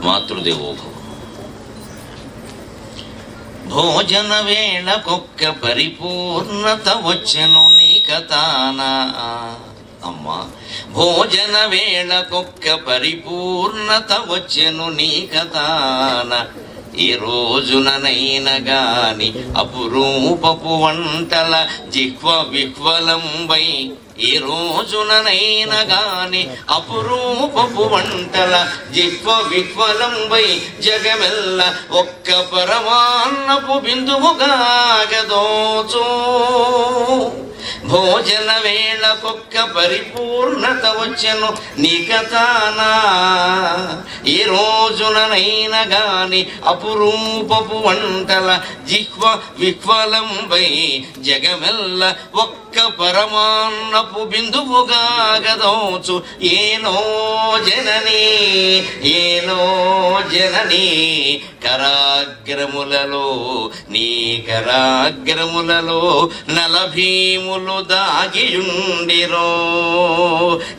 మాతృదేవోభవ. భోజన వేళకొక్క పరిపూర్ణత వచ్చెను నీ కథానా అమ్మా. భోజన వేళకొక్క పరిపూర్ణత వచ్చెను నీ కథానా. ఈ రోజుననైన గాని అపురూపపు వంటల జిహ్వ విహ్వలంబై. ఈ రోజుననైన గాని అపురూపపు వంటల జిహ్వ విహ్వలంబై. జగమెల్ల ఒక్క పరమాన్నపు బిందువుగాగదోచు. భోజన వేళకొక్క పరిపూర్ణత వచ్చెను నీ కథానా. ఈ రోజుననైన గాని అపురూపపు వంటల జిహ్వ విహ్వలంబై. జగమెల్ల ఒక్క పరమాన్నపు బిందువుగాగదోచు. ఏనో జననీ ఏనో జననీ కరాగ్రములలో నీ కరాగ్రములలో నలభీములు దాగియుండిరో.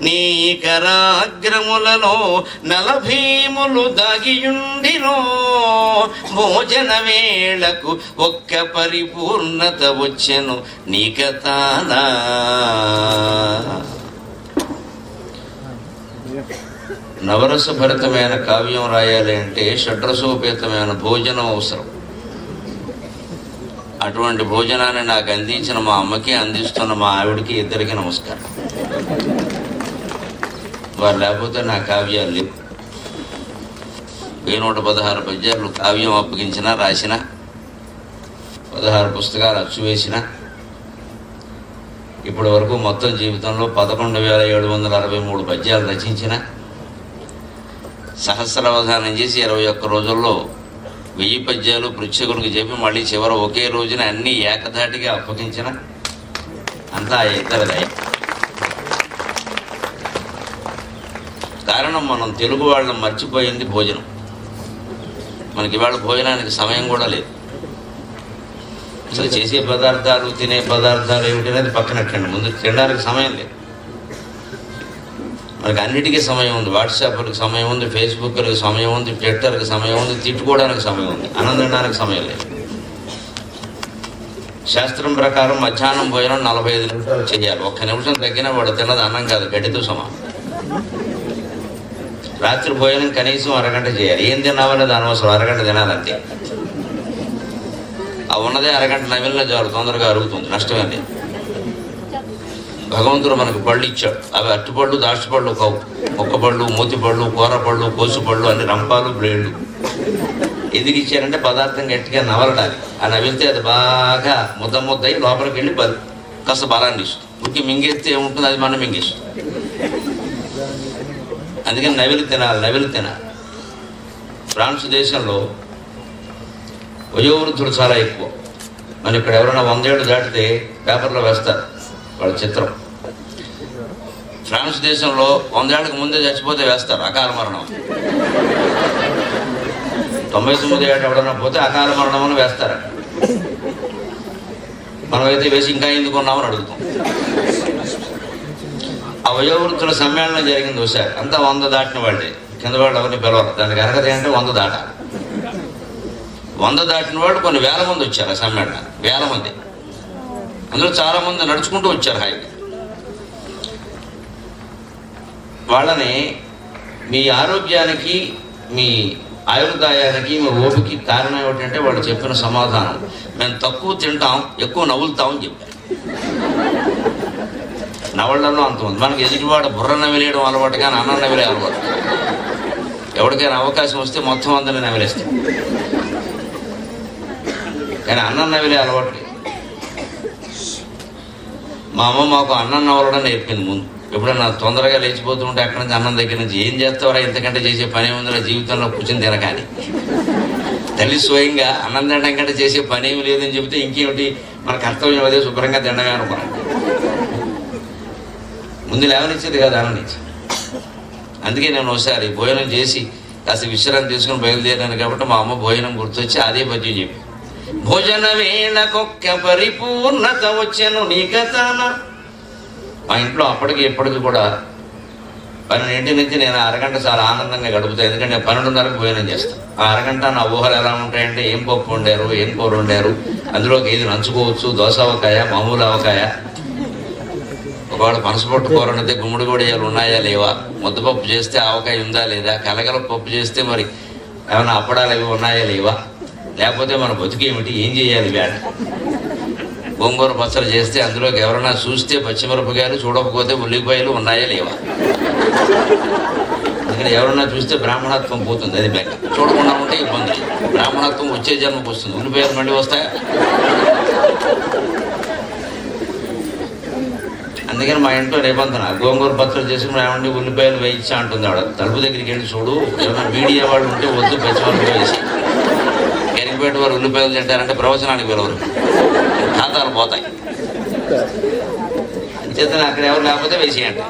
నీ కరాగ్రములలో నలభీములు దాగియుండిరో. భోజన వేళకు ఒక్క పరిపూర్ణత వచ్చెను నీ కథానా. నవరస భరితమైన కావ్యం రాయాలి అంటే షడ్రసోపేతమైన భోజనం అవసరం. అటువంటి భోజనాన్ని నాకు అందించిన మా అమ్మకి, అందిస్తున్న మా ఆవిడికి ఇద్దరికి నమస్కారం. వారు లేకపోతే నా కావ్యాలు లేవు. 116 పద్యాలు కావ్యం అప్పగించిన, రాసిన, 16 పుస్తకాలు అచ్చు వేసిన, ఇప్పటి వరకు మొత్తం జీవితంలో 11,763 పద్యాలు రచించిన, సహస్రావధానం చేసి 21 రోజుల్లో 1000 పద్యాలు పృచ్ఛకునికి చెప్పి మళ్ళీ చివరి ఒకే రోజున అన్ని ఏకధాటిగా అప్పగించిన అంతా ఇద్దరిదే. కారణం మనం తెలుగు వాళ్ళని మర్చిపోయింది భోజనం. మనకి ఇవాళ భోజనానికి సమయం కూడా లేదు. అసలు చేసే పదార్థాలు, తినే పదార్థాలు ఏమిటనేది పక్కనట్టండి, ముందు తినడానికి సమయం లేదు. మనకి అన్నిటికీ సమయం ఉంది. వాట్సాప్కి సమయం ఉంది, ఫేస్బుక్కి సమయం ఉంది, ట్విట్టర్కి సమయం ఉంది, తిట్టుకోవడానికి సమయం ఉంది, అన్నం తినడానికి సమయం లేదు. శాస్త్రం ప్రకారం మధ్యాహ్నం భోజనం 45 నిమిషాలు చేయాలి. 1 నిమిషం తగ్గినా వాడు తిన్నది అన్నం కాదు, గడ్డితో సమానం. రాత్రి భోజనం కనీసం అరగంట చేయాలి. ఏం తిన్నామనేది అనవసరం, అరగంట తినాలంతే. ఆ ఉన్నదే అరగంట నమిలిన చాలు, తొందరగా అరుగుతుంది, నష్టమే లేదు. భగవంతుడు మనకు పళ్ళు ఇచ్చాడు. అవి అరటిపళ్ళు, దాచిపళ్ళు కావు. మొక్కపళ్ళు, మూతిపళ్ళు, కూరపళ్ళు, కోసుపళ్ళు, అన్ని రంపాలు, బ్లేడ్లు. ఎందుకు ఇచ్చారంటే పదార్థం గట్టిగా నవలడానికి. ఆ నవిలితే అది బాగా ముద్దయి లోపలికి వెళ్ళి కాస్త బలాన్ని ఇస్తుంది. ఉరికి మింగేస్తే ఏముంటుంది, అది మనం మింగేస్తుంది. అందుకని నవిలి తినాలి. ఫ్రాన్స్ దేశంలో వయోవృద్ధులు చాలా ఎక్కువ. మన ఇక్కడ ఎవరైనా 100 ఏళ్ళు దాటితే పేపర్లో వేస్తారు వాళ్ళ చిత్రం. ఫ్రాన్స్ దేశంలో 100 ఏళ్ళకి ముందే చచ్చిపోతే వేస్తారు అకాల మరణం. 99 ఏళ్ళు ఎవడన్నా పోతే అకాల మరణం అని వేస్తారు. మనమైతే వేసి ఇంకా ఎందుకున్నామని అడుగుతాం. ఆ వయోవృద్ధుల సమ్మేళనం జరిగింది ఒకసారి. అంతా 100 దాటిన వాళ్ళే, కింద వాళ్ళు ఎవరిని పిలవాలి. దానికి అర్హత ఏంటంటే 100 దాటాలి. 100 దాటిన వాళ్ళు కొన్ని వేల మంది వచ్చారు ఆ సమ్మేళనానికి. 1000 మంది. అందులో చాలా మంది నడుచుకుంటూ వచ్చారు హాయిగా. వాళ్ళని మీ ఆరోగ్యానికి, మీ ఆయుర్దాయానికి, మీ ఓపికి కారణం ఏమిటంటే వాళ్ళు చెప్పిన సమాధానం, మేము తక్కువ తింటాం, ఎక్కువ నవ్వులుతాం అని చెప్పారు. నవళ్లలో అంతమంది. మనకి ఎదుటివాడు బుర్ర నవిలేయడం అలవాటు, కానీ అన్నం నవిలే అలవాటు. ఎవరికైనా అవకాశం వస్తే మొత్తం అందరినీ నవిలేస్తాం, కానీ అన్నం నవిలే అలవాటు లేదు. మా అమ్మ మాకు అన్నం నవలడం నేర్పింది ముందు. ఎప్పుడన్నా తొందరగా లేచిపోతుంటే అక్కడి నుంచి అన్నం దగ్గర నుంచి ఏం చేస్తావరా, ఇంతకంటే చేసే పని ఏముందిరా జీవితంలో కూర్చొని తినకాని. తల్లి స్వయంగా అన్నం తినడం కంటే చేసే పని ఏమి లేదని చెబితే ఇంకేమిటి మన కర్తవ్యం, అదే శుభ్రంగా తినడమే అనుకున్నాం. ముందు లేవనిచ్చేది కాదు, అన్నం నుంచి. అందుకే నేను ఒకసారి భోజనం చేసి కాస్త విశ్రాంతి తీసుకుని బయలుదేరాను కాబట్టి మా అమ్మ భోజనం గుర్తొచ్చి అదే పద్యం చెప్పి, భోజన వేళకొక్క పరిపూర్ణత వచ్చెను నీ కథాన. మా ఇంట్లో అప్పటికి ఇప్పటికి కూడా 12 నుంచి నేను అరగంట చాలా ఆనందంగా గడుపుతాను. ఎందుకంటే నేను 12:30కు భోజనం చేస్తాను. ఆ అరగంట నా ఊహలు ఎలా ఉంటాయంటే ఏం పప్పు వండారు, ఏం కూర వండారు, అందులోకి ఏది నంచుకోవచ్చు, దోశ ఆవకాయ, మామూలు ఆవకాయ, ఒకవేళ పనసపొట్టు కూర వండితే గుమ్మడి గొడియాలు ఉన్నాయా లేవా, ముద్దపప్పు చేస్తే ఆవకాయ ఉందా లేదా, కలగల పప్పు చేస్తే మరి ఏమైనా అప్పడాలు అవి ఉన్నాయా లేవా, లేకపోతే మన బతుకేమిటి, ఏం చేయాలి వేట, గోంగూర పచ్చడి చేస్తే అందులోకి ఎవరైనా చూస్తే పచ్చిమిరపకాయలు, చూడకపోతే ఉల్లిపాయలు ఉన్నాయా లేవా, అందుకని ఎవరన్నా చూస్తే బ్రాహ్మణత్వం పోతుంది, అది బెక్క, చూడకుండా ఉంటే ఇబ్బంది, బ్రాహ్మణత్వం వచ్చే జన్మకు వస్తుంది, ఉల్లిపాయలు మళ్ళీ వస్తాయా. అందుకని మా ఇంట్లో నిబంధన, గోంగూర పచ్చడి చేసుకుని ఏమండి ఉల్లిపాయలు వేయించా అంటుంది ఆవిడ. తలుపు దగ్గరికి వెళ్ళి చూడు, ఏమైనా మీడియా వాళ్ళు ఉంటే వద్దు, పచ్చిమిరపకాయలు వేసి, ఎరిగిపేట వారు ఉల్లిపాయలు తింటారంటే ప్రవచనానికి పిలవరు, ఖాతాలు పోతాయి, అంచేత అక్కడ ఎవరు లేకపోతే వేసేయండి.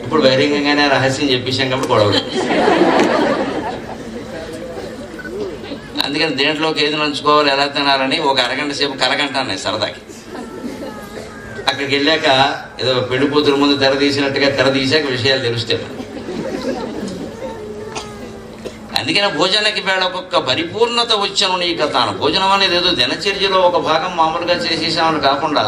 ఇప్పుడు బహిరంగంగానే రహస్యం చెప్పేసాం కాబట్టి గొడవలు. అందుకని దేంట్లోకి ఏది నంచుకోవాలి, ఎలా తినాలని ఒక అరగంట సేపు కరగంట అన్నాయి సరదాకి. అక్కడికి వెళ్ళాక ఏదో పెళ్లి కూతురు ముందు తెర తీసినట్టుగా తెర తీసాక విషయాలు తెలుస్తాయి. అందుకని భోజనానికి వేళ ఒక్కొక్క పరిపూర్ణత వచ్చాను నీ కథ. భోజనం అనేది ఏదో దినచర్యలో ఒక భాగం మామూలుగా చేసేసామని కాకుండా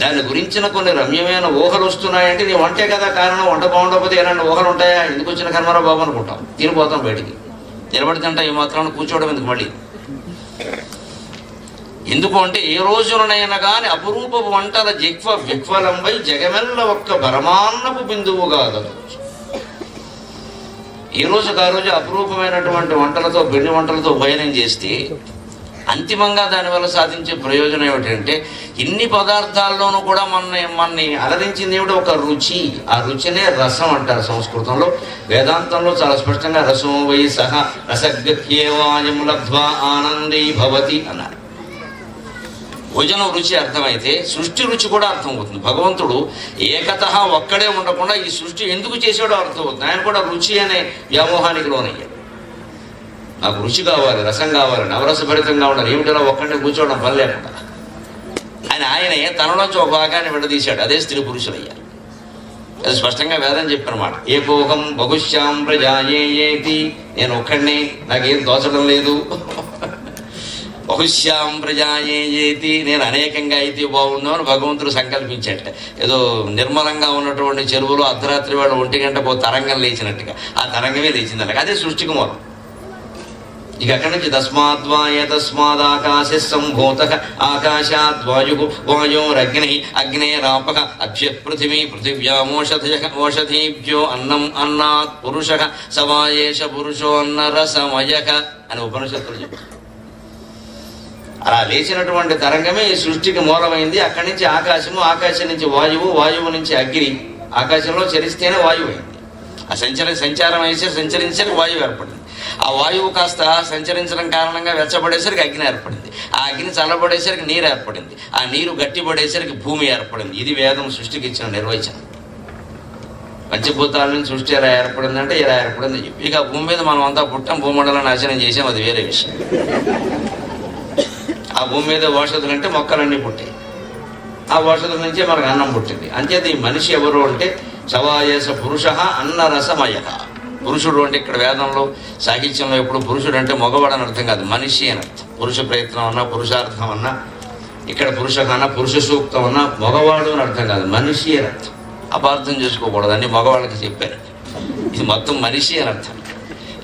దాని గురించిన కొన్ని రమ్యమైన ఊహలు వస్తున్నాయంటే నీ వంటే కదా కారణం. వంట బాగుండకపోతే ఏమన్నా ఊహలు ఉంటాయా, ఎందుకు వచ్చిన కర్మరా బాబు అనుకుంటాం, తినిపోతాం బయటికి. నిలబడి తింటా ఈ మాత్రాన్ని కూర్చోవడం ఎందుకు మళ్ళీ. ఎందుకు అంటే ఏ రోజునైనా కానీ అపురూపపు వంటల జిహ్వ విహ్వలంబై జగమెల్ల ఒక్క పరమాన్నపు బిందువుగా కదవచ్చు. ఏ రోజుకు ఆ రోజు అపురూపమైనటువంటి వంటలతో, పిండి వంటలతో భోజనం చేస్తే అంతిమంగా దానివల్ల సాధించే ప్రయోజనం ఏమిటంటే ఇన్ని పదార్థాల్లోనూ కూడా మనని అలరించింది ఏమిటి, ఒక రుచి. ఆ రుచినే రసం అంటారు సంస్కృతంలో. వేదాంతంలో చాలా స్పష్టంగా రసం వై సహ రసగత్యేవాయం లబ్ధ్వా ఆనందీ భవతి అన్నారు. భోజనం రుచి అర్థమైతే సృష్టి రుచి కూడా అర్థమవుతుంది. భగవంతుడు ఏకతః ఒక్కడే ఉండకుండా ఈ సృష్టి ఎందుకు చేసాడో అర్థమవుతుంది. ఆయన కూడా రుచి అనే వ్యామోహానికి లోనయ్యాడు. నాకు రుచి కావాలి, రసం కావాలి, నవరసభరితంగా ఉండాలి, ఏమిటో ఒక్కడే కూర్చోవడం పని లేకుండా ఆయనే తనలోంచి ఒక భాగాన్ని విడదీశాడు. అదే స్త్రీ పురుషులయ్యారు. అది స్పష్టంగా వేదం చెప్పినమాట. ఏకోహం బహుశ్యాం ప్రజాయేతి, నేను ఒక్కడిని, నాకేం తోచడం లేదు. బహుశ్యాం ప్రజాయేతి, నేను అనేకంగా అయితే బాగుండు అని భగవంతుడు సంకల్పించాట. ఏదో నిర్మలంగా ఉన్నటువంటి చెరువులో అర్ధరాత్రి వాళ్ళు 1 గంట తరంగం లేచినట్టుగా ఆ తరంగమే లేచింది అలాగే. అదే సృష్టికి మూలం. ఇక అక్కడి నుంచి తస్మాదాకాశ సంభూత ఆకాశాద్వాయు వాయోరగ్ని అగ్నేరాపక అభ్య పృథివీ పృథివ్యామోషధీభ్యో అన్నం అన్నాత్ పురుష సవాయేష పురుషో అన్నరసమయక అని ఉపనిషత్తులు చెప్పారు. అలా లేచినటువంటి తరంగమే ఈ సృష్టికి మూలమైంది. అక్కడి నుంచి ఆకాశము, ఆకాశం నుంచి వాయువు, వాయువు నుంచి అగ్ని, ఆకాశంలో చరిస్తేనే వాయువు అయింది. ఆ సంచారం వేసే సంచరించడానికి వాయువు ఏర్పడింది. ఆ వాయువు కాస్త సంచరించడం కారణంగా వెచ్చబడేసరికి అగ్ని ఏర్పడింది. ఆ అగ్ని చల్లబడేసరికి నీరు ఏర్పడింది. ఆ నీరు గట్టిపడేసరికి భూమి ఏర్పడింది. ఇది వేదం సృష్టికి ఇచ్చిన నిర్వచనం. పంచభూతాల నుంచి సృష్టి ఎలా ఏర్పడిందంటే ఇలా ఏర్పడింది చెప్పి. ఇక భూమి మీద మనం అంతా పుట్టాం, భూమండలం నాశనం చేసాం, అది వేరే విషయం. ఆ భూమి మీద ఔషధులు అంటే మొక్కలన్నీ పుట్టాయి. ఆ ఔషధుల నుంచే మనకు అన్నం పుట్టింది. అంచేత ఈ మనిషి ఎవరు అంటే సవాయేష పురుష అన్నరసమయ. పురుషుడు అంటే ఇక్కడ వేదంలో, సాహిత్యంలో ఎప్పుడు పురుషుడు అంటే మగవాడు అని అర్థం కాదు, మనిషి అని అర్థం. పురుష ప్రయత్నం అన్నా, పురుషార్థం అన్నా, ఇక్కడ పురుష కన్నా పురుష సూక్తం అన్నా మగవాడు అని అర్థం కాదు, మనిషి అని అర్థం. అపార్థం చేసుకోకూడదు, అన్ని మగవాళ్ళకి చెప్పారు. ఇది మొత్తం మనిషి అని అర్థం.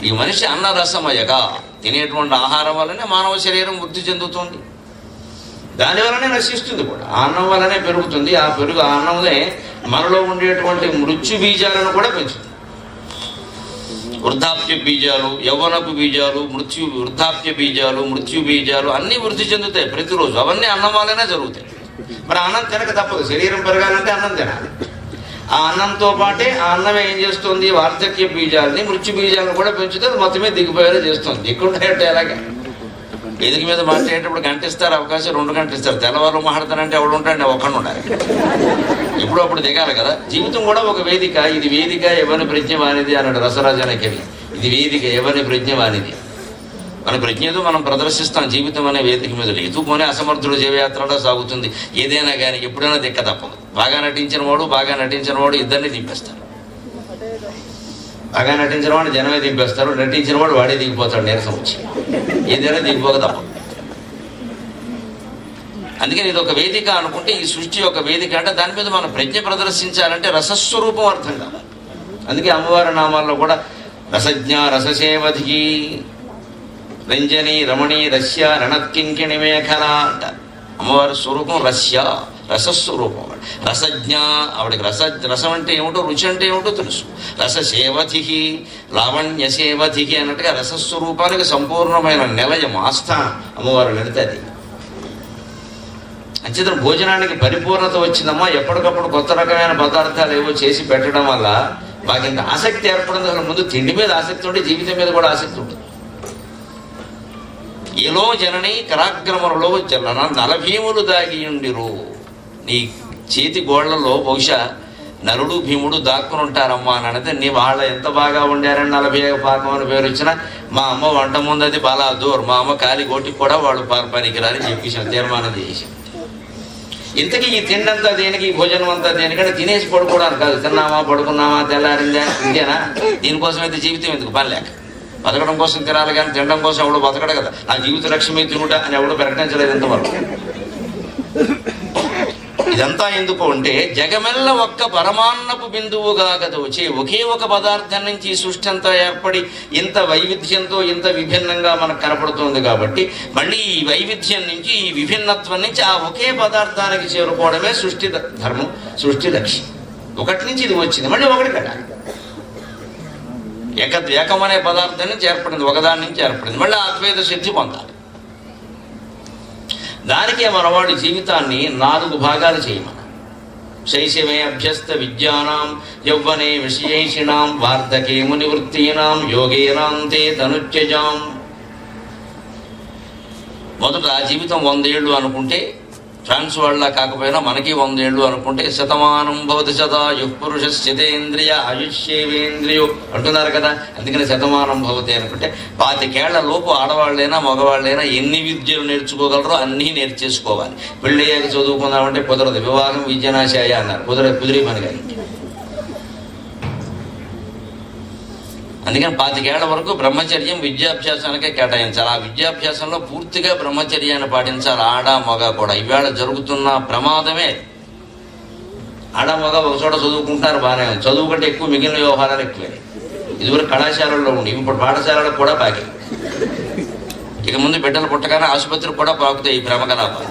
ఈ మనిషి అన్నరసమయగా తినేటువంటి ఆహారం వల్లనే మానవ శరీరం వృద్ధి చెందుతుంది, దానివల్లనే నశిస్తుంది కూడా. ఆ అన్నం వల్లనే పెరుగుతుంది. ఆ అన్నమే మనలో ఉండేటువంటి మృత్యు బీజాలను కూడా పెంచుతుంది. వృద్ధాప్య బీజాలు, యవ్వనపు బీజాలు, వృద్ధాప్య బీజాలు, మృత్యు బీజాలు అన్నీ వృద్ధి చెందుతాయి ప్రతిరోజు. అవన్నీ అన్నం వల్లనే జరుగుతాయి. మరి అన్నం తినక తప్పదు. శరీరం పెరగాలంటే అన్నం తినాలి. ఆ అన్నంతో పాటే ఆ అన్నమే ఏం చేస్తుంది, వార్ధక్య బీజాలని, మృత్యు బీజాలను కూడా పెంచుతుంది, మొత్తమే దిగిపోయేలా చేస్తుంది. దిక్కుంటాయంటే ఎలాగే వేదిక మీద మాట్లాడేటప్పుడు గంట ఇస్తారు, అవకాశం 2 గంటలు ఇస్తారు. తెల్లవారు మాట్లాడతానంటే ఎవడు ఉంటాడు, ఒక్కడు ఉండాలి. ఎప్పుడో అప్పుడు దిగాలి కదా. జీవితం కూడా ఒక వేదిక. ఇది వేదిక ఎవరి ప్రజ్ఞ వానిది అన్నాడు రసరాజానే కవి. ఇది వేదిక ఎవరి ప్రజ్ఞ వానిది. మన ప్రజ్ఞతో మనం ప్రదర్శిస్తాం. జీవితం అనే వేదిక మీద లేదు పోనీ అసమర్థుడు జీవయాత్రలో సాగుతుంది. ఏదైనా కానీ ఎప్పుడైనా దిక్క తప్పదు. బాగా నటించిన వాడు ఇద్దరిని దింపేస్తారు. బాగా నటించిన వాడు జనమే దింపేస్తారు, నటించిన వాడు వాడే దిగిపోతాడు నీరసం వచ్చి. ఏదైనా దిగిపోక తప్ప. అందుకని ఇది ఒక వేదిక అనుకుంటే ఈ సృష్టి ఒక వేదిక అంటే దాని మీద మనం ప్రజ్ఞ ప్రదర్శించాలంటే రసస్వరూపం అర్థం కావాలి. అందుకే అమ్మవారి నామాల్లో కూడా రసజ్ఞ రససేవధికి రంజని రమణి రస్య రణత్కింకిణి మేఖల అంట. అమ్మవారి స్వరూపం రసస్వరూపం. రసజ్ఞ, ఆవిడకి రసం అంటే ఏమిటో, రుచి అంటే ఏమిటో తెలుసు. రససేవధికి లావణ్యసేవధికి అన్నట్టుగా రసస్వరూపానికి సంపూర్ణమైన నిలయం, ఆస్థానం అమ్మవారు లలితది. అంచేతను భోజనానికి పరిపూర్ణత వచ్చిందమ్మా. ఎప్పటికప్పుడు కొత్త రకమైన పదార్థాలు ఏవో చేసి పెట్టడం వల్ల మాకు ఇంత ఆసక్తి ఏర్పడింది. అసలు ముందు తిండి మీద ఆసక్తి ఉంటే జీవితం మీద కూడా ఆసక్తి ఉంటుంది. ఏలో జనని కరాగ్రమలో నలభీములు దాగియుండిరు. నీ చేతి గోళ్లలో బహుశా నలుడు భీముడు దాక్కుని ఉంటారమ్మా అని అంటే నీ వాళ్ళ ఎంత బాగా ఉండారని 40 పాకం అని పేరు ఇచ్చిన మా అమ్మ వంట ముందు అది బలా దూర్, మా అమ్మ కాలి గోటికి కూడా వాళ్ళు పనికిరాని చెప్పేసి తీర్మానం చేసి. ఇంతకీ ఈ తిండంతా దేనికి, భోజనం అంతా దేనికంటే తినేసి పడుకోవడానికి కాదు. తిన్నామా పడుకున్నామా తెల్లారిందా ఇంతేనా? దీనికోసం అయితే జీవితం ఎందుకు? పని లేక బతకడం కోసం తినాలి కానీ తినడం కోసం ఎవడో బతకడు కదా. నా జీవిత లక్ష్యమే తినుట అని ఎవడో ప్రకటించలేదు ఇంతవరకు. ఇదంతా ఎందుకు అంటే జగమెల్ల ఒక్క పరమాన్నపు బిందువుగా గదవచ్చే ఒకే ఒక పదార్థం నుంచి ఈ సృష్టి అంతా ఏర్పడి ఇంత వైవిధ్యంతో ఇంత విభిన్నంగా మనకు కనపడుతుంది. కాబట్టి మళ్ళీ ఈ వైవిధ్యం నుంచి, ఈ విభిన్నత్వం నుంచి ఆ ఒకే పదార్థానికి చేరుకోవడమే సృష్టి ధర్మం, సృష్టి లక్ష్యం. ఒకటి నుంచి ఇది వచ్చింది, మళ్ళీ ఒకటి కదా. ఏకం అనే పదార్థం నుంచి ఏర్పడింది, ఒకదాని నుంచి ఏర్పడింది, మళ్ళీ అద్వైత సిద్ధి పొందాలి. దానికే మనవాడి జీవితాన్ని 4 భాగాలు చేయమన. శైశవే అభ్యస్త విద్యానాం యౌవనే విషయేషిణాం వార్ధకే మునివృత్తీనాం యోగేనాంతే తనుత్యజాం. మొదట జీవితం 100 ఏళ్ళు అనుకుంటే, ఫ్రాన్స్ వాళ్ళ కాకపోయినా మనకి 100 ఏళ్ళు అనుకుంటే, శతమానం భవతి శతాయు పురుష శతేంద్రియ ఆయుష్యేవేంద్రియో అంటున్నారు కదా. అందుకని శతమానం భవతి అనుకుంటే 25 ఏళ్ల లోపు ఆడవాళ్ళైనా మగవాళ్ళైనా ఎన్ని విద్యలు నేర్చుకోగలరో అన్నీ నేర్చేసుకోవాలి. పెళ్ళయ్యాక చదువుకుందామంటే కుదరదు. వివాహం విద్యనాశాయ అన్నారు, కుదిరి పనిగా. అందుకని 25 ఏళ్ల వరకు బ్రహ్మచర్యం విద్యాభ్యాసానికే కేటాయించాలి. ఆ విద్యాభ్యాసంలో పూర్తిగా బ్రహ్మచర్యాన్ని పాటించాలి, ఆడ మగ కూడా. ఈవేళ జరుగుతున్న ప్రమాదమే. ఆడ మగ ఒక చోట చదువుకుంటున్నారు, బాగానే ఉంది. చదువు కంటే ఎక్కువ మిగిలిన వ్యవహారాలు ఎక్కువే. ఇదివరకు కళాశాలల్లో ఉండి ఇప్పుడు పాఠశాలకు కూడా పాకి. ఇక ముందు బిడ్డలు పుట్టగానే ఆసుపత్రికి కూడా పాకుతాయి ఈ భ్రమకలాపాలు.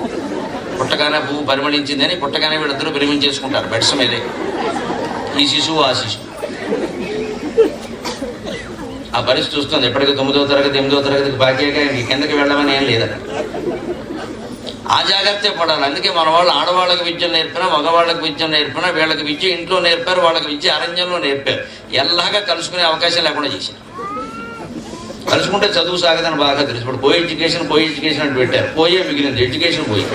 పుట్టగానే పువ్వు పరిమళించిందని పుట్టగానే వీళ్ళిద్దరూ ప్రేమించేసుకుంటారు బెడ్స్ మీదే, ఈ శిశువు ఆ శిశువు. ఆ పరిస్థితి వస్తుంది. ఎప్పటికీ 9వ తరగతి 8వ తరగతికి బాకీగా కిందకి వెళ్ళమని ఏం లేదట. ఆ జాగ్రత్త పడాలి. అందుకే మన వాళ్ళు ఆడవాళ్ళకి విద్య నేర్పినా, మగవాళ్ళకి విద్య నేర్పినా, వీళ్ళకి విద్య ఇంట్లో నేర్పారు, వాళ్ళకి విద్య అరణ్యంలో నేర్పారు. ఎల్లాగా కలుసుకునే అవకాశం లేకుండా చేశారు. కలుసుకుంటే చదువు సాగదని బాగా తెలుసు. ఇప్పుడు కో ఎడ్యుకేషన్ అని పెట్టారు. పోయే మిగిలింది, ఎడ్యుకేషన్ పోయి.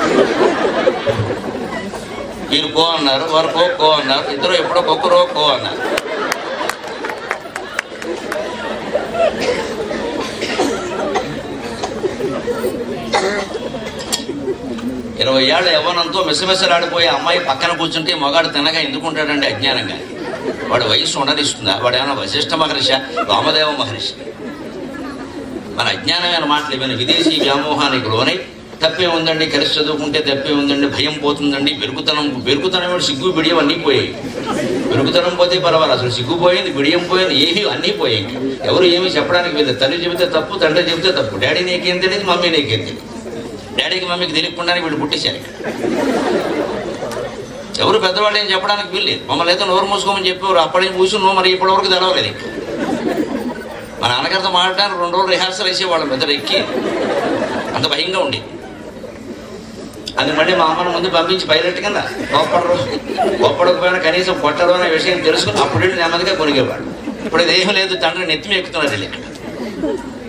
వీరు కో అన్నారు, వారు కో అన్నారు, ఇద్దరు ఎప్పుడో ఒక్కరో కో అన్నారు. ఇరవై ఏళ్ల యవ్వనంతో మెసమెసలాడిపోయే అమ్మాయి పక్కన కూర్చుంటే మగాడు తినగా ఎందుకుంటాడంటే అజ్ఞానంగా. వాడి వయస్సు ఉండరిస్తుందా? వాడు ఏమైనా వశిష్ఠ మహర్షి, వామదేవ మహర్షి? మన అజ్ఞానమైన మాటలు ఇవన్నీ. విదేశీ వ్యామోహానికి లోనై తప్పే ఉందండి, కలిసి చదువుకుంటే తప్పే ఉందండి, భయం పోతుందండి, బెరుకుతనం సిగ్గు బిడియం అన్నీ పోయాయి. బెరుకుతనం పోతే పర్వాలేదు, అసలు సిగ్గు పోయింది, బిడియం పోయింది, ఏవి అన్నీ పోయాయి. ఎవరు ఏమీ చెప్పడానికి వెళ్ళలేదు. తల్లి చెబితే తప్పు, తండ్రి చెబితే తప్పు. డాడీ నీకేం తెలియదు, మమ్మీ నీకేం తెలియదు. డాడీకి మమ్మీకి తెలియకుండానే వీళ్ళు పుట్టేశారు. ఎవరు పెద్దవాళ్ళు ఏం చెప్పడానికి వీల్లేదు. మమ్మల్ని అయితే నోరు మూసుకోమని చెప్పేవారు. అప్పటి నుంచి కూర్చున్నాం, మరి ఇప్పటివరకు తెలవలేదు. మా నాన్నగారితో మాట్లాడడానికి 2 రోజులు రిహార్సల్ వేసేవాళ్ళం పెద్దలు ఎక్కి, అంత భయంగా ఉండేది. అది మళ్ళీ మా అమ్మను ముందు పంపించి పైలట్ కింద గొప్పడకపోయినా కనీసం కొట్టడం అనే విషయం తెలుసుకుని అప్పుడు నెమ్మదిగా కొనిగేవాడు. ఇప్పుడు ఇదేం లేదు, తండ్రి నెత్తిమి ఎక్కుతున్నది ఇక్కడ.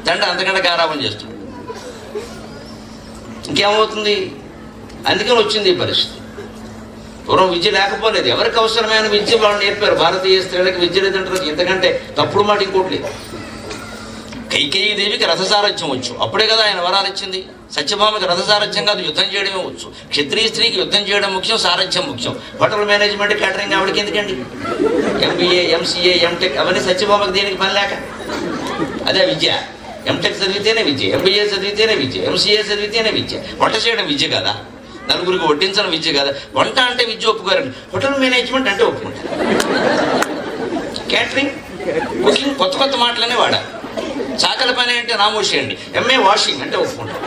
తండ్రి అంతకంటే గారాబం చేస్తున్నాడు. ఇంకేమవుతుంది? అందుకని వచ్చింది ఈ పరిస్థితి. పూర్వం విద్య లేకపోలేదు. ఎవరికి అవసరమైన విద్య వాళ్ళు నేర్పారు. భారతీయ స్త్రీలకు విద్య లేదంటారు. ఇంతకంటే తప్పుడు మాట ఇంకోటి లేదు. కైకేయీదేవికి రథసారథ్యం వచ్చు, అప్పుడే కదా ఆయన వరాలు ఇచ్చింది. సత్యభామకి రథసారథ్యం కాదు, యుద్ధం చేయడమే వచ్చు. క్షత్రియ స్త్రీకి యుద్ధం చేయడం ముఖ్యం, సారథ్యం ముఖ్యం. హోటల్ మేనేజ్మెంట్, క్యాటరింగ్ ఆవిడకి ఎందుకండి? MBA, MCA, MTech అవన్నీ సత్యభామకి దేనికి పని లేక. అదే విద్య. MTech చదివితేనే విద్య, MBA చదివితేనే విద్య, MCA చదివితేనే విద్య. వంట చేయడం విద్య కదా, నలుగురికి వడ్డించడం విద్య కదా. వంట అంటే విద్య ఒప్పుకోరండి, హోటల్ మేనేజ్మెంట్ అంటే ఒప్పుకుంటారు. క్యాటరింగ్, కుకింగ్ కొత్త కొత్త మాటలనే వాడాలి. చాకల పని అంటే నామోషి అండి. MA వాషింగ్ అంటే ఒప్పుకుంటారు.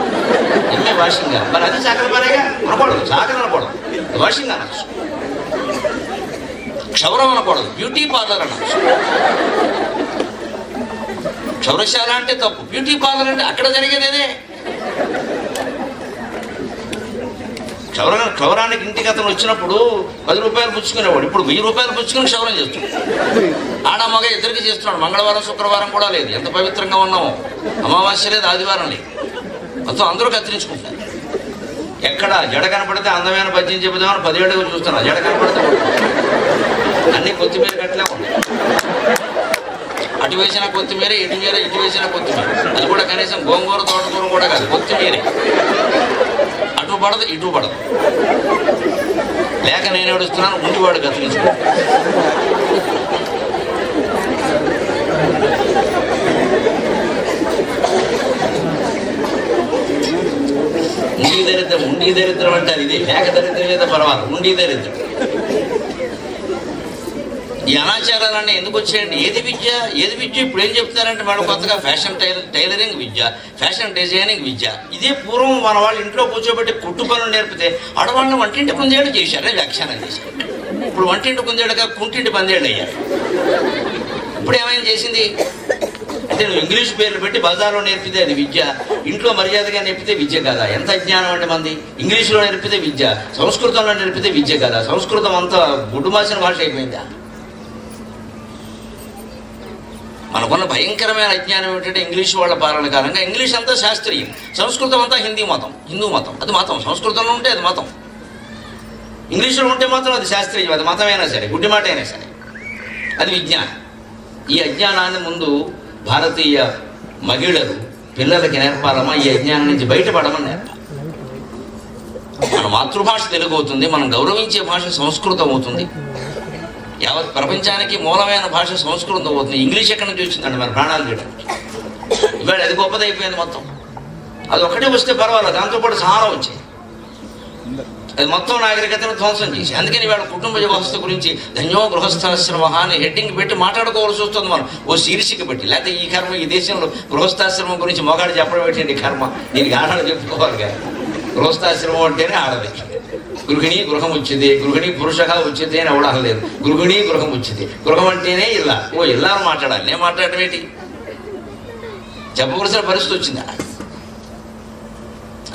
MA వాషింగ్ మరి అది చాకల పనేగా అనకూడదు, చాకలు అనకూడదు, వాషింగ్ అనొచ్చు. క్షౌరం అనకూడదు, బ్యూటీ పార్లర్ అనొచ్చు. క్షౌరశాల అంటే తప్పు, బ్యూటీ పార్లర్ అంటే అక్కడ జరిగేది అదే. క్షౌరానికి ఇంటికి అతను వచ్చినప్పుడు 10 రూపాయలు పుచ్చుకునేవాడు, ఇప్పుడు 1000 రూపాయలు పుచ్చుకుని క్షౌరం చేస్తున్నాడు. ఆడ మగ ఇద్దరికి చేస్తున్నాడు. మంగళవారం శుక్రవారం కూడా లేదు, ఎంత పవిత్రంగా ఉన్నామో. అమావాస్య లేదు, ఆదివారం లేదు, మొత్తం అందరూ కత్తిరించుకుంటారు. ఎక్కడ జడ కనపడితే అందమైన పద్యం చెబుదామని 10 ఏళ్ళుగా చూస్తున్నారు. జడ కనపడితే అన్ని కొత్తిమీర కట్టలే ఉన్నాయి. అటు వేసిన కొత్తిమీర, ఇటు వేసిన కొత్తిమీర. అది కూడా కనీసం గోంగూర తోటకూర కూడా కాదు, కొత్తిమీరే. అటు పడదు, ఇటు పడదు. లేక నేను ఏడుస్తున్నాను, ముందువాడు కత్తిరించుకో. ఉండి దరిద్రం అంటారు ఇదే. లేక దరిద్రం మీద పర్వాలేదు, ఉండి దరిద్రం. ఈ అనాచారాలన్నీ ఎందుకు వచ్చాయండి? ఏది విద్య ఇప్పుడు ఏం చెప్తారంటే మేడం కొత్తగా ఫ్యాషన్ టైలరింగ్ విద్య, ఫ్యాషన్ డిజైనింగ్ విద్య. ఇదే పూర్వం మన వాళ్ళు ఇంట్లో కూర్చోబెట్టి కుట్టు పనులు నేర్పితే ఆడవాళ్ళని వంటింటి కుందేళ్ళు చేశారు, వ్యాఖ్యానం చేశారు. ఇప్పుడు వంటింటి కుందేళ్ళుగా కుంటింటి పందేళ్ళు అయ్యారు. ఇప్పుడు ఏమైనా చేసింది అంటే నువ్వు ఇంగ్లీష్ పేర్లు పెట్టి బజార్లో నేర్పితే అది విద్య, ఇంట్లో మర్యాదగా నేర్పితే విద్య కదా. ఎంత అజ్ఞానం అండి మంది. ఇంగ్లీష్లో నేర్పితే విద్య, సంస్కృతంలో నేర్పితే విద్య కదా. సంస్కృతం అంతా గుడ్డుమాసిన భాష అయిపోయిందా? మనకున్న భయంకరమైన అజ్ఞానం ఏమిటంటే ఇంగ్లీష్ వాళ్ళ పాలన కారణంగా ఇంగ్లీష్ అంతా శాస్త్రీయం, సంస్కృతం అంతా హిందూ మతం. అది మతం. సంస్కృతంలో ఉంటే అది మతం, ఇంగ్లీష్లో ఉంటే మాత్రం అది శాస్త్రీయం. అది మతమైనా సరే, గుడ్డి మాట అయినా సరే, అది విజ్ఞానం. ఈ అజ్ఞానాన్ని ముందు భారతీయ మహిళలు పిల్లలకి నేర్పాలమ్మా. ఈ అజ్ఞానం నుంచి బయటపడమని నేర్పాలి. మన మాతృభాష తెలుగు అవుతుంది, మనం గౌరవించే భాష సంస్కృతం అవుతుంది. యావత్ ప్రపంచానికి మూలమైన భాష సంస్కృతం అవుతుంది. ఇంగ్లీష్ ఎక్కడి నుంచి వచ్చిందండి మన ప్రాణాలు చేయడానికి? ఇవాళ అది గొప్పదైపోయింది మొత్తం. అది ఒక్కటే వస్తే పర్వాలేదు, దాంతోపాటు చాలా వచ్చాయి. అది మొత్తం నాగరికతను ధ్వంసం చేసి. అందుకని ఇవాళ కుటుంబ వ్యవస్థ గురించి ధన్యో గృహస్థాశ్రమ అని హెడ్డింగ్ పెట్టి మాట్లాడుకోవాల్సి వస్తుంది మనం, ఓ శీర్షిక పెట్టి. లేకపోతే ఈ కర్మ ఈ దేశంలో గృహస్థాశ్రమం గురించి మొగాడు చెప్పడం పెట్టండి కర్మ, దీనికి ఆడలు చెప్పుకోవాలి కదా. గృహస్థాశ్రమం అంటేనే ఆడది. గృహిణి గృహం వచ్చింది, గృహిణి పురుషగా వచ్చింది అని అవడం లేదు. గృహిణి గృహం వచ్చింది, గృహం అంటేనే ఇల్లా. ఓ ఇల్లా అని మాట్లాడాలి, నేను మాట్లాడటం ఏంటి? చెప్పవలసిన పరిస్థితి వచ్చిందా?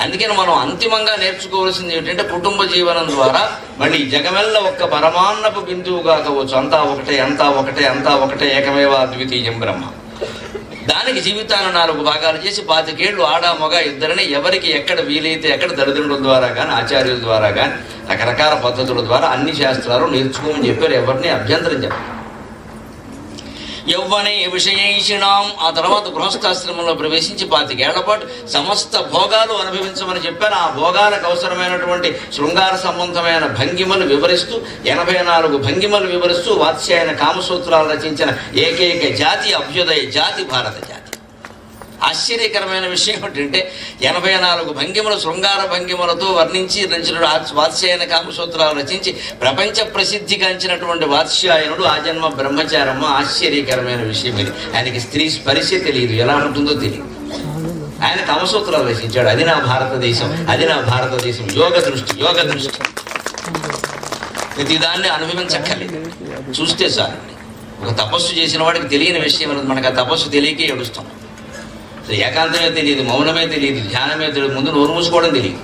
అందుకని మనం అంతిమంగా నేర్చుకోవాల్సింది ఏంటంటే కుటుంబ జీవనం ద్వారా మళ్ళీ జగమెల్ల ఒక్క పరమాన్నపు బిందువుగా కావచ్చు. అంతా ఒకటే, అంతా ఒకటే, అంతా ఒకటే, ఏకమేవ అద్వితీయం బ్రహ్మ. దానికి జీవితాన్ని 4 భాగాలు చేసి 25 ఏళ్ళు ఆడ మగ ఇద్దరిని ఎవరికి ఎక్కడ వీలైతే ఎక్కడ తల్లిదండ్రుల ద్వారా కానీ ఆచార్యుల ద్వారా కానీ రకరకాల పద్ధతుల ద్వారా అన్ని శాస్త్రాలు నేర్చుకోమని చెప్పారు. ఎవరిని అభ్యంతరం చెప్పారు. యౌవనే విషయేషిణాం. ఆ తర్వాత గృహస్థాశ్రమంలో ప్రవేశించి 25 ఏళ్ల పాటు సమస్త భోగాలు అనుభవించమని చెప్పారు. ఆ భోగాలకు అవసరమైనటువంటి శృంగార సంబంధమైన భంగిమలు వివరిస్తూ 84 భంగిమలు వివరిస్తూ వాత్స్యాయన కామసూత్రాలు రచించిన ఏకైక జాతి అభ్యుదయ జాతి భారత జాతి. ఆశ్చర్యకరమైన విషయం ఏంటంటే 84 భంగిమలు శృంగార భంగిమలతో వర్ణించి రచించిన వాత్స్యాయన కామసూత్రాలు రచించి ప్రపంచ ప్రసిద్ధిగాంచినటువంటి వాత్స్యాయనుడు ఆ జన్మ బ్రహ్మచారమ్మ. ఆశ్చర్యకరమైన విషయం ఇది. ఆయనకి స్త్రీ స్పర్శ తెలియదు, ఎలా ఉంటుందో తెలియదు. ఆయన కామసూత్రాలు రచించాడు. అది నా భారతదేశం, అది నా భారతదేశం. యోగ దృష్టి, యోగ దృష్టి. ప్రతిదాన్ని అనుభవించక్కర్లేదు, చూస్తే సార్. ఒక తపస్సు చేసిన వాడికి తెలియని విషయం అనేది. మనకు ఆ తపస్సు తెలియకే ఏడుస్తాం. ఏకాంతమే తెలియదు, మౌనమే తెలియదు, ధ్యానమే తెలియదు. ముందు నోరు మూసుకోవడం తెలియదు.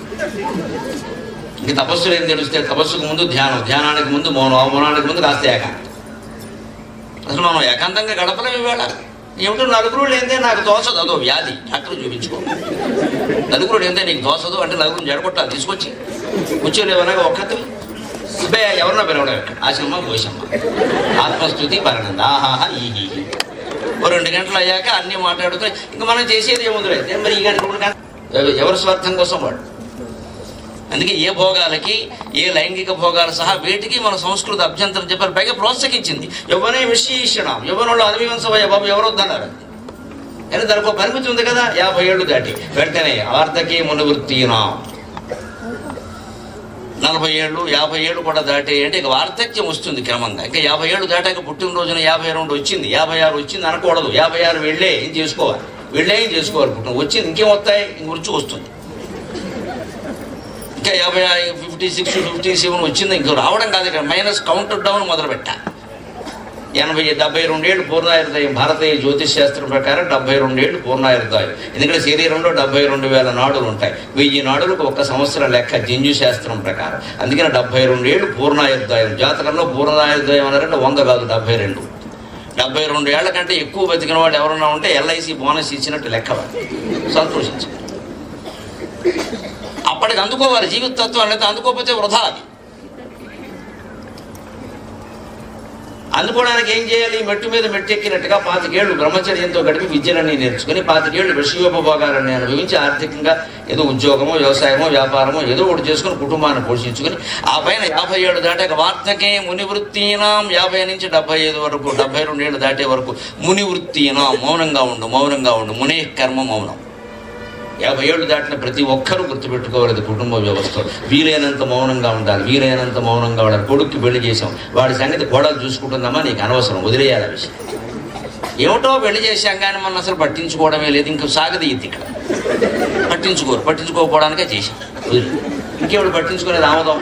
ఇంక తపస్సులు ఏం తెలుస్తే తపస్సుకు ముందు ధ్యానం, ధ్యానానికి ముందు మౌనం, మౌనానికి ముందు కాస్త ఏకాంతం. అసలు మనం ఏకాంతంగా గడపలేము ఇవాళ. ఏమిటో నలుగురు లేదే నాకు దోసదు, అదో వ్యాధి, డాక్టర్ చూపించుకో. నలుగురు లేదే నీకు దోసదు అంటే నలుగురు జడగొట్టాలి తీసుకొచ్చి. కూర్చోలేవనగా ఒక్కటి అబ్బే ఎవరినో పిలవడం. ఆశమ్మ పోసమ్మ ఆత్మస్థుతి పరణంద ఆహాహా ఈ 2 గంటలు గంటలు అయ్యాక అన్నీ మాట్లాడుకుని ఇంకా మనం చేసేది ఏముంది మరి ఈ గంట ఎవరి స్వార్థం కోసం వాడు. అందుకే ఏ భోగాలకి ఏ లైంగిక భోగాలు సహా వేటికి మన సంస్కృతి అభ్యంతరం చెప్పారు, పైగా ప్రోత్సహించింది. యవ్వనే విశేషణం, యవ్వనంలో అనివించవయ్య బాబు ఎవరు వద్దన్నారు. కానీ దానికి ఒక పరిమితి ఉంది కదా, 50 ఏళ్ళు దాటి వెంటనే వార్ధకే మునివృత్తినా 40 ఏళ్ళు 50 ఏళ్ళు కూడా దాటే అంటే ఇక వార్ధక్యం వస్తుంది క్రమంగా. ఇంకా 50 ఏళ్ళు దాటాక పుట్టినరోజున 52 వచ్చింది, 56 వచ్చింది అనకూడదు. 56 వెళ్ళే ఏం చేసుకోవాలి, పుట్టిన వచ్చింది ఇంకేం వస్తాయి, ఇంకొచ్చి వస్తుంది. ఇంకా 56 57 వచ్చింది, ఇంకో రావడం కాదు, ఇక్కడ మైనస్ కౌంటర్ డౌన్ మొదలు పెట్టా. 72 ఏళ్ళు పూర్ణాయుర్దాయం. భారతీయ జ్యోతిష్ శాస్త్రం ప్రకారం 72 ఏళ్ళు పూర్ణాయుర్దాయం. ఎందుకంటే శరీరంలో 72,000 నాడులు ఉంటాయి. 1000 నాడులకు 1 సంవత్సరం లెక్క జంజు శాస్త్రం ప్రకారం. అందుకని 72 ఏళ్ళు పూర్ణాయుర్దాయం. జాతకంలో పూర్ణాయుర్దాయం అన్నారంటే 100 కాదు, 72. 72 ఏళ్ల కంటే ఎక్కువ బతికిన వాళ్ళు ఎవరన్నా ఉంటే LIC బోనస్ ఇచ్చినట్టు లెక్క. సంతోషించారు. అప్పటికి అందుకోవాలి జీవిత తత్వం అనేది, అందుకోకపోతే వృధా. అది అందుకోవడానికి ఏం చేయాలి, మెట్టు మీద మెట్టెక్కినట్టుగా 25 ఏళ్ళు బ్రహ్మచర్యంతో గడిపి విద్యలన్నీ నేర్చుకుని 25 ఏళ్ళు విషయోపభోగాలన్నీ అనుభవించి ఆర్థికంగా ఏదో ఉద్యోగమో వ్యవసాయమో వ్యాపారమో ఏదో ఒకటి చేసుకుని కుటుంబాన్ని పోషించుకుని ఆ పైన 50 ఏళ్ళు దాటాక వార్ధకే మునివృత్తీనాం 50 నుంచి 75 వరకు 72 ఏళ్ళు దాటే వరకు మునివృత్తీనాం మౌనంగా ఉండు మునే కర్మ మౌనం. 50 ఏళ్ళు దాటిన ప్రతి ఒక్కరూ గుర్తుపెట్టుకోవాలి కుటుంబ వ్యవస్థ. వీలైనంత మౌనంగా ఉండాలి. కొడుక్కి పెళ్లి చేసాం, వాడి సంగతి కోడలు చూసుకుంటుందమ్మా, నీకు అనవసరం, వదిలేయాలి విషయం. ఏమిటో పెళ్లి చేశాం కానీ మనం అసలు పట్టించుకోవడమే లేదు. ఇంక సాగదీయద్ది ఇక్కడ. పట్టించుకోకపోవడానికే చేశాం. ఇంకేవాడు పట్టించుకునేది ఆమోదం.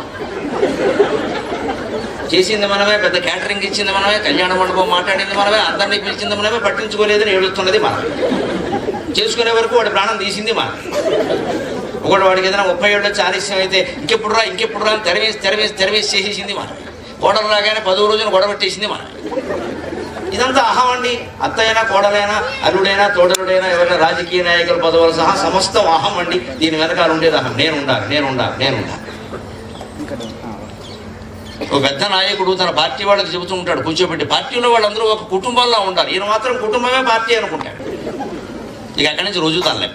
చేసింది మనమే, పెద్ద క్యాటరింగ్ ఇచ్చింది మనమే, కళ్యాణ మండపం మాట్లాడింది మనమే, అందరినీ పిలిచింది మనమే, పట్టించుకోలేదని ఏడుస్తున్నది మనమే. చేసుకునే వరకు వాడి ప్రాణం తీసింది మనం. ఒకటి వాడికి ఏదైనా 30 ఏళ్ళు ఆలస్యం అయితే ఇంకెప్పుడు రా తెరవేసి చేసేసింది మనం. కోడలు రాగానే 10వ రోజున గొడవట్టేసింది మనం. ఇదంతా అహం అండి. అత్తైనా కోడలైనా అల్లుడైనా తోడలుడైనా ఎవరైనా రాజకీయ నాయకుల పదవులు సహా సమస్తం అహం అండి. దీని వెనకాల ఉండేది అహం. నేనుండాలి. ఒక పెద్ద నాయకుడు తన పార్టీ వాళ్ళకి చెబుతూ ఉంటాడు కూర్చోబెట్టి, పార్టీలో వాళ్ళందరూ ఒక కుటుంబంలో ఉండాలి. ఈయన మాత్రం కుటుంబమే పార్టీ అనుకుంటాడు. ఇక అక్కడి నుంచి రోజు తనలేదు.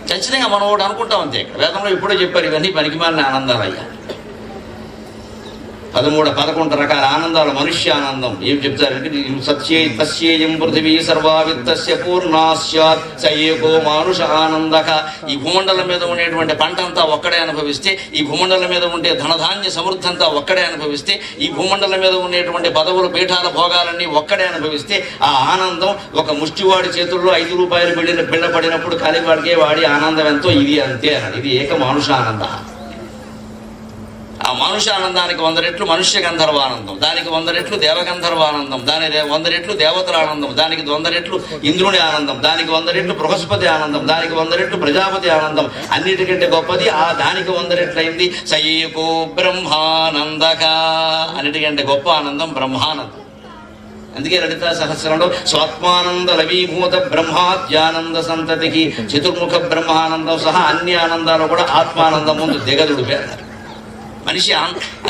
ఖచ్చితంగా మనం ఒకటి అనుకుంటాం అంతే. ఇక్కడ వేదంలో ఇప్పుడే చెప్పారు ఇవన్నీ పనికిమాలిన ఆనందాలు అయ్యా. 11 రకాల ఆనందాలు. మనుష్య ఆనందం ఏం చెప్తారంటే, సత్యేయం పృథివీ సర్వావిత్తస్య పూర్ణాస్యాత్ సయేకో మానుష ఆనందక. ఈ భూమండలం మీద ఉండేటువంటి పంట అంతా ఒక్కడే అనుభవిస్తే, ఈ భూమండలం మీద ఉండే ధనధాన్య సమృద్ధి అంతా ఒక్కడే అనుభవిస్తే, ఈ భూమండలం మీద ఉండేటువంటి పదవులు పీఠాల భోగాలన్నీ ఒక్కడే అనుభవిస్తే, ఆ ఆనందం ఒక ముష్టివాడి చేతుల్లో 5 రూపాయలు బిళ్ళ పడినప్పుడు కలివాడికే వాడి ఆనందం ఎంతో ఇది అంతే అన్నాడు. ఇది ఏక మానుష ఆనంద. ఆ మానుష ఆనందానికి 100 రెట్లు మనుష్య గంధర్వానందం, దానికి 100 రెట్లు దేవగంధర్వానందం, దానికి 100 రెట్లు దేవతల ఆనందం, దానికి 100 రెట్లు ఇంద్రుని ఆనందం, దానికి 100 రెట్లు బృహస్పతి ఆనందం, దానికి 100 రెట్లు ప్రజాపతి ఆనందం. అన్నిటికంటే గొప్పది ఆ దానికి 100 రెట్లయింది సయేకో బ్రహ్మానందక. అన్నిటికంటే గొప్ప ఆనందం బ్రహ్మానందం. అందుకే లలితా సహస్రంలో స్వాత్మానంద లవీభూత బ్రహ్మాద్యానంద సంతతికి చతుర్ముఖ బ్రహ్మానందం సహా అన్ని ఆనందాలు కూడా ఆత్మానందం ముందు దిగదుడు పేరు. మనిషి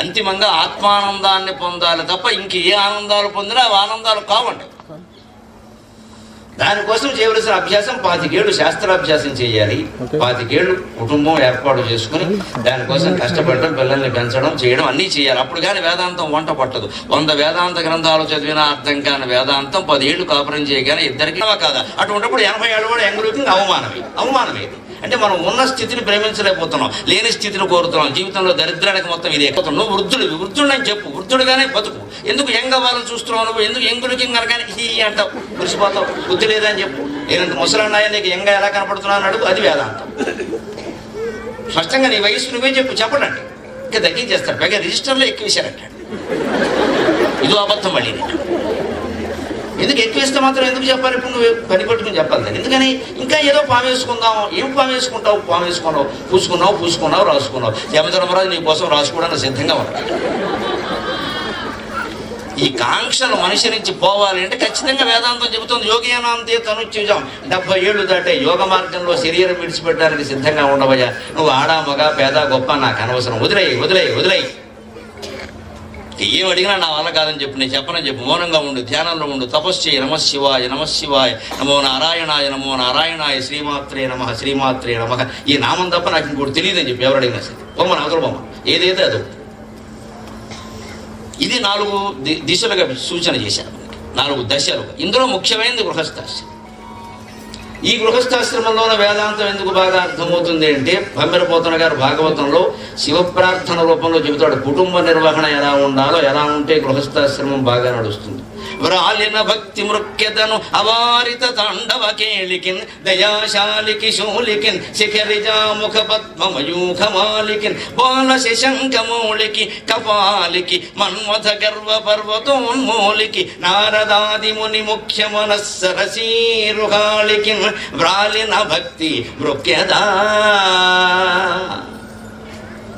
అంతిమంగా ఆత్మానందాన్ని పొందాలి తప్ప ఇంక ఏ ఆనందాలు పొందినా అవి ఆనందాలు కావండి. దానికోసం చేయవలసిన అభ్యాసం 25 ఏళ్ళు శాస్త్రాభ్యాసం చేయాలి. 25 ఏళ్ళు కుటుంబం ఏర్పాటు చేసుకుని దానికోసం కష్టపడడం, పిల్లల్ని పెంచడం, చేయడం అన్నీ చేయాలి. అప్పుడు కానీ వేదాంతం వంట పట్టదు. 100 వేదాంత గ్రంథాలు చదివినా అర్థం కాని వేదాంతం 10 ఏళ్ళు కాపురం చేయగానే ఇద్దరికి కాదా. అటువంటిప్పుడు 80 ఏళ్ళు కూడా ఎంగులకి అవమానమే. అంటే మనం ఉన్న స్థితిని ప్రేమించలేకపోతున్నాం, లేని స్థితిని కోరుతున్నాం. జీవితంలో దరిద్రానికి మొత్తం ఇదే. నువ్వు వృద్ధుడని చెప్పు, వృద్ధుడుగానే బతుకు. ఎందుకు యంగ్ అవ్వాలని చూస్తున్నావు నువ్వు? ఎందుకు ఎంగులకి కనుక హీ అంటావు, మురిసిపోతావు? బుద్ధి లేదని చెప్పు. నేనంత ముసలన్నాయ నీకు యంగా ఎలా కనపడుతున్నావు అని అడుగు. అది వేదాంతం. స్పష్టంగా నీ వయసు నువ్వే చెప్పడండి. ఇంకా తగ్గించేస్తాడు. పైగా రిజిస్టర్లో ఎక్కువేశారంటాడు. ఇదో అబద్ధం మళ్ళీ. ఎందుకు ఎక్కువేస్తే మాత్రం ఎందుకు చెప్పాలి? ఇప్పుడు నువ్వు పని పట్టుకుని చెప్పాలి. ఎందుకని ఇంకా ఏదో పాము వేసుకుందాం. ఏం పాము వేసుకుంటావు? పాము వేసుకున్నావు, పూసుకున్నావు, రాసుకున్నావు. యమధర్మరాజు నీ కోసం రాసుకోవడానికి సిద్ధంగా ఉంటాడు. ఈ కాంక్షలు మనిషి నుంచి పోవాలి అంటే ఖచ్చితంగా వేదాంతం చెబుతుంది. యోగియానాంతే తనుచ్యుజం. 70 ఏళ్ళు దాటే యోగ మార్గంలో శరీరం విడిచిపెట్టడానికి సిద్ధంగా ఉండవయ్యా. నువ్వు ఆడా మగ పేద గొప్ప నాకు అనవసరం. వదిలేయి. ఏం అడిగినా నా వల్ల కాదని చెప్పు, నేను చెప్పనని చెప్పు, మౌనంగా ఉండు, ధ్యానంలో ఉండు, తపస్సు చేయి. నమశివాయ నమశివాయ, నమో నారాయణాయ, నమో నారాయణాయ, శ్రీమాత్రే నమ, శ్రీమాత్రే నమ. ఈ నామం తప్ప నాకు ఇంకోటి తెలియదని చెప్పి ఎవరు అడిగినా సరే, బొమ్మ అవతల బొమ్మ ఏదైతే అదో. ఇది 4 దిశలుగా సూచన చేశారు, 4 దశలుగా. ఇందులో ముఖ్యమైనది గృహస్థాశ్రమం. ఈ గృహస్థాశ్రమంలోనే వేదాంతం ఎందుకు బాగా అర్థమవుతుంది అంటే, భమ్మెరపోతన గారు భాగవతంలో శివప్రార్థన రూపంలో చెబుతాడు, కుటుంబ నిర్వహణ ఎలా ఉండాలో, ఎలా ఉంటే గృహస్థాశ్రమం బాగా నడుస్తుంది. వ్రాలిన భక్తి మృక్యతను అవారిత తాండవ కేళికిన్, దయాశాలికి శూలికిన్, శిఖరిజాముఖ పద్మమయూఖమాలికిన్, బాల శశంకమౌళికి కపాలికి, మన్మథ గర్వ పర్వతోన్మూలికి, నారదాది ముని ముఖ్య మనస్సరసీరుహాళికిన్, వ్రాలిన భక్తి మృక్యదా.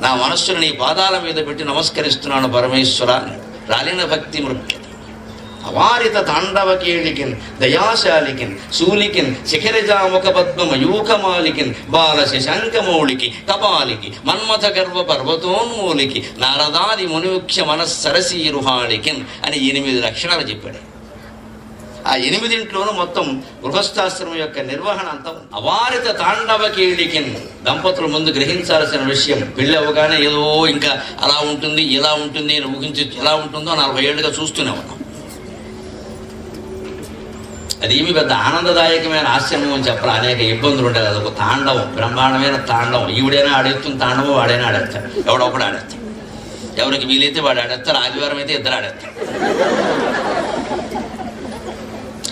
నా మనస్సును నీ పాదాల మీద పెట్టి నమస్కరిస్తున్నాను పరమేశ్వర. రాలిన భక్తి మృక్యత, అవారిత తాండవ కేళికిన్, దయాశాలికిన్, శూలికిన్, శిఖరిజాముఖ పద్మమయూఖమాలికిన్, బాల శశాంకమౌళికి కపాలికి, మన్మథ గర్వ పర్వతోన్మూలికి, నారదాది మునిముఖ్య మనస్సరసీరుహాళికిన్ అని 8 లక్షణాలు చెప్పాడు. ఆ 8 మొత్తం గృహస్థాశ్రమం యొక్క నిర్వహణ అంతా. అవారిత తాండవ కేళికిన్, దంపతులు ముందు గ్రహించాల్సిన విషయం, పెళ్ళి అవ్వగానే ఏదో ఇంకా అలా ఉంటుంది ఇలా ఉంటుంది అని ఊహించి ఎలా ఉంటుందో 40 ఏళ్ళుగా చూస్తూనే ఉన్నాం. అది ఏమి పెద్ద ఆనందదాయకమైన ఆశ్రమం అని చెప్పాలి, అనేక ఇబ్బందులు ఉంటాయి. అదొక తాండవం, బ్రహ్మాండమైన తాండవం. ఈవిడైనా ఆడేస్తుంది తాండవం, వాడైనా ఆడేస్తాడు, ఎవడొకడు ఆడేస్తాడు. ఎవరికి వీలైతే వాడు ఆడేస్తారు, ఆదివారం అయితే ఇద్దరు ఆడేస్తారు.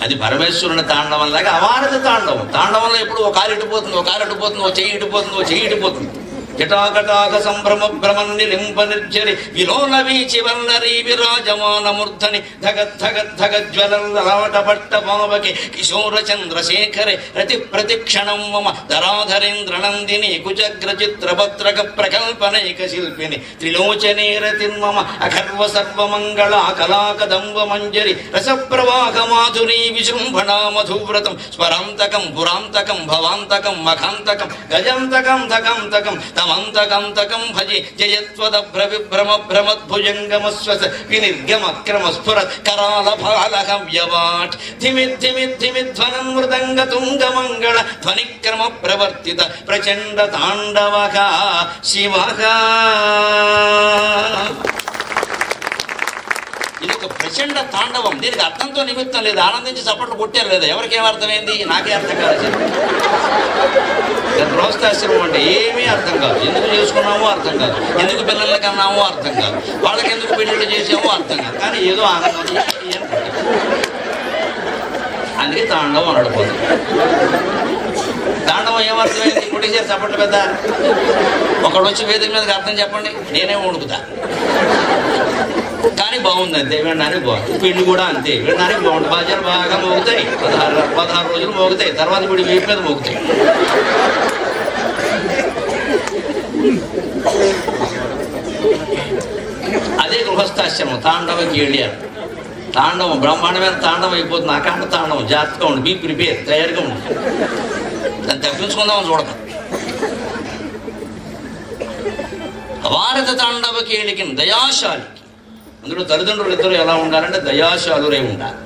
అది పరమేశ్వరుని తాండవం లాగా అవారత తాండవం. తాండవంలో ఎప్పుడు ఒక కాలు ఇటుపోతుంది, ఒక కాలు ఇటుపోతుంది, ఓ చెయ్యి ఇటుపోతుంది, ఓ చెయ్యి ఇటుపోతుంది. జటాకటాక సంభ్రమ భ్రమన్ని లింప నిర్జరి విలోల వీచి వల్లరీ విరాజమాన మూర్ధని ధగద్ధగద్ధగజ్వలట పట్ట పావకి కిశోర చంద్రశేఖరే రతి ప్రతిక్షణం మమ ధరాధరేంద్ర నందిని కుచగ్ర చిత్రభద్రక ప్రకల్పనైక శిల్పిని త్రిలోచనే రతిర్మమ అఖర్వ సర్వమంగళ కళాకదంబ మంజరి రసప్రవాహ మాధురీ విజృంభణా మధువ్రతం స్వరాంతకం పురాంతకం భవాంతకం మఖాంతకం గజంతకం ధకంతకం తమంతకంతకం భజి జయత్వదభ్ర విభ్రమ భ్రమద్భుజంగమస్వస వినిర్గమ క్రమ స్ఫుర కరాల భాలహ వ్యవాట్ ధిమిధ్వనం మృదంగ తుంగమంగళ ధ్వనిక్రమ ప్రవర్తిత ప్రచండ తాండవః శివః. ఇది ఒక ప్రచండ తాండవం. దీనికి అర్థంతో నిమిత్తం లేదు. ఆనందించి చప్పట్లు కొట్టారు లేదా, ఎవరికేం అర్థమైంది? నాకే అర్థం కాదు. గృహస్థాశ్రమం అంటే ఏమీ అర్థం కాదు. ఎందుకు చేసుకున్నామో అర్థం కాదు, ఎందుకు పిల్లల్ని కన్నామో అర్థం కాదు, వాళ్ళకి ఎందుకు పెళ్ళిళ్ళు చేసామో అర్థం కాదు, కానీ ఏదో ఆనందం. అందుకే తాండవం అని అడిపోతుంది. తాండవం ఏమర్థమైంది? కొట్టేసారు చప్పట్లు పెద్ద. ఒకడు వచ్చి వేదిక మీదకి అర్థం చెప్పండి, నేనే వణుకుతా. కానీ బాగుంది అంతే, వినడానికి బాగుంది. పెళ్లి కూడా అంతే, వినడానికి బాగుంటుంది. బాజాలు బాగా మోగుతాయి, 16 రోజులు మోగుతాయి, తర్వాత ఇప్పుడు వీటి మీద మోగుతాయి. అదే గృహస్థాశ్రమం. తాండవ కేళియారు. తాండవం బ్రహ్మాండమైన తాండవం అయిపోతుంది. అఖండ తాండవం. జాగ్రత్తగా ఉండి, బీ ప్రిపేర్, తయారుగా ఉండి. దాన్ని తప్పించుకుందామని చూడతాం. అవారత తాండవ కేళికిన్, దయాశాలికి. అందులో తల్లిదండ్రులు ఇద్దరు ఎలా ఉండాలంటే దయాశాలురై ఉండాలి,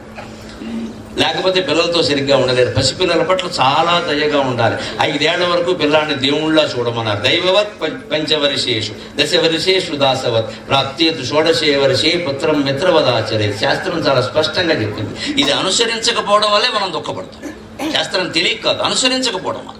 లేకపోతే పిల్లలతో సరిగ్గా ఉండలేరు. పసిపిల్లల పట్ల చాలా దయగా ఉండాలి. 5 ఏళ్ల వరకు పిల్లాన్ని దేవుళ్ళ చూడమన్నారు. దైవవత్ పంచవర్షేషు దశవర్షేషు దాసవత్ ప్రాప్తేతు షోడశే వర్షే పుత్రం మిత్రవదాచరేత్. శాస్త్రం చాలా స్పష్టంగా చెప్పింది. ఇది అనుసరించకపోవడం వల్లే మనం దుఃఖపడతాం. శాస్త్రం తెలియక కాదు, అనుసరించకపోవడం వల్ల.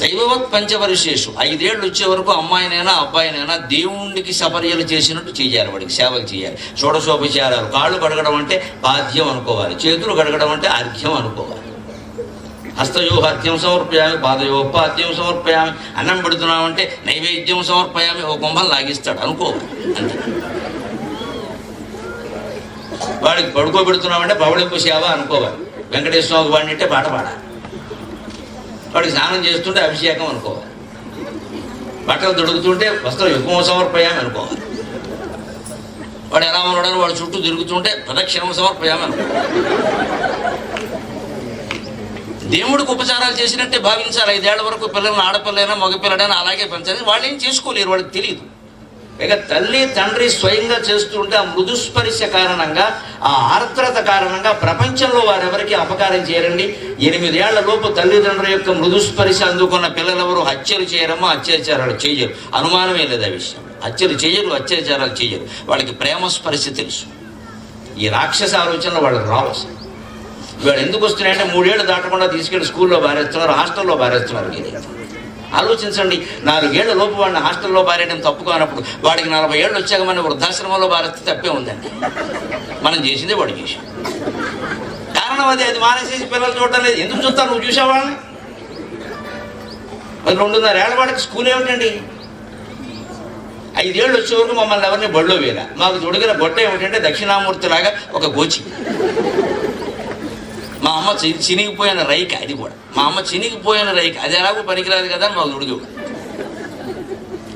దైవవత్ పంచవర్షేషు, 5 ఏళ్ళు వచ్చే వరకు అమ్మాయినైనా అబ్బాయినైనా దేవుడికి సపర్యలు చేసినట్టు చేయాలి, వాడికి సేవలు చేయాలి. షోడశోపచారాలు. కాళ్ళు కడగడం అంటే బాధ్యం అనుకోవాలి, చేతులు కడగడం అంటే అర్ఘ్యం అనుకోవాలి. హస్తయోహ అర్ఘ్యం సమర్పయామి, పాదయోహ పాద్యం సమర్పయామి. అన్నం పెడుతున్నామంటే నైవేద్యం సమర్పయామి, ఓ కుంభం లాగిస్తాడు అనుకోవాలి. అంతే. వాడికి పడుకోబెడుతున్నామంటే పవళింపు సేవ అనుకోవాలి. వెంకటేశ్వర స్వామి వాడిని అంటే పాట పాడాలి. వాడికి స్నానం చేస్తుంటే అభిషేకం అనుకోవాలి. బట్టలు దొడుకుతుంటే వస్త్రం యుగం సమర్పయామి అనుకోవాలి. వాడు ఎలా ఉన్నాడని వాడు చుట్టూ తిరుగుతుంటే ప్రదక్షిణం సమర్పయామి అనుకోవాలి. దేవుడికి ఉపచారాలు చేసినట్టే భావించాలి. 5 ఏళ్ల వరకు పిల్లల్ని ఆడపిల్లైనా మగపిల్లడైనా అలాగే పెంచాలి. వాళ్ళు ఏం చేసుకోలేరు, వాళ్ళకి తెలియదు. ఇక తల్లి తండ్రి స్వయంగా చేస్తుంటే ఆ మృదుస్పర్శ కారణంగా, ఆ ఆర్ద్రత కారణంగా ప్రపంచంలో వారెవరికి అపకారం చేయరండి. 8 ఏళ్ల లోపు తల్లిదండ్రుల యొక్క మృదుస్పర్శ అందుకున్న పిల్లలెవరు హత్యలు చేయరమ్మా, అత్యాచారాలు చేయరు. అనుమానమే లేదు ఆ విషయం. హత్యలు చేయరు, అత్యాచారాలు చేయరు. వాళ్ళకి ప్రేమ స్పర్శ తెలుసు. ఈ రాక్షస ఆలోచనలు వాళ్ళకి రావు. వీళ్ళు ఎందుకు వస్తున్నాయంటే 3 ఏళ్ళు దాటకుండా తీసుకెళ్ళి స్కూల్లో బారేస్తున్నారు, హాస్టల్లో బారేస్తున్నారు. ఇది ఆలోచించండి. 4 ఏళ్ల లోపు వాడిని హాస్టల్లో బారేయడం తప్పుగా అన్నప్పుడు వాడికి 40 ఏళ్ళు వచ్చాక మన వృద్ధాశ్రమంలో బారేస్తే తప్పే ఉందండి. మనం చేసిందే వాడు చేసాం. కారణం అది మానేసేసి పిల్లలు చూడటం లేదు. ఎందుకు చూస్తావు? నువ్వు చూసావాళ్ళని. మరి 2.5 ఏళ్ల వాడికి స్కూల్ ఏమిటండి? 5 ఏళ్ళు వచ్చే వరకు మమ్మల్ని ఎవరిని బడిలో వేరా. మాకు తొడిగిన గొట్ట ఏమిటంటే దక్షిణామూర్తిలాగా ఒక గోచి. మా అమ్మ చినిగిపోయిన రైక, అది కూడా మా అమ్మ చినిగిపోయిన రైక, అది ఎలాగో పనికిరాదు కదా అని మాకు తొడిగేవాడు.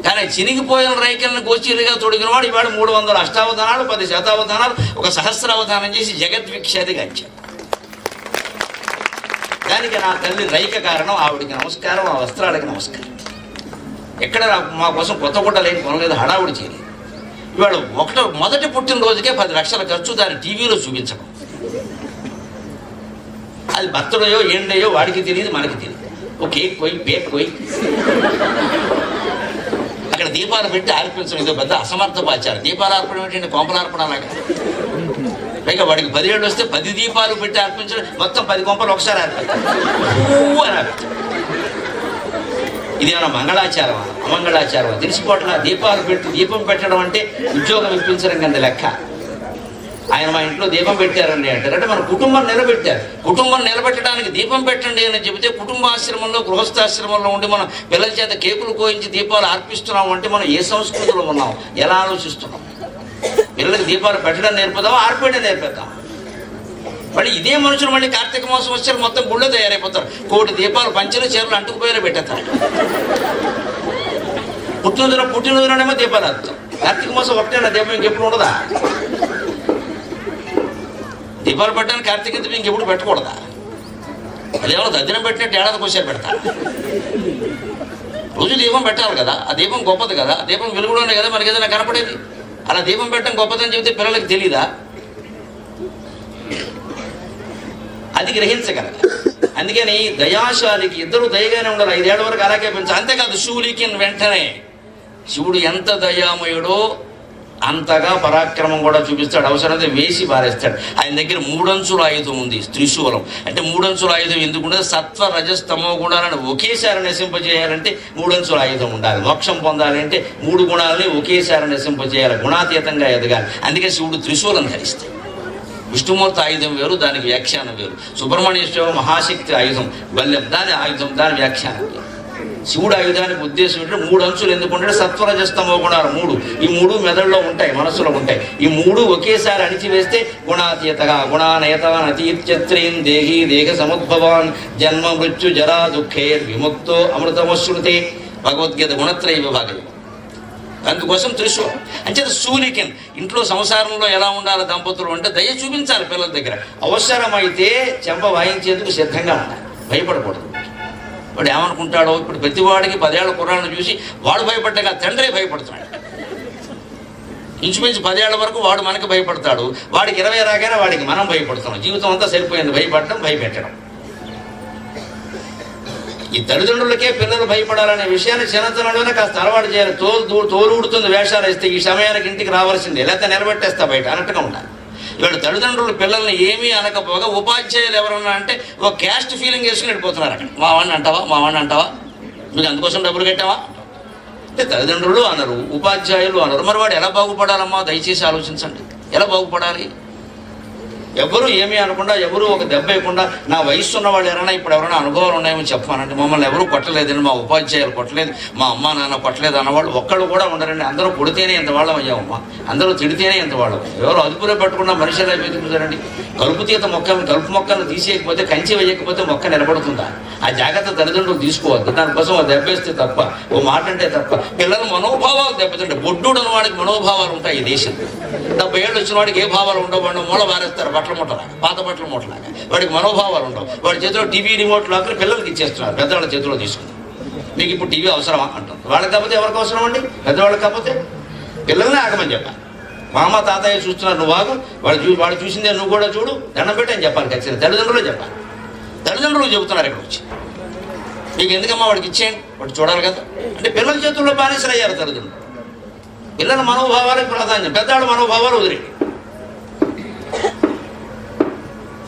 కానీ చినిగిపోయిన రైకలను గోచీలుగా తొడిగిన వాడు ఇవాడు 300 అష్టావధానాలు, 10 శతావధానాలు, ఒక సహస్రావధానం చేసి జగద్విఖ్యాతిగా ఇచ్చాడు. దానికి నా తల్లి రైక కారణం. ఆవిడికి నమస్కారం, ఆ వస్త్రాలకి నమస్కారం. ఎక్కడ మా కోసం కొత్త గుడ్డలు ఏం కొనలేదు, హడావుడి చేయలేదు. ఇవాళ మొదటి పుట్టినరోజుకే 10 లక్షల ఖర్చు, దాన్ని టీవీలో చూపించడం. అది బర్త్డేయో ఏండేయో వాడికి తెలియదు, మనకి తెలియదు. ఓ కేక్ పోయి పేక్ పోయి అక్కడ దీపాలు పెట్టి ఆర్పించడం ఇదో పెద్ద అసమర్థపాచారం. దీపాలు ఆర్పడం ఏంటంటే కొంపలార్పణ అలాగా. పైగా వాడికి 10 ఏళ్ళు వస్తే 10 దీపాలు పెట్టి అర్పించడం, మొత్తం 10 కొంపలు ఒకసారి అర్పిస్తారు. ఇదేమైనా మంగళాచారమా, అమంగళాచారమా తెలిసిపోవట్లా. దీపం పెట్టడం అంటే ఉద్యోగం ఇప్పించడం కింద లెక్క. ఆయన మా ఇంట్లో దీపం పెట్టారండి అంటారు. అంటే మన కుటుంబం నిలబెట్టారు. కుటుంబం నిలబెట్టడానికి దీపం పెట్టండి అని చెబితే కుటుంబాశ్రమంలో, గృహస్థాశ్రమంలో ఉండి మనం పిల్లల చేత కేకులు కోయించి దీపాలు అర్పిస్తున్నాం అంటే మనం ఏ సంస్కృతిలో ఉన్నాం, ఎలా ఆలోచిస్తున్నాం? పిల్లలకి దీపాలు పెట్టడం నేర్పుదాం, ఆర్పేయడం నేర్పేద్దాం. మళ్ళీ ఇదే మనుషులు మళ్ళీ కార్తీక మాసం వచ్చారు మొత్తం గుళ్ళో తయారైపోతారు. 1 దీపాలు పంచలు చీరలు అంటుకుపోయేలా పెట్టేస్తారు. పుట్టినరోజునేమో దీపాలు అర్థం. కార్తీక మాసం ఒకటేనా దీపం, ఇంకెప్పుడు ఉండదా? దీపాలు పెట్టడానికి కార్తీక దీపం ఇంకెప్పుడు పెట్టకూడదా? అదేమో దద్దినం పెట్టినట్టు ఏడాదికి ఒకసారి పెడతారు. రోజు దీపం పెట్టాలి కదా. ఆ దీపం గొప్పది కదా. ఆ దీపం వెలుగులోనే కదా మనకి ఏదైనా కనపడేది. అలా దీపం పెట్టడం గొప్పదని చెబితే పిల్లలకి తెలీదా? అది గ్రహించగలరు. అందుకని దయాశాలికి ఇద్దరు దయగానే ఉండాలి. 5 ఏళ్ల వరకు అలాగే పెంచాలి. అంతేకాదు శూలికి వెంటనే శివుడు ఎంత దయామయుడో అంతగా పరాక్రమం కూడా చూపిస్తాడు. అవసరమైతే వేసి పారేస్తాడు. ఆయన దగ్గర 3 అంచుల ఆయుధం ఉంది, త్రిశూలం. అంటే 3 అంచుల ఆయుధం ఎందుకుంటే సత్వ రజస్తమో గుణాలను ఒకేసారి నశింపజేయాలంటే 3 అంచుల ఆయుధం ఉండాలి. మోక్షం పొందాలంటే 3 గుణాలని ఒకేసారి నశింపజేయాలి, గుణాతీతంగా ఎదగాలి. అందుకే శివుడు త్రిశూలం ధరిస్తాడు. విష్ణుమూర్తి ఆయుధం వేరు, దానికి వ్యాఖ్యానం వేరు. సుబ్రహ్మణ్యేశ్వర మహాశక్తి ఆయుధం బల్యం, దాని ఆయుధం, దాని వ్యాఖ్యానం వేరు. శివుడు ఆయుధానికి ఉద్దేశం ఏంటంటే 3 అంచులు ఎందుకుంటే సత్వరజస్తమో గుణాలు 3. ఈ 3 మెదడులో ఉంటాయి, మనసులో ఉంటాయి. ఈ 3 ఒకేసారి అణిచివేస్తే గుణాతీతగా గుణానయతాన్ అతీత్యత్రీన్ దేహీ దేహ సముద్భవాన్ జన్మ మృత్యు జరా దుఃఖేర్ విముక్తో అమృతమశ్రుతే. భగవద్గీత గుణత్రయ విభాగం. అందుకోసం త్రిశూలం అంటే శూలికన్. ఇంట్లో సంసారంలో ఎలా ఉండాలి దంపతులు అంటే దయ చూపించాలి పిల్లల దగ్గర. అవసరమైతే చెంప వాయించేందుకు సిద్ధంగా ఉండాలి, భయపడకూడదు. వాడు ఏమనుకుంటాడో. ఇప్పుడు ప్రతివాడికి 10 ఏళ్ల కుర్రాన్ని చూసి వాడు భయపడ్డాక తండ్రి భయపడుతున్నాడు. ఇంచుమించు 10 ఏళ్ల వరకు వాడు మనకి భయపడతాడు. వాడికి 20 రాగానే వాడికి మనం భయపడుతున్నాం. జీవితం అంతా సరిపోయింది భయపడటం, భయపెట్టడం. ఈ తల్లిదండ్రులకే పిల్లలు భయపడాలనే విషయాన్ని చిన్నతనంలోనే కాస్త అలవాటు చేయాలి. తోలుడుతుంది వేషాలు వేస్తే ఈ సమయానికి ఇంటికి రావాల్సిందే, లేకపోతే నిలబెట్టేస్తా బయట అన్నట్టుగా ఉండాలి. ఇవాళ తల్లిదండ్రులు పిల్లల్ని ఏమీ అనకపోగా ఉపాధ్యాయులు ఎవరన్నా అంటే ఒక క్యాస్ట్ ఫీలింగ్ వేసుకుని వెళ్ళిపోతున్నారు. అక్కడ మా వాడిని అంటావా, మీకు అందుకోసం డబ్బులు కట్టావా అంటే తల్లిదండ్రులు అనరు, ఉపాధ్యాయులు అనరు. మరి వాడు ఎలా బాగుపడాలమ్మా? దయచేసి ఆలోచించండి. ఎలా బాగుపడాలి? ఎవరు ఏమీ అనకుండా, ఎవరు ఒక దెబ్బ వేయకుండా, నా వయసు ఉన్న వాళ్ళు ఎవరైనా అనుభవాలు ఉన్నాయేమో చెప్పానంటే మమ్మల్ని ఎవరు కొట్టలేదండి, మా ఉపాధ్యాయులు కొట్టలేదు, మా అమ్మ నాన్న కొట్టలేదు అన్నవాళ్ళు ఒక్కళ్ళు కూడా ఉండరండి. అందరూ కొడితేనే ఎంత వాళ్ళం అయ్యామమ్మా, అందరూ తిడితేనే ఎంత వాళ్ళం. ఎవరు అదుపులో పెట్టుకున్నా మనిషి ఎలా వెతుకుతారండి? కలుపు మొక్కలను తీసేయకపోతే, కంచి వేయకపోతే మొక్క నిలబడుతుందా? ఆ జాగ్రత్త తల్లిదండ్రులు తీసుకోవద్దు. దానికోసం ఓ దెబ్బేస్తే తప్ప, ఓ మాట అంటే తప్ప. పిల్లల మనోభావాలు దెబ్బతింటే బొడ్డుడు అన్న వాడికి మనోభావాలు ఉంటాయి. ఈ దేశంలో 70 ఏళ్ళు వచ్చిన వాడికి ఏ భావాలు ఉండవు. వాడిని మూల వారేస్తారు బట్టల మూటలాగా, పాత బట్టల మూటలాగా. వాడికి మనోభావాలు ఉండవు. వాడి చేతిలో టీవీ రిమోట్ లాక్కుని పిల్లలకి ఇచ్చేస్తున్నారు, పెద్దవాళ్ళ చేతిలో తీసుకుని. మీకు ఇప్పుడు టీవీ అవసరమా అంటారు. వాళ్ళకి కాకపోతే ఎవరికి అవసరం అండి? పెద్దవాళ్ళకి కాకపోతే పిల్లల్ని ఆగమని చెప్పాలి. మా అమ్మ తాతయ్య చూస్తున్నారు, నువ్వు ఆగు, వాడు చూసిందే నువ్వు కూడా చూడు, దండం పెట్టి అని చెప్పాలి. ఖచ్చితంగా తల్లిదండ్రులు చెప్పాలి. తల్లిదండ్రులు చెబుతున్నారు ఇక్కడ వచ్చి, మీకు ఎందుకమ్మా వాడికి ఇచ్చేయండి, వాడు చూడాలి కదా అంటే పిల్లల చేతుల్లో బానిసలు అయ్యారు తల్లిదండ్రులు. పిల్లల మనోభావాలకు ప్రాధాన్యం, పెద్దవాళ్ళ మనోభావాలు వదిలేయండి.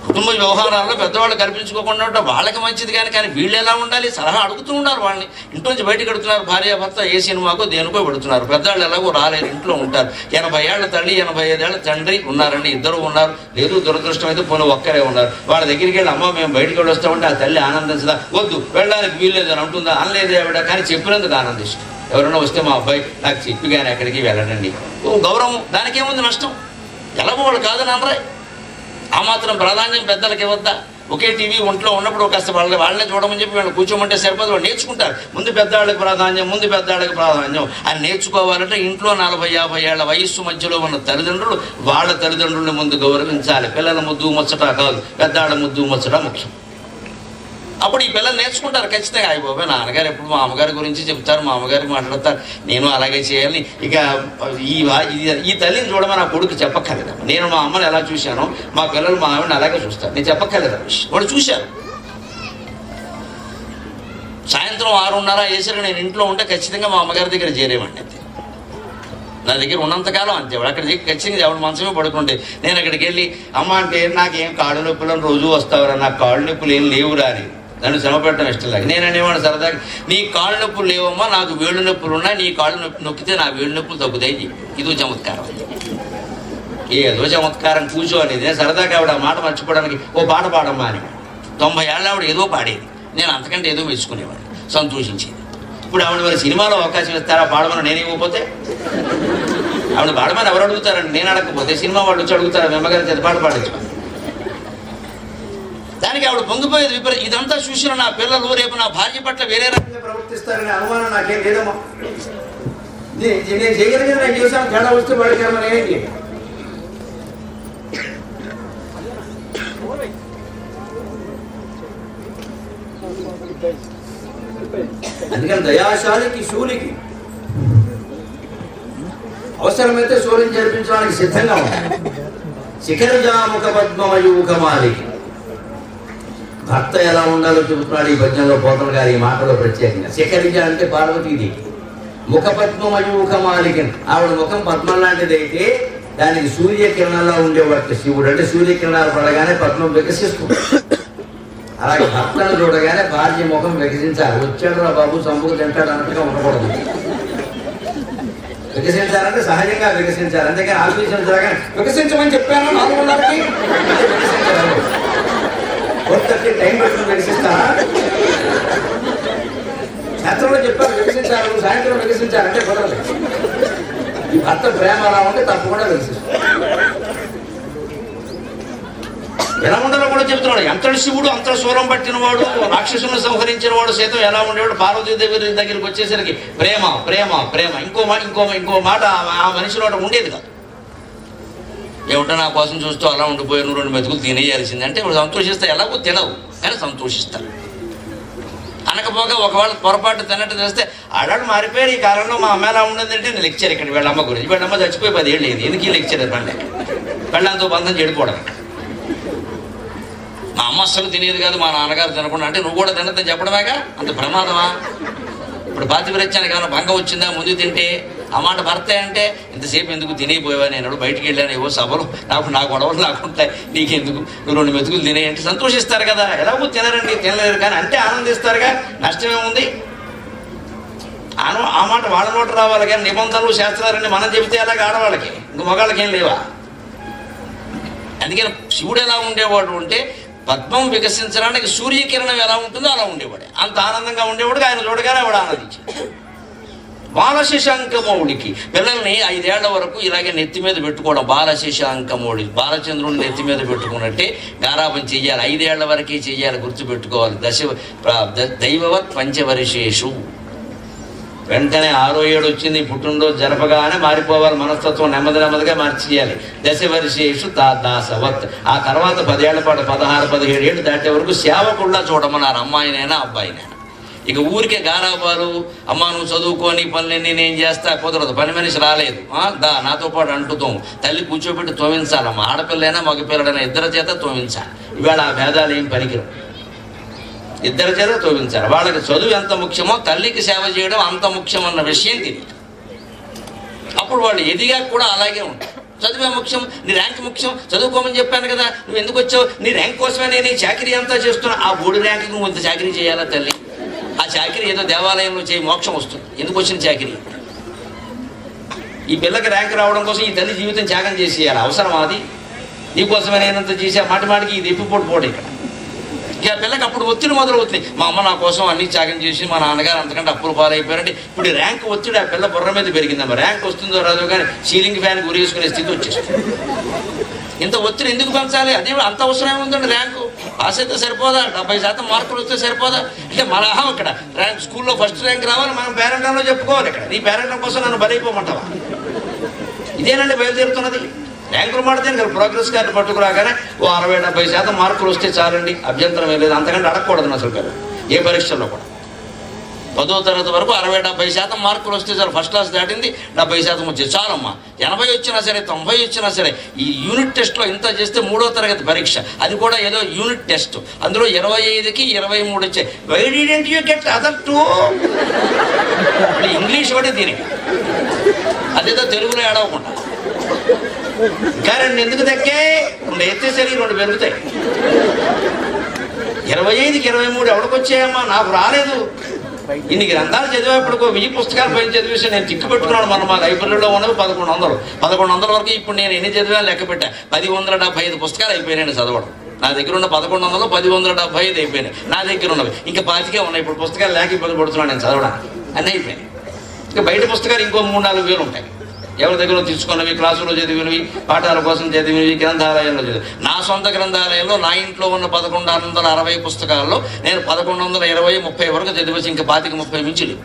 కుటుంబ వ్యవహారాల్లో పెద్దవాళ్ళు కల్పించుకోకుండా ఉంటే వాళ్ళకి మంచిది. కానీ వీళ్ళు ఎలా ఉండాలి సలహా అడుగుతూ ఉన్నారు. వాళ్ళని ఇంట్లో నుంచి బయటకు ఎడుతున్నారు. భార్యాభర్త ఏ సినిమాకో దేనికో పెడుతున్నారు. పెద్దవాళ్ళు ఎలాగో రాలేరు, ఇంట్లో ఉంటారు. 80 ఏళ్ల తల్లి 85 ఏళ్ల తండ్రి ఉన్నారండి, ఇద్దరు ఉన్నారు. లేదు దురదృష్టం అయితే పోనీ ఒక్కరే ఉన్నారు. వాళ్ళ దగ్గరికి వెళ్ళి అమ్మ మేము బయటికి వెళ్ళి వస్తామంటే ఆ తల్లి ఆనందించదా, వద్దు వెళ్ళడానికి వీల్లేదు అని అంటుందా, అనలేదు ఆవిడ. కానీ చెప్పినందుకు ఆనందిస్తాం. ఎవరైనా వస్తే మా అబ్బాయి నాకు చెప్పి కానీ ఎక్కడికి వెళ్ళడండి, గౌరవం, దానికేముంది నష్టం? ఎలాగో వాళ్ళు కాదని అనరా. ఆ మాత్రం ప్రాధాన్యం పెద్దలకి ఇవ్వద్దా? ఒకే టీవీ ఒంట్లో ఉన్నప్పుడు కాస్త వాళ్ళనే చూడమని చెప్పి వాళ్ళు కూర్చోమంటే సరిపోదు, వాళ్ళు నేర్చుకుంటారు. ముందు పెద్దవాళ్ళకి ప్రాధాన్యం అని నేర్చుకోవాలంటే ఇంట్లో 40-50 ఏళ్ల వయస్సు మధ్యలో ఉన్న తల్లిదండ్రులు వాళ్ళ తల్లిదండ్రులను ముందు గౌరవించాలి. పిల్లల ముద్దు ముచ్చట కాదు, పెద్దవాళ్ళ ముద్దు ముచ్చట ముఖ్యం. అప్పుడు ఈ పిల్లలు నేర్చుకుంటారు ఖచ్చితంగా. అయిపోయి నాన్నగారు ఎప్పుడు మా అమ్మగారి గురించి చెప్తారు, మా అమ్మగారికి మాట్లాడతారు, నేను అలాగే చేయాలి. ఇక ఈ తల్లిని చూడమని నా కొడుకు చెప్పక్కర్లేదు. నేను మా అమ్మని ఎలా చూశానో మా పిల్లలు మా ఆవిడని అలాగే చూస్తారు. నేను చెప్పక్కర్లేదు విషయం, వాళ్ళు చూశారు. సాయంత్రం 6:30 వేసరికి నేను ఇంట్లో ఉంటే ఖచ్చితంగా మా అమ్మగారి దగ్గర చేరేవాడిని. అంతే, నా దగ్గర ఉన్నంతకాలం అంతే. వాడు అక్కడ దగ్గర ఖచ్చితంగా ఎవడు మనసమే పడుకుంటే నేను అక్కడికి వెళ్ళి అమ్మ అంటే నాకేం కాళ్ళు నొప్పులను రోజు వస్తావురా, నాకు కాళ్ళు నొప్పులు ఏం లేవురా అని నన్ను శ్రమ పెట్టడం ఇష్టం లేక నేను అనేవాడు సరదాగా, నీ కాళ్ళు నొప్పులు లేవమ్మా, నాకు వేళ్ళు నొప్పులు ఉన్నాయి, నీ కాళ్ళు నొక్కితే నా వేళ్ళు నొప్పులు తగ్గుతాయి చెప్పి. ఇదో చమత్కారం, ఏదో చమత్కారం కూర్చో అనేది. నేను సరదాగా ఆవిడ ఆ మాట మర్చిపోవడానికి ఓ పాట పాడమ్మా అని. 90 ఏళ్ళ ఆవిడ ఏదో పాడేది, నేను అంతకంటే ఏదో మెచ్చుకునేవాడు, సంతోషించేది. ఇప్పుడు ఆవిడ మరి సినిమాలో అవకాశం ఇస్తారా పాడమని నేను ఇవ్వకపోతే? ఆవిడ పాడమని ఎవరు అడుగుతారండి, నేను అడగకపోతే సినిమా వాళ్ళు వచ్చి అడుగుతారా వెమ్మగారి చేత పాట పాడించమని. దానికి ఆవిడ పొంగిపోయేది. ఇదంతా చూసిన నా పిల్లలు రేపు నా భార్య పట్ల వేరే రకంగా ప్రవర్తిస్తారనే అనుమానం నాకేం లేదమ్మా. నేను చేయగలిగిన నేను చేశాను, తేడా వస్తే వాడికేమని ఏంటి. అందుకని దయాశాలికి శూలికి అవసరమైతే శూలిని జరిపించడానికి సిద్ధంగా ఉంటాయి. శిఖరజాముఖ పద్మమయూఖమాలికి భర్త ఎలా ఉండాలో చెబుతున్నాడు ఈ పద్యంలో పోతన గారు ఈ మాటలో ప్రత్యేకంగా. శిఖరిజ అంటే పార్వతీదేవి, ముఖ పద్మమయూఖమాలికి, ఆవిడ ముఖం పద్మం లాంటిదైతే దానికి సూర్యకిరణాల్లో ఉండేవాడు శివుడు. అంటే సూర్యకిరణాలు పడగానే పద్మం వికసిస్తుంది. అలాగే భర్తను చూడగానే భార్య ముఖం వికసించాలి. వచ్చాడు రా బాబు సంపుకు తింటాడు అన్నట్టుగా ఉండకూడదు. వికసించాలంటే సహజంగా వికసించాలి. అందుకని ఆఫీసులు జరగానే వికసించమని చెప్పాను 4:30కి వికసించాలి. 4:30 టైం పెట్టుకుని వికసిస్తారా? శాస్త్రంలో చెప్పారు వికసించాలి, సాయంత్రం వికసించాలంటే కుదరదు. ఈ భర్త ప్రేమ అలా ఉంటే తప్పకుండా వికసిస్తారు. ఎలా ఉండాలో కూడా చెప్తున్నాడు. ఎంతటి శివుడు అంత శూలం పట్టిన వాడు, రాక్షసులను సంహరించిన వాడు సైతం ఎలా ఉండేవాడు. పార్వతీదేవి దగ్గరికి వచ్చేసరికి ప్రేమ ప్రేమ ప్రేమ. ఇంకో మాట ఆ మనిషిలో ఉండేది కాదు. ఏమిటో నా కోసం చూస్తూ అలా ఉండిపోయి నువ్వు 2 మెతుకులు తినేయాల్సింది అంటే ఇప్పుడు సంతోషిస్తా. ఎలాగో తినవు కానీ సంతోషిస్తారు. అనకపోగా ఒకవేళ పొరపాటు తిన్నట్టు చేస్తే ఆడాడు మారిపోయారు. ఈ కాలంలో మా అమ్మ ఎలా ఉండేదంటే నేను లెక్చర్ ఇక్కడ వీళ్ళమ్మ గురించి. వీళ్ళమ్మ చచ్చిపోయి 10 ఏళ్ళు అయింది. ఎందుకు ఈ లెక్చర్ పండే పెళ్ళంతో బంధం చెడిపోవడం. మా అమ్మ అస్సలు తినేది కాదు, మా నాన్నగారు తినకుండా అంటే నువ్వు కూడా తినద్దని చెప్పడమేగా, అంత ప్రమాదమా? ఇప్పుడు పాతివ్రత్యానికి ఏమైనా భంగం వచ్చిందా ముందు తింటే? ఆ మాట భర్త అంటే ఇంతసేపు ఎందుకు తినేపోయావా, నేను బయటికి వెళ్ళాను, ఏవో సభలు నా గొడవలు నాకుంటాయి, నీకెందుకు, నువ్వు 2 మెతుకులు తినేయంటే సంతోషిస్తారు కదా. ఎలాగో తినరండి, తినలేరు కానీ అంటే ఆనందిస్తారుగా. నష్టమేముంది? ఆ మాట వాళ్ళ నోట రావాలి కానీ నిబంధనలు శాస్త్రాలన్నీ మనం చెబితే అలాగే ఆడవాళ్ళకి, ఇంక మగాళ్ళకి ఏం లేవా? అందుకని శివుడు ఎలా ఉండేవాడు అంటే పద్మం వికసించడానికి సూర్యకిరణం ఎలా ఉంటుందో అలా ఉండేవాడే. అంత ఆనందంగా ఉండేవాడు. ఆయన చూడగానే ఆవిడ ఆనందించాడు. బాలశశాంకమౌళికి పిల్లల్ని 5 ఏళ్ల వరకు ఇలాగే నెత్తి మీద పెట్టుకోవడం. బాలశశాంకమౌళి బాలచంద్రుని నెత్తి మీద పెట్టుకున్నట్టే గారాబం చెయ్యాలి. 5 ఏళ్ల వరకే చెయ్యాలి, గుర్తుపెట్టుకోవాలి. దైవవత్ పంచవర్షేషు. వెంటనే 6వ ఏడు వచ్చింది, పుట్టినరోజు జరపగానే మారిపోవాలి మనస్తత్వం, నెమ్మదిగా మార్చేయాలి. దశవర్షేషు దాసవత్. ఆ తర్వాత 10 ఏళ్ల పాటు 16-17 ఏళ్ళు దాటే వరకు సేవకుల్లా చూడమన్నారు, అమ్మాయినైనా అబ్బాయినైనా. ఇక ఊరికే గారాబాలు, అమ్మ నువ్వు చదువుకొని పనులన్నీ నేను చేస్తా, కుదరదు, పని మనిషి రాలేదు, నాతో పాటు అంటుతాం, తల్లి కూర్చోబెట్టి తోమించాలమ్మా, ఆడపిల్లైనా మగపిల్లడైనా ఇద్దరి చేత తోమించాలి. ఇవాళ ఆ భేదాలు ఏం పనికిరం, ఇద్దరి చేత తోమించాలి. వాళ్ళకి చదువు ఎంత ముఖ్యమో తల్లికి సేవ చేయడం అంత ముఖ్యమన్న విషయం తెలియదు. అప్పుడు వాళ్ళు ఎదిగా కూడా అలాగే ఉంటారు. చదువే ముఖ్యం, నీ ర్యాంక్ ముఖ్యం, చదువుకోమని చెప్పాను కదా, నువ్వు ఎందుకు వచ్చావు, నీ ర్యాంక్ కోసమే నేను ఈ చాకరీ అంతా చేస్తున్నా. ఆ 3 ర్యాంకుకి నువ్వు ఇంత చాకరీ చేయాలా తల్లి? ఆ చాకరీ ఏదో దేవాలయంలో చేయి, మోక్షం వస్తుంది. ఎందుకు వచ్చిన చాకరీ? ఈ పిల్లకి ర్యాంక్ రావడం కోసం ఈ తల్లి జీవితం త్యాగం చేసేయాలి, అవసరం అది? నీకోసమే నేనంత చేసే మాటిమాటికి ఇది ఎప్పిపోటు పోటీ. ఇక్కడ ఇక ఆ పిల్లకి అప్పుడు ఒత్తిడి మొదలవుతుంది. మా అమ్మ నా కోసం అన్ని త్యాగం చేసి మా నాన్నగారు అంతకంటే అప్పులు పాలైపోయారంటే ఇప్పుడు ర్యాంక్ ఒత్తిడి ఆ పిల్ల బుర్ర మీద పెరిగిందమ్మా. ర్యాంక్ వస్తుందో రాదో కానీ సీలింగ్ ఫ్యాన్ గురేసుకునే స్థితి వచ్చేస్తుంది. ఇంత ఒత్తిడి ఎందుకు పెంచాలి? అదే అంత అవసరం ఉందండి. ర్యాంకు పాస్ అయితే సరిపోదా? 70% మార్కులు వస్తే సరిపోదా? అంటే మన ఇక్కడ ర్యాంక్ స్కూల్లో ఫస్ట్ ర్యాంక్ రావాలి, మనం పేరెంటంలో చెప్పుకోవాలి. ఇక్కడ నీ పేరెంటం కోసం నన్ను బలైపోమంటావా? ఇదేనండి బయలుదేరుతున్నది. ర్యాంకులు మాడితే ఇక్కడ ప్రోగ్రెస్ కార్డు పట్టుకురాగానే 60-70% మార్కులు వస్తే చాలండి, అభ్యంతరం ఏం లేదు. అంతకంటే అడగకూడదు అసలు కదా ఏ పరీక్షల్లో కూడా. 10వ తరగతి వరకు 60-70% మార్కులు వస్తే చాలు. ఫస్ట్ క్లాస్ దాటింది 70% వచ్చేది చాలమ్మా. 80 వచ్చినా సరే, 90 వచ్చినా సరే, ఈ యూనిట్ టెస్ట్లో ఇంత చేస్తే 3వ తరగతి పరీక్ష, అది కూడా ఏదో యూనిట్ టెస్ట్, అందులో 25కి 23 వచ్చాయి. Why didn't you get other 2? English ఒకటి దీనికి, అదేదో తెలుగులో ఏడవకుండా. ఇంకా 2 ఎందుకు తగ్గే? 2 ఎత్తేసరికి 2 పెరుగుతాయి. 25కి 23 ఎవడికొచ్చాయమ్మా? నాకు రాలేదు. ఇన్ని గ్రంథాలు చదివేప్పటికో 1000 పుస్తకాలు పైన చదివేసి నేను చిక్కు పెట్టుకున్నాను. మనం మా లైబ్రరీలో ఉన్నవి 1100 వరకు. ఇప్పుడు నేను ఎన్ని చదివాను లెక్క పెట్టా, 1075 పుస్తకాలు అయిపోయినాయి చదవడం. నా దగ్గర ఉన్న 1100 1075 అయిపోయినాయి నా దగ్గర ఉన్నవి. ఇంకా 25 ఉన్నాయి. ఇప్పుడు పుస్తకాలు లేక ఇబ్బంది పడుతున్నాను నేను చదవడానికి. అన్నీ అయిపోయినాయి. ఇంకా బయట పుస్తకాలు ఇంకో 3-4 వేలు ఉంటాయి. ఎవరి దగ్గర తీసుకున్నవి, క్లాసులో చదివినవి, పాఠాల కోసం చదివినవి, గ్రంథాలయంలో చదివి. నా సొంత గ్రంథాలయంలో నా ఇంట్లో ఉన్న 1160 పుస్తకాల్లో నేను 1120-30 వరకు చదివేసి ఇంకా 25-30 మించులు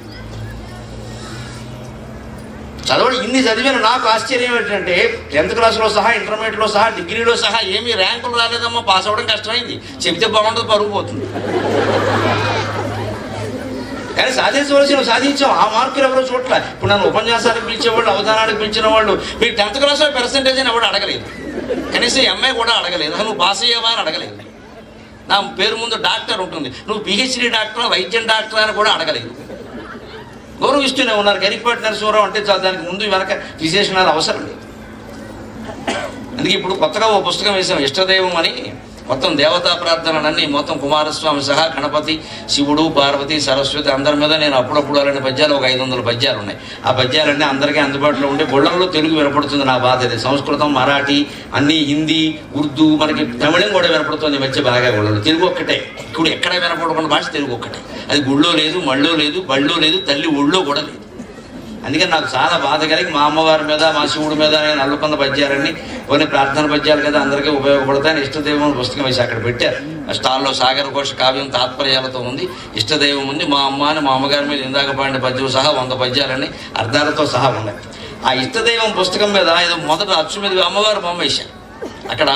చదవడం. ఇన్ని చదివిన నాకు ఆశ్చర్యం ఏంటంటే 10th క్లాస్లో సహా, ఇంటర్మీడియట్లో సహా, డిగ్రీలో సహా ఏమీ ర్యాంకులు రాలేదమ్మా. పాస్ అవ్వడం కష్టమైంది. చెబితే బాగుంటుంది, పరుగు పోతుంది. కానీ సాధించవలసిన సాధించాం. ఆ మార్కులు ఎవరో చోట్ల. ఇప్పుడు నన్ను ఉపన్యాసానికి పిలిచేవాళ్ళు, అవధానానికి పిలిచిన వాళ్ళు, మీరు 10th క్లాస్లో పర్సెంటేజ్ అని ఎవరు అడగలేదు. కనీసం ఎంఏ కూడా అడగలేదు. నువ్వు పాస్ అయ్యావా అని అడగలేదు. నా పేరు ముందు డాక్టర్ ఉంటుంది, నువ్వు పిహెచ్డి డాక్టరా, వైద్యం డాక్టరా అని కూడా అడగలేదు. గౌరవిస్తూనే ఉన్నారు. గరికపాటి నరసింహారావు అంటే చాలా దానికి ముందు వెనక విశేషణాలు అవసరం లేదు. అందుకే ఇప్పుడు కొత్తగా ఓ పుస్తకం వేసాం, ఇష్టదైవం అని. మొత్తం దేవతా ప్రార్థనలన్నీ, మొత్తం కుమారస్వామి సహా గణపతి, శివుడు, పార్వతి, సరస్వతి అందరి మీద నేను అప్పుడప్పుడు అలాంటి పద్యాలు, ఒక 500 పద్యాలు ఉన్నాయి. ఆ పద్యాలన్నీ అందరికీ అందుబాటులో ఉండే. గుళ్ళల్లో తెలుగు వినపడుతుంది. నా బాధ అది. సంస్కృతం, మరాఠీ, అన్నీ హిందీ, ఉర్దూ, మనకి తమిళం కూడా వినపడుతుంది ఈ మధ్య బాగా. గుళ్ళలో తెలుగు ఒక్కటే. ఇప్పుడు ఎక్కడ వినపడకుండా భాష తెలుగు ఒక్కటే. అది గుళ్ళో లేదు, మళ్ళో లేదు, బళ్ళో లేదు, తల్లి ఒళ్ళో కూడా లేదు. అందుకని నాకు చాలా బాధ కలిగి మా అమ్మవారి మీద, మా శివుడి మీద నేను అల్లుకున్న పద్యాలన్నీ కొన్ని ప్రార్థన పద్యాలు కదా, అందరికీ ఉపయోగపడతాయని ఇష్టదైవం పుస్తకం వేసి అక్కడ పెట్టారు. స్టాల్లో సాగర ఘోష కావ్యం తాత్పర్యాలతో ఉంది. ఇష్టదైవం ఉంది. మా అమ్మ అని మా అమ్మగారి మీద ఇందాక పాడిన పద్యం సహా 100 పద్యాలన్నీ అర్థాలతో సహా ఉన్నాయి. ఆ ఇష్టదైవం పుస్తకం మీద ఏదో మొదట అచ్చు మీద అమ్మవారు బొమ్మ వేశారు. అక్కడ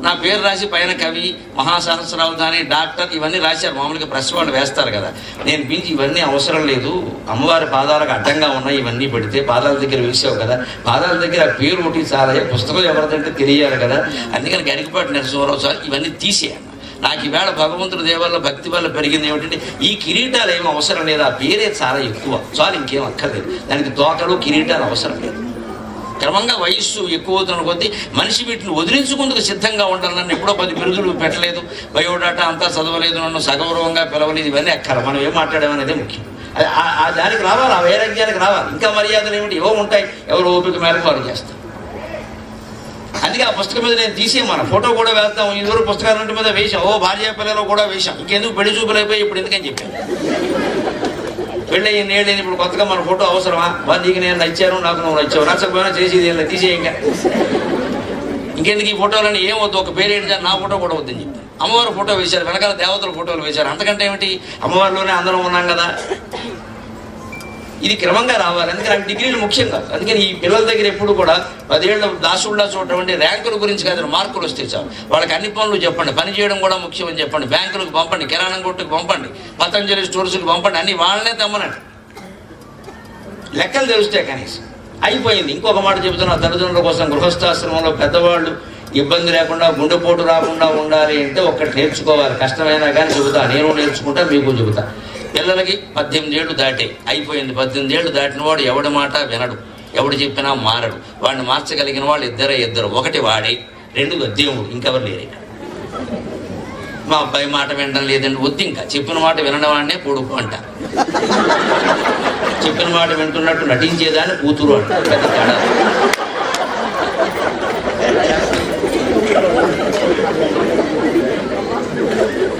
నా పేరు రాసి పైన కవి, మహాసహస్రావధాని, డాక్టర్ ఇవన్నీ రాశారు. మామూలుగా ప్రెస్ వాళ్ళు వేస్తారు కదా. నేను పిలిచి ఇవన్నీ అవసరం లేదు, అమ్మవారి పాదాలకు అడ్డంగా ఉన్నాయి, ఇవన్నీ పెడితే పాదాల దగ్గర వేసావు కదా, పాదాల దగ్గర ఆ పేరు ఒకటి చాలా, పుస్తకం ఎవరిదంటే తెలియాలి కదా, అందుకని గరికపాటి నరసింహారావు సార్ ఇవన్నీ తీసేయాలి. నాకు ఈవేళ భగవంతుడి దేవాల్లో భక్తి వల్ల పెరిగింది ఏమిటంటే ఈ కిరీటాలు ఏమీ అవసరం లేదు, ఆ పేరే చాలా ఎక్కువ చాలు, ఇంకేం అక్కర్లేదు. దానికి తోకలు, కిరీటాలు అవసరం లేదు. క్రమంగా వయస్సు ఎక్కువ అవుతున్న కొద్దీ మనిషి వీటిని వదిలించుకుందుకు సిద్ధంగా ఉండాలి. నన్ను ఎప్పుడో 10 బిరుదులు పెట్టలేదు, బయోడాటా అంతా చదవలేదు, నన్ను సగౌరవంగా పిలవలేదు, ఇవన్నీ అక్కర. మనం ఏం మాట్లాడామనేది ముఖ్యం. దానికి రావాలి, ఆ వైరాగ్యానికి రావాలి. ఇంకా మర్యాదలు ఏమిటి ఏవో ఉంటాయి, ఎవరు ఓపిక మేరకు వారు చేస్తారు. అందుకే ఆ పుస్తకం మీద నేను తీసే మన ఫోటో కూడా వేస్తాం. ఇదివరకు పుస్తకాలన్నింటి మీద వేసాం. భార్య పిల్లలు కూడా వేసాం. ఇంకెందుకు పెళ్లి చూపులు అయిపోయి ఇప్పుడు ఎందుకని చెప్పాను. పెళ్ళి నేడైన ఇప్పుడు కొత్తగా మన ఫోటో అవసరమా? నీకు నేను నచ్చాను, నాకు నువ్వు నచ్చావు, నచ్చకపోయినా చేసేది తీసే. ఇంకెందుకు ఈ ఫోటోలని ఏం వద్దు, ఒక పేరేంటి, నా ఫోటో కూడా వద్దని చెప్పాను. అమ్మవారి ఫోటో వేశారు, వెనకాల దేవతల ఫోటోలు వేశారు. అంతకంటే ఏమిటి, అమ్మవారిలోనే అందరం ఉన్నాం కదా. ఇది క్రమంగా రావాలి. అందుకని అవి డిగ్రీలు ముఖ్యం కాదు. అందుకని ఈ పిల్లల దగ్గర ఎప్పుడు కూడా 10 ఏళ్ళ దాసుల్లా చూడటం అంటే ర్యాంకుల గురించి కాదు, మార్కులు వస్తే చాలు. వాళ్ళకి అన్ని పనులు చెప్పండి, పని చేయడం కూడా ముఖ్యం అని చెప్పండి, బ్యాంకులకు పంపండి, కిరాణం కొట్టుకు పంపండి, పతంజలి స్టోర్స్కి పంపండి, అన్ని వాళ్ళనే తెమ్మనండి. లెక్కలు తెలుస్తాయి కనీసం. అయిపోయింది. ఇంకొక మాట చెబుతున్నా, తల్లిదండ్రుల కోసం గృహస్థాశ్రమంలో పెద్దవాళ్ళు ఇబ్బంది లేకుండా గుండెపోటు రాకుండా ఉండాలి అంటే ఒక్కటి నేర్చుకోవాలి. కష్టమైనా కానీ చెబుతా, నేను నేర్చుకుంటా, మీకు చెబుతా. పిల్లలకి 18 ఏళ్ళు దాటే అయిపోయింది. 18 ఏళ్ళు దాటిన వాడు ఎవడి మాట వినడు, ఎవడు చెప్పినా మారడు. వాడిని మార్చగలిగిన వాళ్ళు ఇద్దరు. ఒకటి వాడే, 2 దేవుడు, ఇంకెవరు లేరు. మా అబ్బాయి మాట వినడం లేదండి, వద్దు. ఇంకా చెప్పిన మాట వినడం వాడినే కొడుకు అంట, చెప్పిన మాట వింటున్నట్టు నటించేదాన్ని కూతురు అంట. పెద్ద తేడా.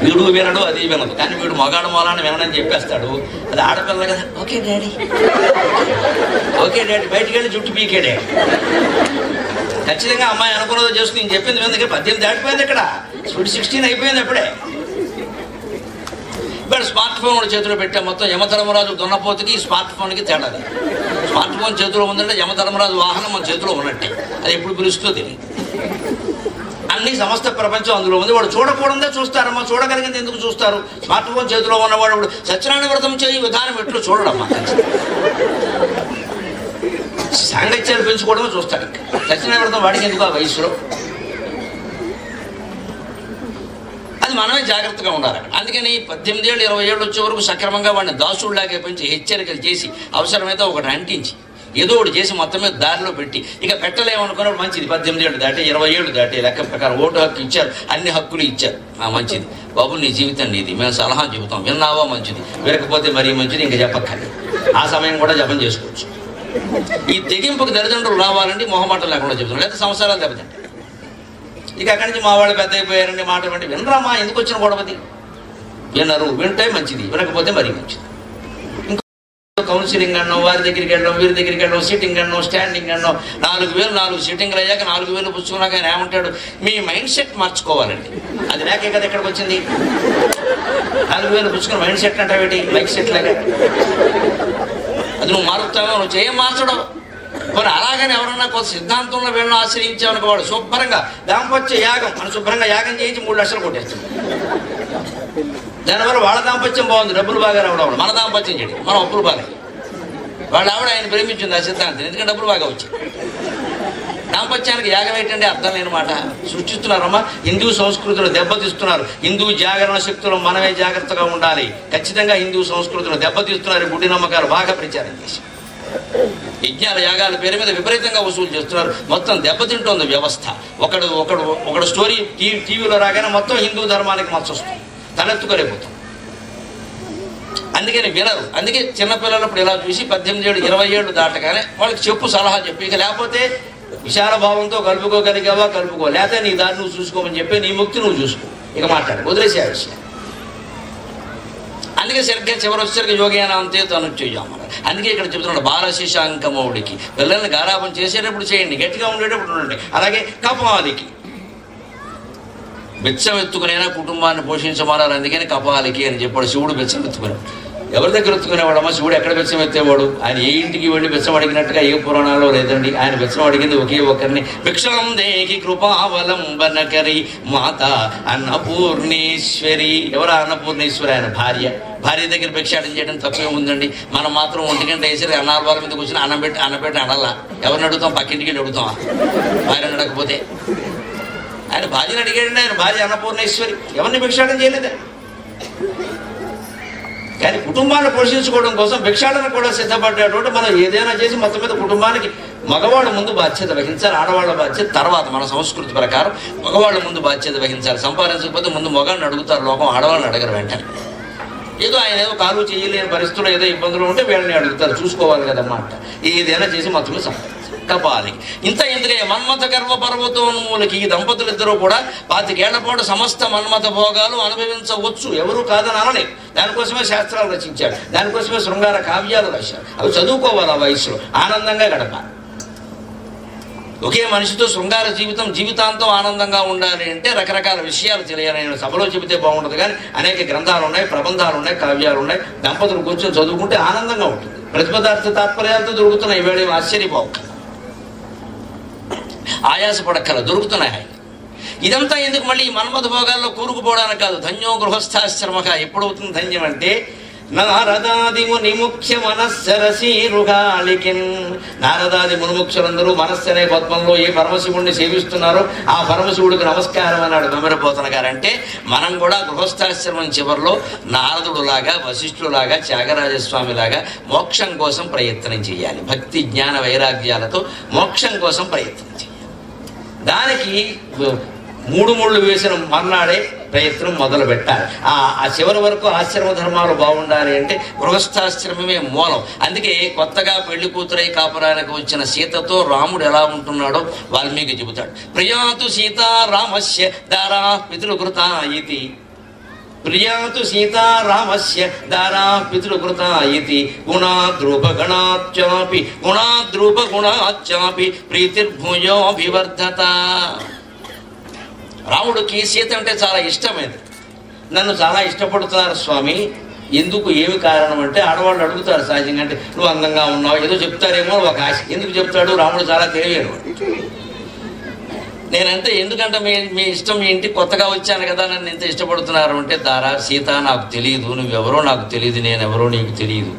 వీడు వినడు, అది వినదు. కానీ వీడు మగాడు మూలాన్ని వినడని చెప్పేస్తాడు. అది ఆడపిల్ల కదా, ఓకే డాడీ బయటికి వెళ్ళి జుట్టు పీకే డాడీ. ఖచ్చితంగా అమ్మాయి అనుకున్నదో చేసుకుని నేను చెప్పింది విందుకే. 18 దాటిపోయింది, ఇక్కడ 16 అయిపోయింది అప్పుడే. ఇప్పుడు స్మార్ట్ ఫోన్ చేతిలో పెట్టా. మొత్తం యమధర్మరాజు దున్నపోతుకి స్మార్ట్ ఫోన్కి తేడా. స్మార్ట్ ఫోన్ చేతిలో ఉందంటే యమధర్మరాజు వాహనం మన చేతిలో ఉన్నట్టే. అది ఎప్పుడు పిలుస్తుందో తెలియదు. అన్ని సమస్త ప్రపంచం అందులో ఉంది. వాడు చూడకూడదే చూస్తారమ్మా, చూడగలిగింది ఎందుకు చూస్తారు? స్మార్ట్ ఫోన్ చేతిలో ఉన్నవాడు ఇప్పుడు సత్యనారాయణ వ్రతం చేయి విధానం ఎట్లు చూడడమ్మా. సాంగత్యాలు పెంచుకోవడమే చూస్తాడు. సత్యనారాయణ వ్రతం వాడికి ఎందుకు ఆ వయసులో? అది మనమే జాగ్రత్తగా ఉండాలి. అందుకని 18 ఏళ్ళు 20 ఏళ్ళు వచ్చే వరకు సక్రమంగా వాడిని దాసుడిలాగే పెంచి హెచ్చరికలు చేసి అవసరమైతే ఒకటి అంటించి ఏదో ఒకటి చేసి మొత్తం మీద దారిలో పెట్టి, ఇక పెట్టలేమనుకున్నప్పుడు మంచిది. 18 ఏళ్ళు దాటి 20 ఏళ్ళు దాటి లెక్క ప్రకారం ఓటు హక్కు ఇచ్చారు, అన్ని హక్కులు ఇచ్చారు. మంచిది బాబు, నీ జీవితం నీది, మేము సలహా చెబుతాం, విన్నావా మంచిది, వినకపోతే మరీ మంచిది, ఇంకా చెప్పక్కర్లేదు. ఆ సమయం కూడా జపం చేసుకోవచ్చు. ఈ తెగింపుకి తల్లిదండ్రులు రావాలండి, మొహమాటం లేకుండా చెబుతున్నాం. లేదా సంవత్సరాలు దెబ్బతింటాయి. ఇక అక్కడి నుంచి మా వాళ్ళు పెద్ద అయిపోయారండి, మాట అంటే వినరామా, ఎందుకు వచ్చిన గొడవది? వినరు, వింటే మంచిది, వినకపోతే మరీ మంచిది. కౌన్సిలింగ్ అన్నాం, వారి దగ్గరికి వెళ్ళడం, వీరి దగ్గరికి వెళ్ళడం, సిట్టింగ్ అన్నాం, స్టాండింగ్ అన్నాం. 4,000 సిట్టింగ్లు అయ్యాక 4,000 పుచ్చుకున్నాక ఆయన ఏమంటాడు, మీ మైండ్ సెట్ మార్చుకోవాలండి. అది లేకే కదా ఇక్కడికి వచ్చింది. 4,000 పుచ్చుకున్న మైండ్ సెట్ అంటావేటి? మైక్ సెట్ లాగా. అది నువ్వు మారుతావో, నువ్వు చేయం మార్చడం. మరి అలాగని ఎవరన్నా కొంత సిద్ధాంతంలో వీళ్ళని ఆశ్రయించామనుకో, వాడు శుభ్రంగా దాంపత్య యాగం, మనం శుభ్రంగా యాగం చేయించి 3 లక్షలు కొట్టేస్తాం. దానివల్ల వాళ్ళ దాంపత్యం బాగుంది, డబ్బులు బాగా రావడం. మన దాంపత్యం చేయడం, మనం అప్పులు బాగా. వాళ్ళ ఆవిడ ఆయన ప్రేమించింది ఆ సిద్ధాంతం, ఎందుకంటే డబ్బులు బాగా వచ్చాయి. దాంపత్యానికి యాగం ఏంటంటే అర్థం లేని మాట సృష్టిస్తున్నారమ్మా. హిందూ సంస్కృతిలో దెబ్బతీస్తున్నారు. హిందూ జాగరణ శక్తులు మనమే జాగ్రత్తగా ఉండాలి. ఖచ్చితంగా హిందూ సంస్కృతిలో దెబ్బతీస్తున్నారు. గుడ్డి నమ్మకాలు బాగా ప్రచారం చేసి యజ్ఞాల యాగాల పేరు మీద విపరీతంగా వసూలు చేస్తున్నారు. మొత్తం దెబ్బతింటోంది వ్యవస్థ. ఒకడు స్టోరీ టీవీలో రాగానే మొత్తం హిందూ ధర్మానికి మచ్చ వస్తుంది, తలెత్తుకోలేకపోతాం. అందుకని వినరు. అందుకే చిన్నపిల్లలప్పుడు ఇలా చూసి 18 ఏళ్ళు 20 ఏళ్ళు దాటగానే వాళ్ళకి సలహా చెప్పి, ఇక లేకపోతే విశాల భావంతో కలుపుకోగలిగావా కలుపుకో, లేకపోతే నీ దారి నువ్వు చూసుకోమని చెప్పి నీ ముక్తి నువ్వు చూసుకో, ఇక మాట్లాడు, వదిలేసే ఆ విషయం. అందుకే సరిగ్గా చివరి వచ్చేసరికి యోగేనా అంతే తను చెయ్యమన్నారు. అందుకే ఇక్కడ చెబుతున్నాడు బాలశిశాంకమౌడికి, పిల్లల్ని గారాబం చేసేటప్పుడు చేయండి, గట్టిగా ఉండేటప్పుడు ఉండండి. అలాగే కపాలికి, బిచ్చం ఎత్తుకునైనా కుటుంబాన్ని పోషించమన్నారు. అందుకని కపాలికి అని చెప్పాడు. శివుడు బిచ్చం ఎత్తుకున్నాడు. ఎవరి దగ్గర ఎత్తుకునేవాడమ్మా శివుడు? ఎక్కడ బిచ్చం ఎత్తేవాడు? ఆయన ఏ ఇంటికి వెళ్ళి బిచ్చం అడిగినట్టుగా ఏ పురాణాల్లో లేదండి. ఆయన బిచ్చం అడిగింది ఒకే ఒకరిని, భిక్షం దేహి కృపావలంబనకరి మాత అన్నపూర్ణేశ్వరి. ఎవరు అన్నపూర్ణేశ్వరి? ఆయన భార్య దగ్గర భిక్షాటం చేయడం తప్పే ఉందండి. మనం మాత్రం 1 గంట వేసి అన్నాల మీద కూర్చొని అన్నపెట్టి అడల్లా. ఎవరిని అడుగుతాం? పక్కింటికి వెళ్ళి అడుగుతామా? భార్యను అడగకపోతే? ఆయన భార్యను అడిగాడండి. ఆయన భార్య అన్నపూర్ణేశ్వరి, ఎవరిని భిక్షాటం చేయలేదే. కానీ కుటుంబాన్ని పోషించుకోవడం కోసం భిక్షాటన కూడా సిద్ధపడ్డటువంటి మనం ఏదైనా చేసి మొత్తం మీద కుటుంబానికి మగవాళ్ళ ముందు బాధ్యత వహించాలి, ఆడవాళ్ళ బాధ్యత తర్వాత. మన సంస్కృతి ప్రకారం మగవాళ్ళ ముందు బాధ్యత వహించాలి. సంపాదించకపోతే ముందు మగాళ్ళని అడుగుతారు లోకం, ఆడవాళ్ళని అడగరు వెంటనే. ఏదో ఆయన ఏదో కాలు చేయలేని పరిస్థితుల్లో ఏదో ఇబ్బందులు ఉంటే వీళ్ళని అడుగుతారు, చూసుకోవాలి కదమ్మా అంట. ఏదైనా చేసి మొత్తం మీద సంపాదించాలి. కపాలి ఇంత ఎందుకే మన్మథ గర్వ పర్వతోన్మూలకి ఈ దంపతులు ఇద్దరు కూడా 25 ఏళ్ల పాటు సమస్త మన్మథ భోగాలు అనుభవించవచ్చు. ఎవరు కాదని అనలే. దానికోసమే శాస్త్రాలు రచించారు, దానికోసమే శృంగార కావ్యాలు రాశారు. అవి చదువుకోవాలి. ఆ వయసులో ఆనందంగా గడపాలి. ఒకే మనిషితో శృంగార జీవితాంతం ఆనందంగా ఉండాలి అంటే రకరకాల విషయాలు తెలియాలి. నేను సభలో చెబితే బాగుండదు, కానీ అనేక గ్రంథాలు ఉన్నాయి, ప్రబంధాలు ఉన్నాయి, కావ్యాలు ఉన్నాయి. దంపతులు కూర్చొని చదువుకుంటే ఆనందంగా ఉంటుంది. ప్రతిపదార్థ తాత్పర్యాలతో దొరుకుతున్నాయి. ఈవేళ ఆశ్చర్యపోవు, ఆయాసపడక్కల దొరుకుతున్నాయి. ఇదంతా ఎందుకు? మళ్ళీ మన్మథ భోగాల్లో కూరుకుపోవడానికి కాదు. ధన్యో గృహస్థాశ్రమక. ఎప్పుడవుతుంది ధన్యం అంటే నారదాది ముని ముఖ్య మనస్సరసీరుగాళికిన్. నారదాది మునుముఖ్యులందరూ మనస్సు అనే పద్మంలో ఏ పరమశివుడిని సేవిస్తున్నారో ఆ పరమశివుడికి నమస్కారం అన్నాడు గమ్మెరపోతన గారు. అంటే మనం కూడా గృహస్థాశ్రమం చివరిలో నారదుడులాగా, వశిష్ఠులాగా, త్యాగరాజస్వామిలాగా మోక్షం కోసం ప్రయత్నం చేయాలి. భక్తి జ్ఞాన వైరాగ్యాలతో మోక్షం కోసం ప్రయత్నం చేయాలి. దానికి 3 ముళ్ళు వేసిన మర్నాడే ప్రయత్నం మొదలు పెట్టాలి. ఆ చివరి వరకు ఆశ్రమ ధర్మాలు బాగుండాలి అంటే గృహస్థాశ్రమమే మూలం. అందుకే కొత్తగా పెళ్లి కూతురై కాపురానికి వచ్చిన సీతతో రాముడు ఎలా ఉంటున్నాడో వాల్మీకి చెబుతాడు. ప్రియాతు సీతారామస్య దారా పితృకృత ఇతి. ప్రియాతు సీతారామస్య దారా పితృకృత ఇతి. గుణాద్రూపగుణాచ్చాపి ప్రీతిర్భూయోభివర్ధత. రాముడికి సీత అంటే చాలా ఇష్టమైంది. నన్ను చాలా ఇష్టపడుతున్నారు స్వామి, ఎందుకు, ఏమి కారణం అంటే ఆడవాళ్ళు అడుగుతారు సహజంగా. అంటే నువ్వు అందంగా ఉన్నావు ఏదో చెప్తారేమో ఒక ఆశ. ఎందుకు చెప్తాడు? రాముడు చాలా తెలియడు. నేనంటే ఎందుకంటే మీ ఇష్టం, మీ ఇంటికి కొత్తగా వచ్చాను కదా, నన్ను ఇంత ఇష్టపడుతున్నారు అంటే, దారా సీత నాకు తెలియదు, నువ్వెవరో నాకు తెలియదు, నేనెవరో నీకు తెలియదు,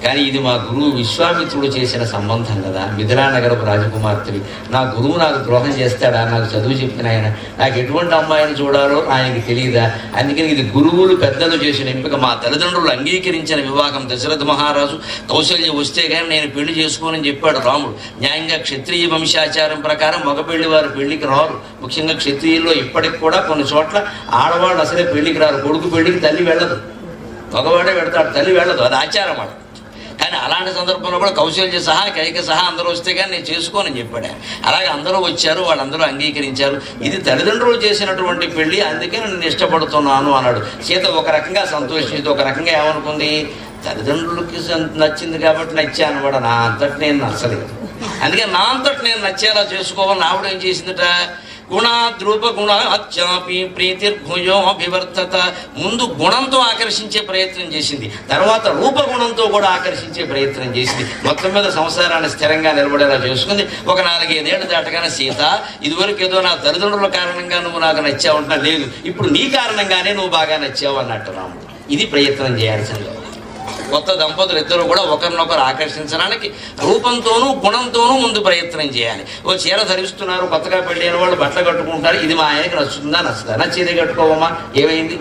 కానీ ఇది మా గురువు విశ్వామిత్రుడు చేసిన సంబంధం కదా. మిథిలానగరపు రాజకుమార్తెవి. నా గురువు నాకు ద్రోహం చేస్తాడా? నాకు చదువు చెప్పిన ఆయన, నాకు ఎటువంటి అమ్మాయిని చూడాలో ఆయనకి తెలియదా? అందుకని ఇది గురువులు పెద్దలు చేసిన ఎంపిక. మా తల్లిదండ్రులు అంగీకరించిన వివాహం. దశరథ మహారాజు కౌశల్య వస్తే కానీ నేను పెళ్లి చేసుకోనని చెప్పాడు రాముడు. న్యాయంగా క్షత్రియ వంశాచారం ప్రకారం మగ పెళ్లి వారు పెళ్లికి రారు. ముఖ్యంగా క్షత్రియుల్లో ఇప్పటికి కూడా కొన్ని చోట్ల ఆడవాళ్ళు అసలే పెళ్లికి రారు. కొడుకు పెళ్లికి తల్లి వెళ్ళదు, మగవాడే పెడతాడు, తల్లి వెళ్ళదు. అది ఆచారం అన్నమాట. కానీ అలాంటి సందర్భంలో కూడా కౌశల్య సహా కైక సహా అందరూ వస్తే కానీ నేను చేసుకోనని చెప్పాడు. అలాగే అందరూ వచ్చారు, వాళ్ళందరూ అంగీకరించారు. ఇది తల్లిదండ్రులు చేసినటువంటి పెళ్లి, అందుకే నేను ఇష్టపడుతున్నాను అన్నాడు. సీత ఒక రకంగా సంతోషించింది, ఒక రకంగా ఏమనుకుంది, తల్లిదండ్రులకి నచ్చింది కాబట్టి నచ్చాను కూడా, నా అంతటి నేను నచ్చలేదు. అందుకే నా అంతటి నేను నచ్చేలా చేసుకోవాలని ఆవిడ ఏం చేసిందట, గుణాద్రూపగుణాచ్చాపి ప్రీతిర్భూయోభివర్ధత. ముందు గుణంతో ఆకర్షించే ప్రయత్నం చేసింది, తర్వాత రూపగుణంతో కూడా ఆకర్షించే ప్రయత్నం చేసింది. మొత్తం మీద సంసారాన్ని స్థిరంగా నిలబడేలా చేసుకుంది. ఒక 4-5 ఏళ్ళు దాటగానే సీత, ఇదివరకు ఏదో నా తల్లిదండ్రుల కారణంగా నువ్వు నాకు నచ్చావు అంటున్నా, లేదు, ఇప్పుడు నీ కారణంగానే నువ్వు బాగా నచ్చావు అన్నట్టు రాముడు. ఇది ప్రయత్నం చేయాల్సింది. కొత్త దంపతులు ఇద్దరు కూడా ఒకరినొకరు ఆకర్షించడానికి రూపంతోనూ గుణంతోనూ ముందు ప్రయత్నం చేయాలి. ఓ చీర ధరిస్తున్నారు, కొత్తగా పెళ్ళైన వాళ్ళు బట్టలు కట్టుకుంటారు, ఇది మా ఆయనకి నచ్చుతుందా నచ్చుదా, నచ్చేది కట్టుకోవమ్మా, ఏమైంది?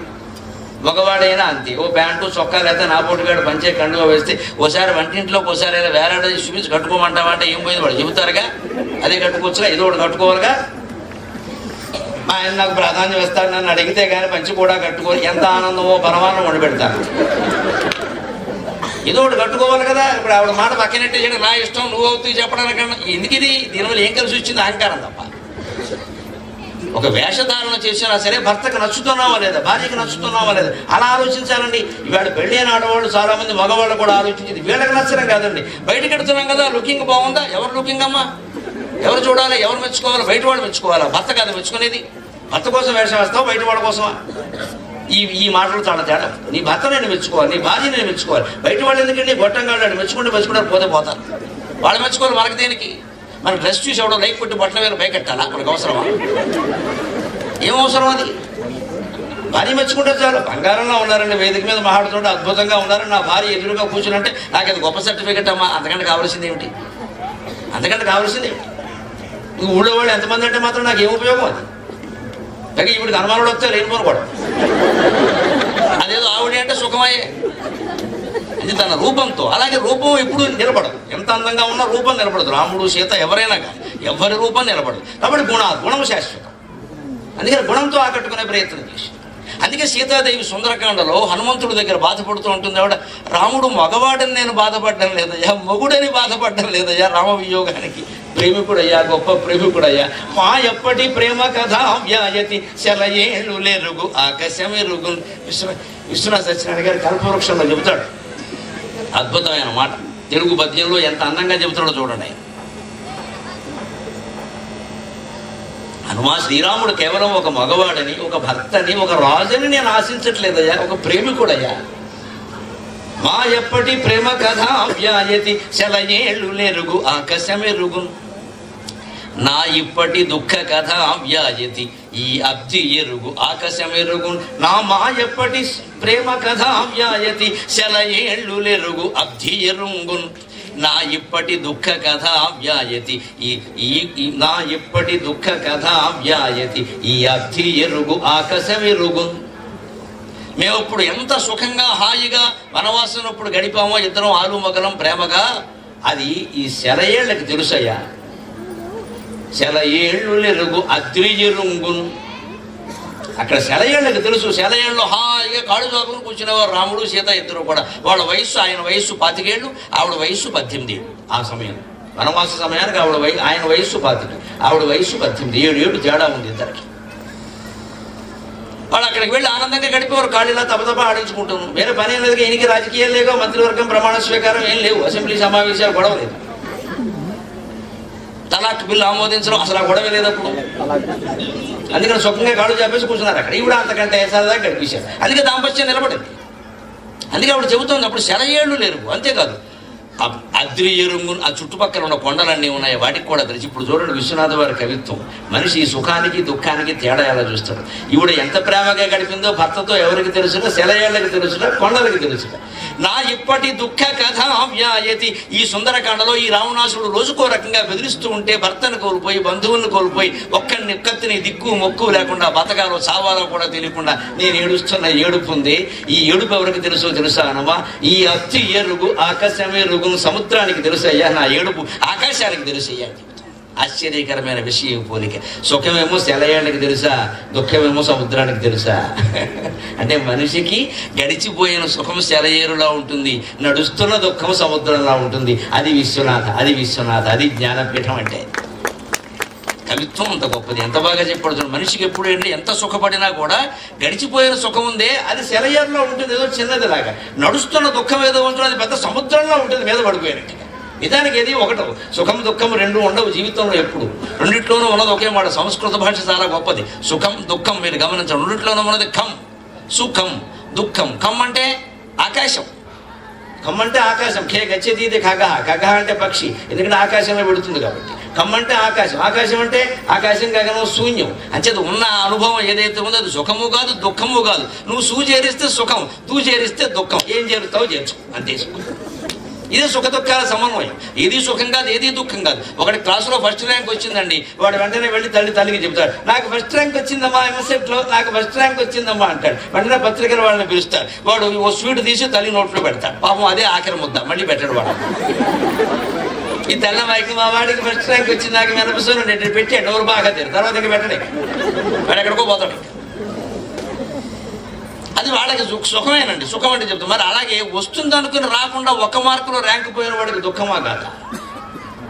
మగవాడైనా అంతే, ఓ ప్యాంటు చొక్కా లేదా నా పోటుగాడు పంచే కండుగా వేస్తే ఓసారి వంటింట్లోకి ఓసారి వేలాడేది చూపించి కట్టుకోమంటావా అంటే ఏం పోయింది వాడు చెబుతారుగా, అదే కట్టుకోవచ్చుగా, ఏదో ఒకటి కట్టుకోవాలిగా. ఆయన నాకు ప్రాధాన్యం ఇస్తాడు, నన్ను అడిగితే కానీ పంచి కూడా కట్టుకోవాలి. ఎంత ఆనందమో పరమానం వండి పెడతాను, ఏదో ఒకటి కట్టుకోవాలి కదా. ఇప్పుడు ఆవిడ మాట పక్కనట్టే చేయడం నా ఇష్టం, నువ్వు అవుతూ చెప్పడానికన్నా ఎందుకు? ఇది దీనివల్ల ఏం కలిసి వచ్చింది? అహంకారం తప్ప. ఒక వేషధారణ చేసినా సరే భర్తకు నచ్చుతున్నావా లేదా, భార్యకి నచ్చుతున్నావా లేదా, అలా ఆలోచించాలండి. ఇవాళ పెళ్ళైన ఆడవాళ్ళు చాలా మంది మగవాళ్ళు కూడా ఆలోచించింది, వీళ్ళకి నచ్చడం కాదండి. బయటకు ఎడుతున్నాం కదా, లుకింగ్ బాగుందా, ఎవరు లుకింగ్ అమ్మా, ఎవరు చూడాలి, ఎవరు మెచ్చుకోవాలి? బయట వాళ్ళు మెచ్చుకోవాలా, భర్త కాదు మెచ్చుకునేది. భర్త కోసం వేషం వేస్తావు, బయట వాళ్ళ కోసమా? ఈ మాటలు చాలా తేడా. నీ భర్త నేను మెచ్చుకోవాలి, నీ భార్య నేను మెచ్చుకోవాలి. బయట వాళ్ళు ఎందుకంటే గొట్టంగా మెచ్చుకుంటే మెచ్చుకుంటారు, పోతే పోతారు. వాళ్ళు మెచ్చుకోవాలి, మనకి దేనికి? మన డ్రెస్ చూసి ఎవడో లైక్ కొట్టి బట్టల మీద పైకెట్టాలా? మనకు అవసరమా? ఏం అవసరం అది? భార్య మెచ్చుకుంటే చాలు. బంగారంలో ఉన్నారండి, వేదిక మీద మాట్లాడుతుంటే అద్భుతంగా ఉన్నారని నా భార్య ఎదురుగా కూర్చునంటే నాకు అది గొప్ప సర్టిఫికెట్ అమ్మా. అంతకంటే కావాల్సింది ఏమిటి? అంతకంటే కావాల్సింది ఏమిటి? ఇంక ఊళ్ళో వాళ్ళు ఎంతమంది అంటే మాత్రం నాకు ఏం ఉపయోగం? అది పైగా ఇప్పుడు అనుమానాలు వస్తే లేనిపోను కూడా. అదేదో ఆవిడ అంటే సుఖమయ్యే, ఇది తన రూపంతో. అలాగే రూపం ఎప్పుడు నిలబడదు, ఎంత అందంగా ఉన్నా రూపం నిలబడదు. రాముడు సీత ఎవరైనా కానీ ఎవరి రూపం నిలబడదు. కాబట్టి గుణం శాశ్వతం. అందుకని గుణంతో ఆకట్టుకునే ప్రయత్నం చేసి, అందుకే సీతాదేవి సుందరకాండలో హనుమంతుడి దగ్గర బాధపడుతూ ఉంటుంది ఆవిడ, రాముడు మగవాడని నేను బాధపడడం లేదయ్యా, మొగుడని బాధపడడం లేదయ్యా, రామ వియోగానికి ప్రేమికుడయ్యా, గొప్ప ప్రేమికుడయ్యా. మా ఎప్పటి ప్రేమ కథ వ్యాయతి శలయేళ్ళు లేరుగు ఆకాశమెరుగు. విశ్వనాథ సత్యనారాయణ గారి కల్పవృక్షంలో చెబుతాడు, అద్భుతమైన మాట. తెలుగు పద్యంలో ఎంత అందంగా చెబుతాడో చూడండి. హనుమా శ్రీరాముడు కేవలం ఒక మగవాడని, ఒక భర్తని, ఒక రాజుని నేను ఆశించట్లేదయ్యా, ఒక ప్రేమికుడయ్యా. మా ఎప్పటి ప్రేమ కథ వ్యాయతి శలయేళ్ళు నెరుగు ఆకాశమెరుగు, నా ఇప్పటి దుఃఖ కథ వ్యాయతి ఈ అబ్ది ఎరుగు ఆకాశమెరుగు, నా మా ఎప్పటి ప్రేమ కథ వ్యాయతి శలయేళ్ళు నెరుగు అబ్ది ఎరుంగున్, నా ఇప్పటి దుఃఖ కథ వ్యాయతి నా ఇప్పటి దుఃఖ కథ వ్యాయతి ఈ అబ్ది ఎరుగు ఆకాశమెరుగు. మేము ఇప్పుడు ఎంత సుఖంగా హాయిగా వనవాసనప్పుడు గడిపామో ఇద్దరం ఆలు మగలం ప్రేమగా, అది ఈ శలయేళ్ళకి తెలుసయ్యా. శలయేళ్ళు నెరుగు అద్రిజరుంగున్, అక్కడ శలయేళ్ళకి తెలుసు. శలయేళ్ళు హాయిగా కాడు చాకుని కూర్చునేవారు రాముడు సీత ఇద్దరు కూడా. వాళ్ళ వయస్సు, ఆయన వయస్సు 25 ఏళ్ళు, ఆవిడ వయస్సు 18 ఏళ్ళు. ఆ సమయం వనవాస సమయానికి ఆయన వయస్సు 25, ఆవిడ వయస్సు 18, 7 ఏళ్ళు తేడా ఉంది ఇద్దరికి. వాళ్ళు అక్కడికి వెళ్ళి ఆనందంగా గడిపేవారు, ఖాళీలా తపతప ఆడించుకుంటాను. వేరే పని ఏం లేదు, ఈయనకి రాజకీయాలు లేవు, మంత్రివర్గం ప్రమాణ స్వీకారం ఏం లేవు, అసెంబ్లీ సమావేశాలు గొడవ లేదు, తలాక్ బిల్లు ఆమోదించడం అసలు ఆ గొడవ లేదప్పుడు. అందుకని సుఖంగా కాళ్ళు చెప్పేసి కూర్చున్నారు అక్కడ. ఈవిడ అంతకంటే సరదాగా గడిపేశారు. అందుకే దాంపత్యం నిలబడింది. అందుకే ఆవిడ చెబుతోంది అప్పుడు శలయేళ్ళు లేరు. అంతేకాదు అద్రి ఎరుంగు, ఆ చుట్టుపక్కల ఉన్న కొండలన్నీ ఉన్నాయి, వాటికి కూడా తెలిసి. ఇప్పుడు చూడండి విశ్వనాథ వారి కవిత్వం, మనిషి సుఖానికి దుఃఖానికి తేడా ఎలా చూస్తాడు. ఈవిడ ఎంత ప్రేమగా గడిపిందో భర్తతో ఎవరికి తెలుసునా, శలయేళ్ళకి తెలుసునా, కొండలకి తెలుసునా. నా ఇప్పటి దుఃఖ కథ వ్యాయతి, ఈ సుందరకాండలో ఈ రావణాసుడు రోజుకో రకంగా బెదిరిస్తూ ఉంటే భర్తను కోల్పోయి, బంధువులను కోల్పోయి, ఒక్కరిని దిక్కు మొక్కు లేకుండా బతకాలో చావాలో కూడా తెలియకుండా నేను ఏడుస్తున్న ఏడుపు ఉంది. ఈ ఏడుపు ఎవరికి తెలుసా అనమా, ఈ అత్తి ఎరుగు ఆకాశమెరుగు, సముద్రానికి తెలుసయ్యా, నా ఏడుపు ఆకాశానికి తెలుసయ్యా. ఆశ్చర్యకరమైన విషయం పోలిక. సుఖమేమో శలయేళ్ళకి తెలుసా, దుఃఖమేమో సముద్రానికి తెలుసా. అంటే మనిషికి గడిచిపోయిన సుఖం శలయేరులా ఉంటుంది, నడుస్తున్న దుఃఖం సముద్రంలా ఉంటుంది. అది విశ్వనాథ, అది జ్ఞానపీఠం. అంటే కవిత్వం అంత గొప్పది. ఎంత బాగా చెప్పడుతుంది. మనిషికి ఎప్పుడు ఏంటి, ఎంత సుఖపడినా కూడా గడిచిపోయిన సుఖం ఉందే అది శలయేరులో ఉంటుంది, ఏదో చిన్నది లాగా. నడుస్తున్న దుఃఖం ఏదో ఉంటుంది, అది పెద్ద సముద్రంలో ఉంటుంది మీద పడిపోయినట్టుగా. నిజానికి ఏది ఒకటి, సుఖం దుఃఖం రెండు ఉండవు జీవితంలో ఎప్పుడు. రెండిట్లోనూ ఉన్నది ఒకే మాట. సంస్కృత భాష చాలా గొప్పది. సుఖం దుఃఖం మీరు గమనించండి, రెండిట్లోనూ ఉన్నది ఖం, సుఖం దుఃఖం. ఖం అంటే ఆకాశం, ఖం అంటే ఆకాశం. ఖే గచ్చేది ఇది ఖగహ, ఖగహ అంటే పక్షి, ఎందుకంటే ఆకాశంలో పెడుతుంది కాబట్టి. ఖం అంటే ఆకాశం, ఆకాశం అంటే ఆకాశం గగనం శూన్యం. అంచేది ఉన్న అనుభవం ఏదైతే ఉందో అది సుఖము కాదు దుఃఖము కాదు. నువ్వు సూ చేరిస్తే సుఖం, తూ చేరిస్తే దుఃఖం. ఏం చేరుతావు చేర్చు, అంతే. ఇది సుఖ దుఃఖాల సమన్వయం. ఏది సుఖం కాదు, ఏది దుఃఖం కాదు. ఒకటి క్లాసులో ఫస్ట్ ర్యాంక్ వచ్చిందండి, వాడు వెంటనే వెళ్ళి తల్లికి చెబుతాడు, నాకు ఫస్ట్ ర్యాంక్ వచ్చిందమ్మా ఎంసెట్లో, నాకు ఫస్ట్ ర్యాంక్ వచ్చిందమ్మా అంటాడు. వెంటనే పత్రికలు వాళ్ళని పిలుస్తాడు. వాడు ఓ స్వీట్ తీసి తల్లి నోట్లో పెడతాడు. పాపం అదే ఆఖరి ముద్ద, మళ్ళీ పెట్టాడు వాడు. ఈ తెల్ల మైకి మా వాడికి ఫస్ట్ ర్యాంక్ వచ్చింది, నాకు మెనపసోని పెట్టి నోరు బాగా తీరు, తర్వాత ఇంకా పెట్టడే, వాడు ఎక్కడికో పోతాడు. అది వాళ్ళకి సుఖమేనండి. సుఖం అంటే చెప్తాం. మరి అలాగే వస్తుంది అనుకుని రాకుండా 1 మార్కులో ర్యాంక్ పోయిన వాడికి దుఃఖమా కాదా?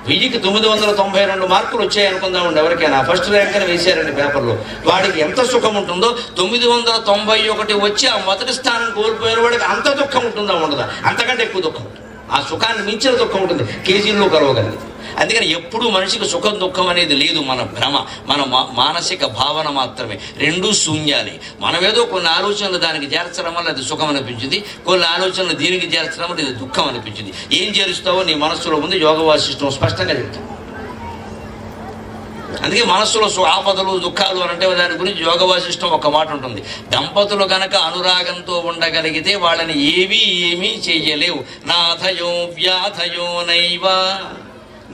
1000కి 992 మార్కులు వచ్చాయి అనుకుందామండి. ఎవరికైనా ఫస్ట్ ర్యాంక్ అని వేశారండి పేపర్లో, వాడికి ఎంత సుఖం ఉంటుందో 991 వచ్చి ఆ మొదటి స్థానం కోల్పోయిన వాడికి అంత దుఃఖం ఉంటుందా ఉండదా? అంతకంటే ఎక్కువ దుఃఖం ఉంటుంది. ఆ సుఖాన్ని మించిన దుఃఖం ఉంటుంది, కేజీల్లో కలవగలిగింది. అందుకని ఎప్పుడూ మనిషికి సుఖం దుఃఖం అనేది లేదు, మన భ్రమ, మన మానసిక భావన మాత్రమే. రెండూ శూన్యాలే. మనమేదో కొన్ని ఆలోచనలు దానికి చేర్చడం వల్ల అది సుఖం అనిపించింది, కొన్ని ఆలోచనలు దీనికి చేర్చడం వల్ల ఇది దుఃఖం అనిపించింది. ఏం చేరుస్తావో నీ మనస్సులో ఉంది యోగ వాసిష్టం స్పష్టంగా చెప్తాం. అందుకే మనస్సులో ఆపదలు దుఃఖాలు అని అంటే దాని గురించి యోగ వాసిష్టం ఒక మాట ఉంటుంది. దంపతులు కనుక అనురాగంతో ఉండగలిగితే వాళ్ళని ఏమీ చెయ్యలేవు. నాథయో వ్యాధయో నైవ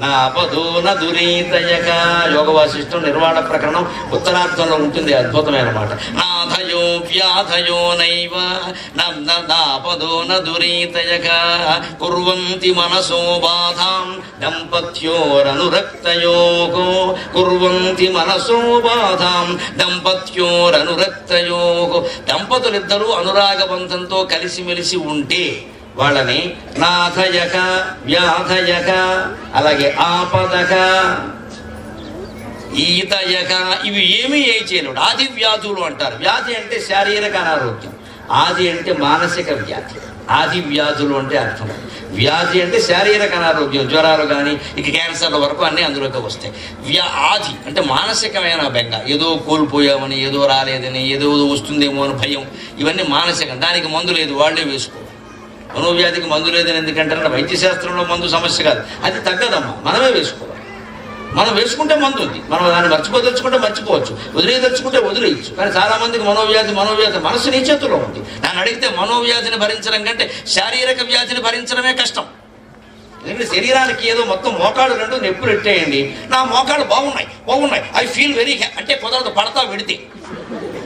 నాపదో నదురీతయక. యోగ వాసిష్టం నిర్వాణ ప్రకరణం ఉత్తరార్థంలో ఉంటుంది, అద్భుతమైన మాట. నాథయో వ్యాధయో నైవ నాపదో నదురీతయక కుర్వంతి మనసో బాధాం దంపత్యోరనురక్తయోగో. కుర్వంతి మనసో బాధాం దంపత్యోరనురక్తయోగో. దంపతులిద్దరూ అనురాగబంధంతో కలిసిమెలిసి ఉంటే వాళ్ళని నాథయక వ్యాధయక, అలాగే ఆపదక ఈతయక, ఇవి ఏమీ చేయలేడు. ఆది వ్యాధులు అంటారు. వ్యాధి అంటే శారీరక అనారోగ్యం, ఆది అంటే మానసిక వ్యాధి. ఆది వ్యాధులు అంటే అర్థం. వ్యాధి అంటే శారీరక అనారోగ్యం, జ్వరాలు కానీ ఇక క్యాన్సర్ల వరకు అన్నీ అందులోకి వస్తాయి. ఆది అంటే మానసికమైన బెంగ, ఏదో కోల్పోయామని, ఏదో రాలేదని, ఏదో వస్తుందేమో అని భయం, ఇవన్నీ మానసికం. దానికి మందు లేదు, వాళ్ళే వేసుకో. మనోవ్యాధికి మందు లేదని ఎందుకంటారంటే వైద్యశాస్త్రంలో మందు సమస్య కాదు, అది తగ్గదమ్మా, మనమే వేసుకోవాలి. మనం వేసుకుంటే మందు ఉంది, మనం దాన్ని మర్చిపోదలుచుకుంటే మర్చిపోవచ్చు, వదిలేదలుచుకుంటే వదిలేయచ్చు. కానీ చాలామందికి మనోవ్యాధి మనసు నీ చేతిలో ఉంది. నన్ను అడిగితే మనోవ్యాధిని భరించడం కంటే శారీరక వ్యాధిని భరించడమే కష్టం. ఎందుకంటే శరీరానికి ఏదో మొత్తం మోకాళ్ళు రెండు నొప్పులు ఎట్టేయండి, నా మోకాళ్ళు బాగున్నాయి ఐ ఫీల్ వెరీ అంటే కుదరదు, పడతా విడితే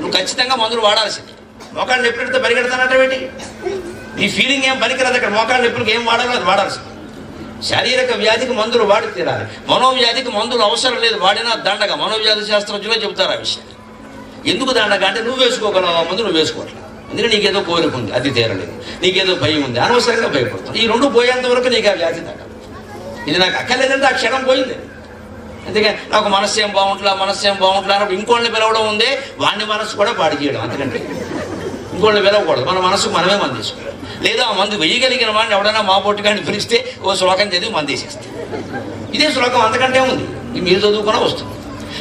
నువ్వు ఖచ్చితంగా మందులు వాడాల్సింది. మోకాళ్ళు నొప్పి పెడితే పరిగెడతానంటే నీ ఫీలింగ్ ఏం పనికిరాదు, అక్కడ మోకాళ్ళ నొప్పులకు ఏం వాడాలో అది వాడాల్సింది. శారీరక వ్యాధికి మందులు వాడి తీరాలి, మనోవ్యాధికి మందులు అవసరం లేదు, వాడినా దండగా. మనోవ్యాధి శాస్త్రజ్ఞులే చెబుతారు ఆ విషయం. ఎందుకు దండగా అంటే నువ్వు వేసుకోగలవు, మందు నువ్వు వేసుకోవట్లేదు. ఎందుకంటే నీకేదో కోరిక ఉంది, అది తీరలేదు, నీకేదో భయం ఉంది, అనవసరంగా భయపడుతుంది. ఈ రెండు పోయేంత వరకు నీకు ఆ వ్యాధి తగ్గదు. ఇది నాకు అక్కర్లేదంటే ఆ క్షణం పోయింది. అందుకని నాకు మనస్సేం బాగుంటలా అన్నప్పుడు ఇంకోళ్ళని పిలవడం ఉందే, వాడిని మనస్సు కూడా పాడు చేయడం. అంతకంటే ఇంకోళ్ళని పిలవకూడదు, మన మనసుకు మనమే మందు తీసుకోవాలి. లేదా ఆ మందు వేయగలిగిన వాడిని ఎవడైనా మా పొట్టుగాని పిలిస్తే ఓ శ్లోకం చదివి మందు వేసేస్తే ఇదే శ్లోకం, అంతకంటే ఉంది, మీరు చదువుకున్నా వస్తుంది.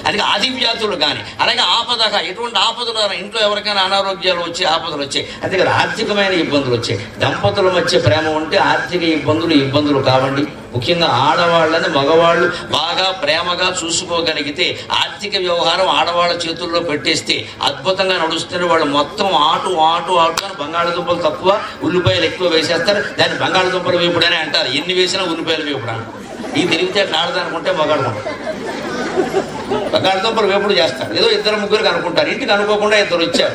అది ఆది వ్యాధులు కానీ, అలాగే ఆపదగా ఎటువంటి ఆపదలు, ఇంట్లో ఎవరికైనా అనారోగ్యాలు వచ్చే ఆపదలు వచ్చాయి, అంతే కదా ఆర్థికమైన ఇబ్బందులు వచ్చాయి. దంపతుల మధ్య ప్రేమ ఉంటే ఆర్థిక ఇబ్బందులు కావండి. ముఖ్యంగా ఆడవాళ్ళని మగవాళ్ళు బాగా ప్రేమగా చూసుకోగలిగితే ఆర్థిక వ్యవహారం ఆడవాళ్ళ చేతుల్లో పెట్టేస్తే అద్భుతంగా నడుస్తున్న వాళ్ళు మొత్తం ఆటు అని బంగాళదుంపలు తక్కువ, ఉల్లిపాయలు ఎక్కువ వేసేస్తారు. దాన్ని బంగాళదుంపలు వేపుడని అంటారు. ఎన్ని వేసినా ఉల్లిపాయలు వేపుడు. ఈ తిరిగితే అట్లా ఆడదనుకుంటే బంగాళదుంపలు వేపుడు చేస్తారు. ఏదో ఇద్దరు ముగ్గురికి అనుకుంటారు, ఇంటికి అనుకోకుండా ఇద్దరు వచ్చారు,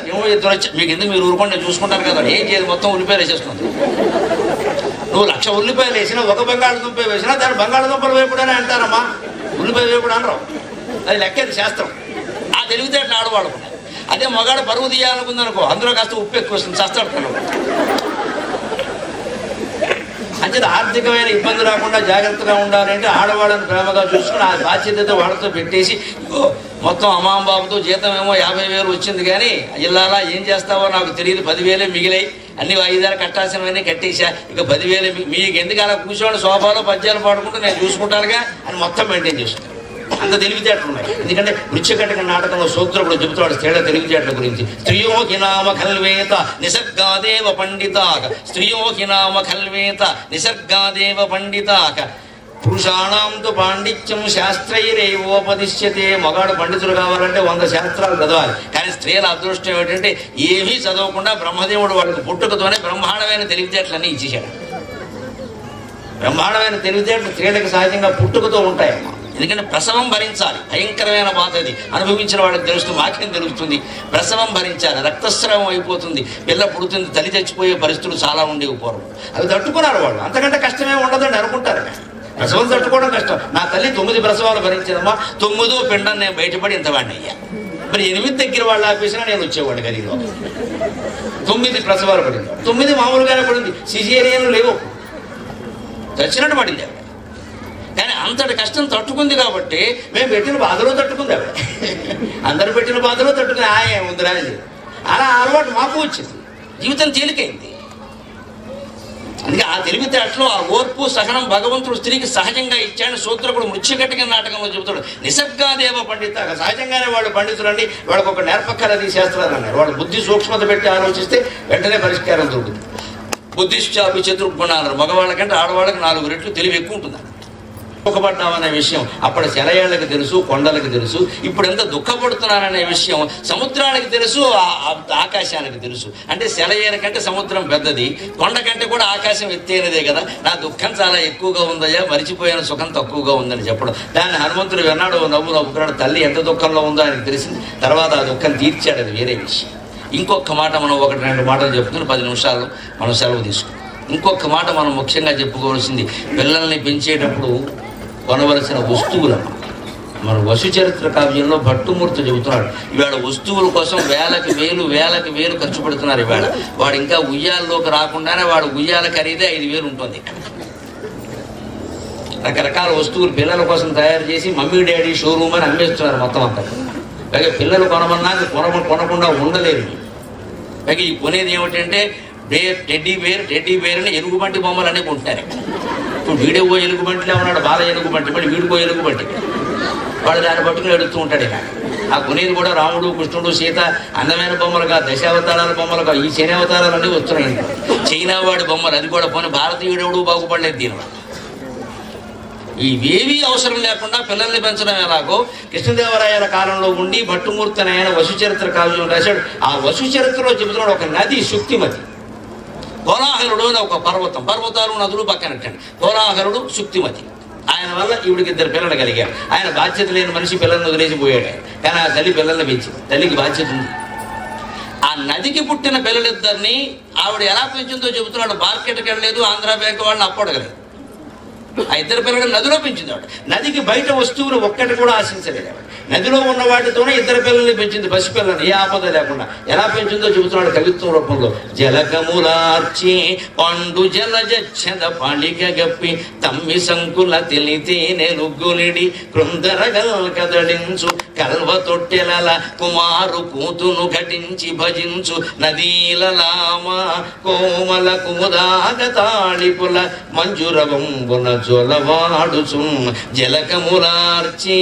మీకు ఎందుకు మీరు ఊరుకుంటే చూసుకుంటారు కదా, ఏం చేయదు, మొత్తం ఉల్లిపాయలు వేసేస్తుంది. నువ్వు 1,00,000 ఉల్లిపాయలు వేసినా ఒక బంగాళదుంప వేసినా దాన్ని బంగాళదుంపలు వేపుడని అంటారమ్మా, ఉల్లిపాయ వేపుడు అనరు. అది లెక్కేది శాస్త్రం. ఆ తెలివితే అట్లా ఆడవాడుకున్నాయి. అదే మగాడు పరువు తీయాలనుకుందనుకో, అందులో కాస్త ఉప్పు ఎక్కువ వస్తుంది, చస్తాడు. అంచేది ఆర్థికమైన ఇబ్బంది రాకుండా జాగ్రత్తగా ఉండాలంటే ఆడవాళ్ళని ప్రేమగా చూసుకుని ఆ బాధ్యతతో వాళ్ళతో పెట్టేసి, మొత్తం అమ్మాంబాబుతో జీతం ఏమో 50,000 వచ్చింది, కానీ ఇల్లాలా ఏం చేస్తావో నాకు తెలియదు, 10,000 మిగిలాయి, అన్ని వాయిదాలు కట్టాల్సినవన్నీ కట్టేసా, ఇక 10,000 మీకు ఎందుకు అలా కూర్చోండి సోఫాలో పద్యాలు పాడుకుంటూ నేను చూసుకుంటానుగా అని మొత్తం మెయింటైన్ చేస్తున్నాను. అంత తెలివితేటలు ఉన్నాయి. ఎందుకంటే మృత్యుకటక నాటకంలో సూత్రుడు చెబుతాడు తేడా తెలివితేటల గురించి. స్త్రియోకి నామ ఖల్వేత నిసర్గాదేవ పండితాక, స్త్రియోకి నామ ఖల్వేత నిసర్గాదేవ పండితాక, పురుషాణంతో పాండిత్యం శాస్త్రైరేవోపదిశ్యతే. మగాడు పండితుడు కావాలంటే 100 శాస్త్రాలు చదవాలి. కానీ స్త్రీల అదృష్టం ఏమిటంటే ఏమీ చదవకుండా బ్రహ్మదేవుడు వాళ్ళకి పుట్టుకతోనే బ్రహ్మాండమైన తెలివితేటలన్నీ ఇచ్చేశాడు. బ్రహ్మాండమైన తెలివితేటలు స్త్రీలకు సహజంగా పుట్టుకతో ఉంటాయమ్మా. ఎందుకంటే ప్రసవం భరించాలి, భయంకరమైన బాధ అది. అనుభవించిన వాళ్ళకి తెలుస్తుంది, మాకేం తెలుస్తుంది. ప్రసవం భరించాలి, రక్తస్రావం అయిపోతుంది, పిల్ల పుడుతుంది, తల్లి చచ్చిపోయే పరిస్థితులు చాలా ఉండేవి పూర్వం. అవి తట్టుకున్నారు వాళ్ళు. అంతకంటే కష్టమే ఉండదని అనుకుంటారు. ప్రసవం తట్టుకోవడం కష్టం. నా తల్లి 9 ప్రసవాలు భరించిందమ్మా, 9వ పిండం నేను బయటపడి ఇంతవాడిని అయ్యా. మరి 8 దగ్గర వాళ్ళు ఆపేసినా నేను వచ్చేవాడిని గదిలో. 9 ప్రసవాలు పడింది, 9 మామూలుగానే పడింది, సిజేరియన్ లేవు, చచ్చినట్టు పడింది ఆవిడ. కానీ అంతటి కష్టం తట్టుకుంది కాబట్టి మేము పెట్టిన బాధలో తట్టుకుంది ఆవిడ. అందరు పెట్టిన బాధలో తట్టుకుని ఏముంది రాలేదు. అలా అలవాటు మాకు వచ్చింది, జీవితం తేలికైంది. అందుకే ఆ తెలివితేటలో ఆ ఓర్పు సహనం భగవంతుడు స్త్రీకి సహజంగా ఇచ్చాడు. సూత్రకుడు మృత్యుకటిక నాటకంలో చెబుతాడు నిసర్గాదేవ పండిత. సహజంగానే వాళ్ళు పండితులండి, వాళ్ళకు ఒక నేర్పక్కరది శాస్త్రాలు అన్నారు. వాళ్ళు బుద్ధి సూక్ష్మత పెట్టి ఆలోచిస్తే వెంటనే పరిష్కారం దొరుకుతుంది. బుద్ధిశ్చాపి చతుర్గుణాలు, మగవాళ్ళకంటే ఆడవాళ్ళకి 4 రెట్లు తెలివి ఎక్కువ ఉంటుంది. దుఃఖపడ్డామనే విషయం అప్పటి శరయాళ్ళకి తెలుసు, కొండలకు తెలుసు. ఇప్పుడు ఎంత దుఃఖపడుతున్నాననే విషయం సముద్రానికి తెలుసు, ఆకాశానికి తెలుసు. అంటే శరయ్యల కంటే సముద్రం పెద్దది, కొండ కంటే కూడా ఆకాశం ఎత్తైనదే కదా. నా దుఃఖం చాలా ఎక్కువగా ఉందయ్యా, మరిచిపోయిన సుఖం తక్కువగా ఉందని చెప్పడం. దాన్ని హనుమంతుడు విన్నాడు, నవ్వుకున్నాడు. తల్లి ఎంత దుఃఖంలో ఉందో ఆయనకు తెలిసింది. తర్వాత ఆ దుఃఖం తీర్చాడు, అది వేరే విషయం. ఇంకొక మాట మనం 1-2 మాటలు చెప్పుకుని 10 నిమిషాలు మనం సెలవు తీసుకుంటాం. ఇంకొక మాట మనం ముఖ్యంగా చెప్పుకోవాల్సింది, పిల్లల్ని పెంచేటప్పుడు కొనవలసిన వస్తువులను. మన వసుచరిత్ర కావ్యంలో భట్టుమూర్తి చెబుతున్నాడు, ఇవాళ వస్తువుల కోసం వేలకు వేలు ఖర్చు పెడుతున్నారు. ఇవాళ వాడు ఇంకా ఉయ్యాల్లోకి రాకుండానే వాడు ఉయ్యాల ఖరీదే 5,000 ఉంటుంది. రకరకాల వస్తువులు పిల్లల కోసం తయారు చేసి మమ్మీ డాడీ షోరూమ్ అని అమ్మేస్తున్నారు మొత్తం అంతా. పైగా పిల్లలు కొనమన్నాక కొనకుండా ఉండలేరు. పైగా ఈ కొనేది ఏమిటంటే టెడ్డీ బేర్ అని ఎలుగుబంటి బొమ్మలు అన్నీ కొంటున్నారు. ఇప్పుడు వీడియో ఎలుగుబంటిలో ఉన్నాడు, బాల ఎలుగుబంటి, మళ్ళీ వీడికో ఎలుగుబంటి, వాడు దాన్ని పట్టుకుని ఎడుతూ ఉంటాడు. ఇలా ఆ కొనేది కూడా రాముడు, కృష్ణుడు, సీత అందమైన బొమ్మలుగా, దశావతారాల బొమ్మలుగా, ఈ శని అవతారాలన్నీ వస్తున్నాయి. చైనా వాడి బొమ్మలు, అది కూడా పోనీ భారతీయుడు బాగుపడలేదు దీనివల్ల. ఇవేవీ అవసరం లేకుండా పిల్లల్ని పెంచడం ఎలాగో కృష్ణదేవరాయల కాలంలో ఉండి భట్టుమూర్తి ఆయన వసుచరిత్ర కావ్యం రాశాడు. ఆ వసుచరిత్రలో చెబుతున్నాడు ఒక నది శుక్తిమతి. కోలాహలుడు అని ఒక పర్వతాలు నదులు పక్కనట్టండి. కోలాహలుడు శుక్తిమతి. ఆయన వల్ల ఈవిడికి 2 పిల్లలు కలిగారు. ఆయన బాధ్యత లేని మనిషి పిల్లల్ని వదిలేసిపోయాడు. కానీ ఆ తల్లి పిల్లల్ని పెంచింది. తల్లికి బాధ్యత ఉంది. ఆ నదికి పుట్టిన పిల్లలిద్దరిని ఆవిడ ఎలా పెంచిందో చెబుతున్నాడు. మార్కెట్కి వెళ్ళలేదు, ఆంధ్ర బ్యాంక్ వాళ్ళని అప్పడగలేదు. ఆ 2 పిల్లలు నదిలో పెంచింది ఆవిడ. నదికి బయట వస్తువులు ఒక్కటి కూడా ఆశించలేదు ఆవిడ. నదిలో ఉన్న వాటితోనే 2 పిల్లల్ని పెంచింది, పసిపిల్లల్ని, ఏ ఆపద లేకుండా. ఎలా పెంచిందో చెబుతున్నాడు కవిత్వం రూపంలో. జలకములార్చి పండు జలజచ్చద పాళిక గప్పి తమ్మి సంకుల తెలితే నెలుగులిడి కృందరగల్ కదడించు కల్వ తొట్టెలల కుమారు కూతును ఘటించి భజించు నదీలలామ కోమల కుముదాగతాళిపుల మంజురవంబున జొలవాడుచు జలకములార్చి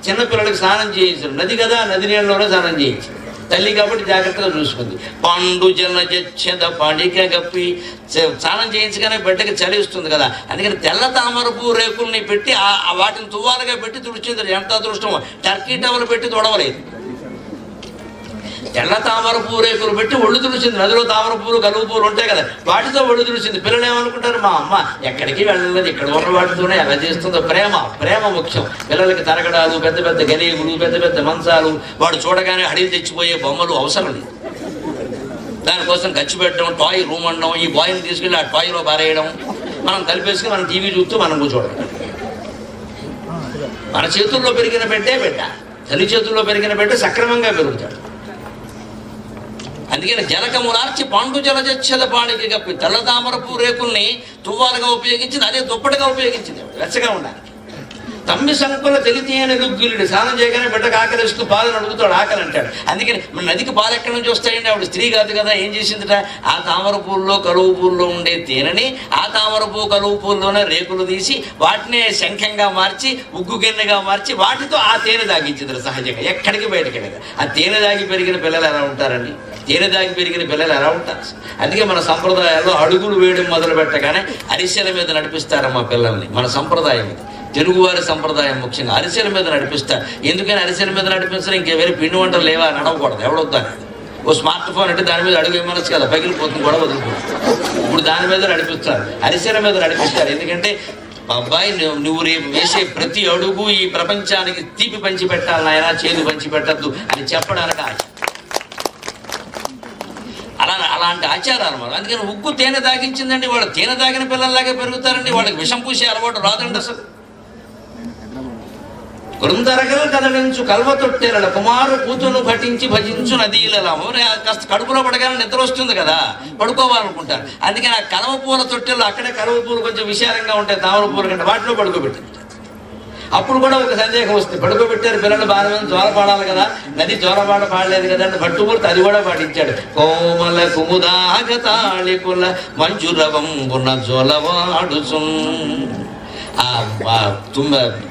చిన్నపిల్లలకి స్నానం చేయించారు. నది కదా, నది నీళ్ళలోనే స్నానం చేయించారు. తల్లి కాబట్టి జాగ్రత్తగా చూసుకుంది. పండు జలజచ్చద పాడిక గప్పి స్నానం చేయించగానే బిడ్డకి చలి వస్తుంది కదా, అందుకని తెల్ల తామరపు రేకుల్ని పెట్టి వాటిని తువ్వాలుగా పెట్టి తుడిచింది. ఎంత అదృష్టం! టర్కీ టవల్ పెట్టి తొడవలేదు. తెల్ల తామర పూరేకులు పెట్టి ఒళ్ళు తుడిచింది. నదిలో తామర పూలు, కలువ పూలు ఉంటాయి కదా, వాటితో ఒళ్ళు తుడిచింది. పిల్లలు ఏమనుకుంటారు, మా అమ్మ ఎక్కడికి వెళ్ళలేదు, ఇక్కడ ఉన్న వాటితోనే ఎలా చేస్తుందో. ప్రేమ ముఖ్యం. పిల్లలకి తరగడాలు, పెద్ద పెద్ద గలీగులు, పెద్ద పెద్ద మంచాలు, వాడు చూడగానే అడిగి తెచ్చిపోయే బొమ్మలు అవసరం లేదు. దానికోసం ఖర్చు పెట్టడం, టాయ్ రూమ్ అనడం, ఈ బాయ్ని తీసుకెళ్ళి ఆ టాయ్లో పారేయడం, మనం కలిపేసుకుని మనం టీవీ చూస్తూ మనం కూర్చోవడం. మన చేతుల్లో పెరిగిన బిడ్డ, తల్లి చేతుల్లో పెరిగిన బిడ్డ సక్రమంగా పెరుగుతాడు. అందుకని జలకములార్చి పండు జలజచ్చద పాడికి గప్పి తెల్ల తామరపు రేకుల్ని తువ్వాలుగా ఉపయోగించింది, అదే దుప్పటిగా ఉపయోగించింది వెచ్చగా ఉండాలి. తమ్మి సంకుల తెలితే అని రుగ్గులుడు స్నానం చేయగానే బిడ్డకు ఆకలిస్తూ పాలను అడుగుతాడు, ఆకలి అంటాడు. అందుకని నదికి పాలు ఎక్కడి నుంచి వస్తాయండి, ఆవిడ స్త్రీ కాదు కదా, ఏం చేసిందిట, ఆ తామర పూల్లో కలువు పూల్లో ఉండే తేనెని ఆ తామర పువ్వు కలువు పూల్లోనే రేకులు తీసి వాటినే శంఖంగా మార్చి ఉగ్గు గిన్నెగా మార్చి వాటితో ఆ తేనె దాగించింది సహజంగా, ఎక్కడికి బయటకెళ్ళదు. ఆ తేనె దాగి పెరిగిన పిల్లలు ఎలా ఉంటారండి, తేనె దాగి పెరిగిన పిల్లలు ఎలా ఉంటారు. అందుకే మన సంప్రదాయాల్లో అడుగులు వేయడం మొదలు పెట్టగానే అరిసెల మీద నడిపిస్తారమ్మా పిల్లల్ని. మన సంప్రదాయం ఇది, తెలుగువారి సంప్రదాయం. ముఖ్యంగా అరిసెల మీద నడిపిస్తారు. ఎందుకని అరిసెల మీద నడిపిస్తారు? ఇంకే వేరే పిండి వంటలు లేవా, నడవకూడదు, ఎవడొద్దాని. ఓ స్మార్ట్ ఫోన్ అంటే దాని మీద అడుగు ఏమనొచ్చు కదా, పగిలిపోతుంది, కూడా వదులుకుంటుంది. ఇప్పుడు దాని మీద నడిపిస్తారు, అరిసెల మీద నడిపిస్తారు. ఎందుకంటే అబ్బాయి నువ్వు రేపు వేసే ప్రతి అడుగు ఈ ప్రపంచానికి తీపి పంచి పెట్టాలి నాయన, చేదు పంచి పెట్టద్దు అని చెప్పడానికి అలాంటి ఆచారాలు మనం. అందుకని ఉగ్గు తేనె దాగించిందండి, వాళ్ళు తేనె దాగిన పిల్లల్లాగే పెరుగుతారండి, వాళ్ళకి విషం పూసే అలవాటు రాదండి అసలు. కృందరగలు కదలించు కల్వ తొట్టెల కుమారు కూతును పఠించి భజించు నదీలలో. కాస్త కడుపులో పడగానే నిద్ర వస్తుంది కదా, పడుకోవాలనుకుంటారు. అందుకని ఆ కలవ పూల తొట్టెలు, అక్కడే కలవ పూలు కొంచెం విశాలంగా ఉంటాయి తామర పూల కంటే, వాటిలో పడుకోబెట్టింది. అప్పుడు కూడా ఒక సందేహం వస్తుంది, పడుకోబెట్టారు పిల్లలు బాగా జోల పాడాలి కదా, నది జోలపాట పాడలేదు కదా అంటే భట్టుమూర్తి అది కూడా పాటించాడు. కోమల కుముదాగతాళికుల మంజురవంబున జోలవాడుచు.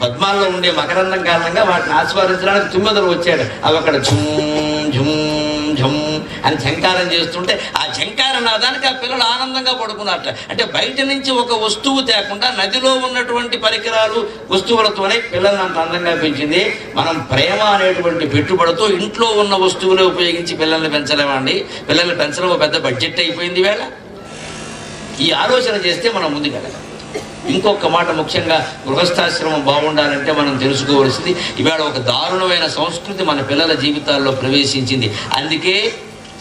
పద్మాల్లో ఉండే మకరందం కారణంగా వాటిని ఆస్వాదించడానికి తుమ్మెదలు వచ్చాడు. అవి అక్కడ ఝుమ్ ఝుమ్ ఝుమ్ అని ఝంకారం చేస్తుంటే ఆ ఝంకార నాదానికి ఆ పిల్లలు ఆనందంగా పడుకున్నట్ట. అంటే బయట నుంచి ఒక వస్తువు తేకుండా నదిలో ఉన్నటువంటి పరికరాలు వస్తువులతోనే పిల్లల్ని అంత అందంగా పెంచింది. మనం ప్రేమ అనేటువంటి పెట్టుబడితో ఇంట్లో ఉన్న వస్తువులే ఉపయోగించి పిల్లల్ని పెంచలేమండి. పిల్లల్ని పెంచడం పెద్ద బడ్జెట్ అయిపోయింది వేళ. ఈ ఆలోచన చేస్తే మనం ముందుకెళ్ళాలి. ఇంకొక మాట, ముఖ్యంగా గృహస్థాశ్రమం బాగుండాలంటే మనం తెలుసుకోవాల్సింది, ఇవాళ ఒక దారుణమైన సంస్కృతి మన పిల్లల జీవితాల్లో ప్రవేశించింది. అందుకే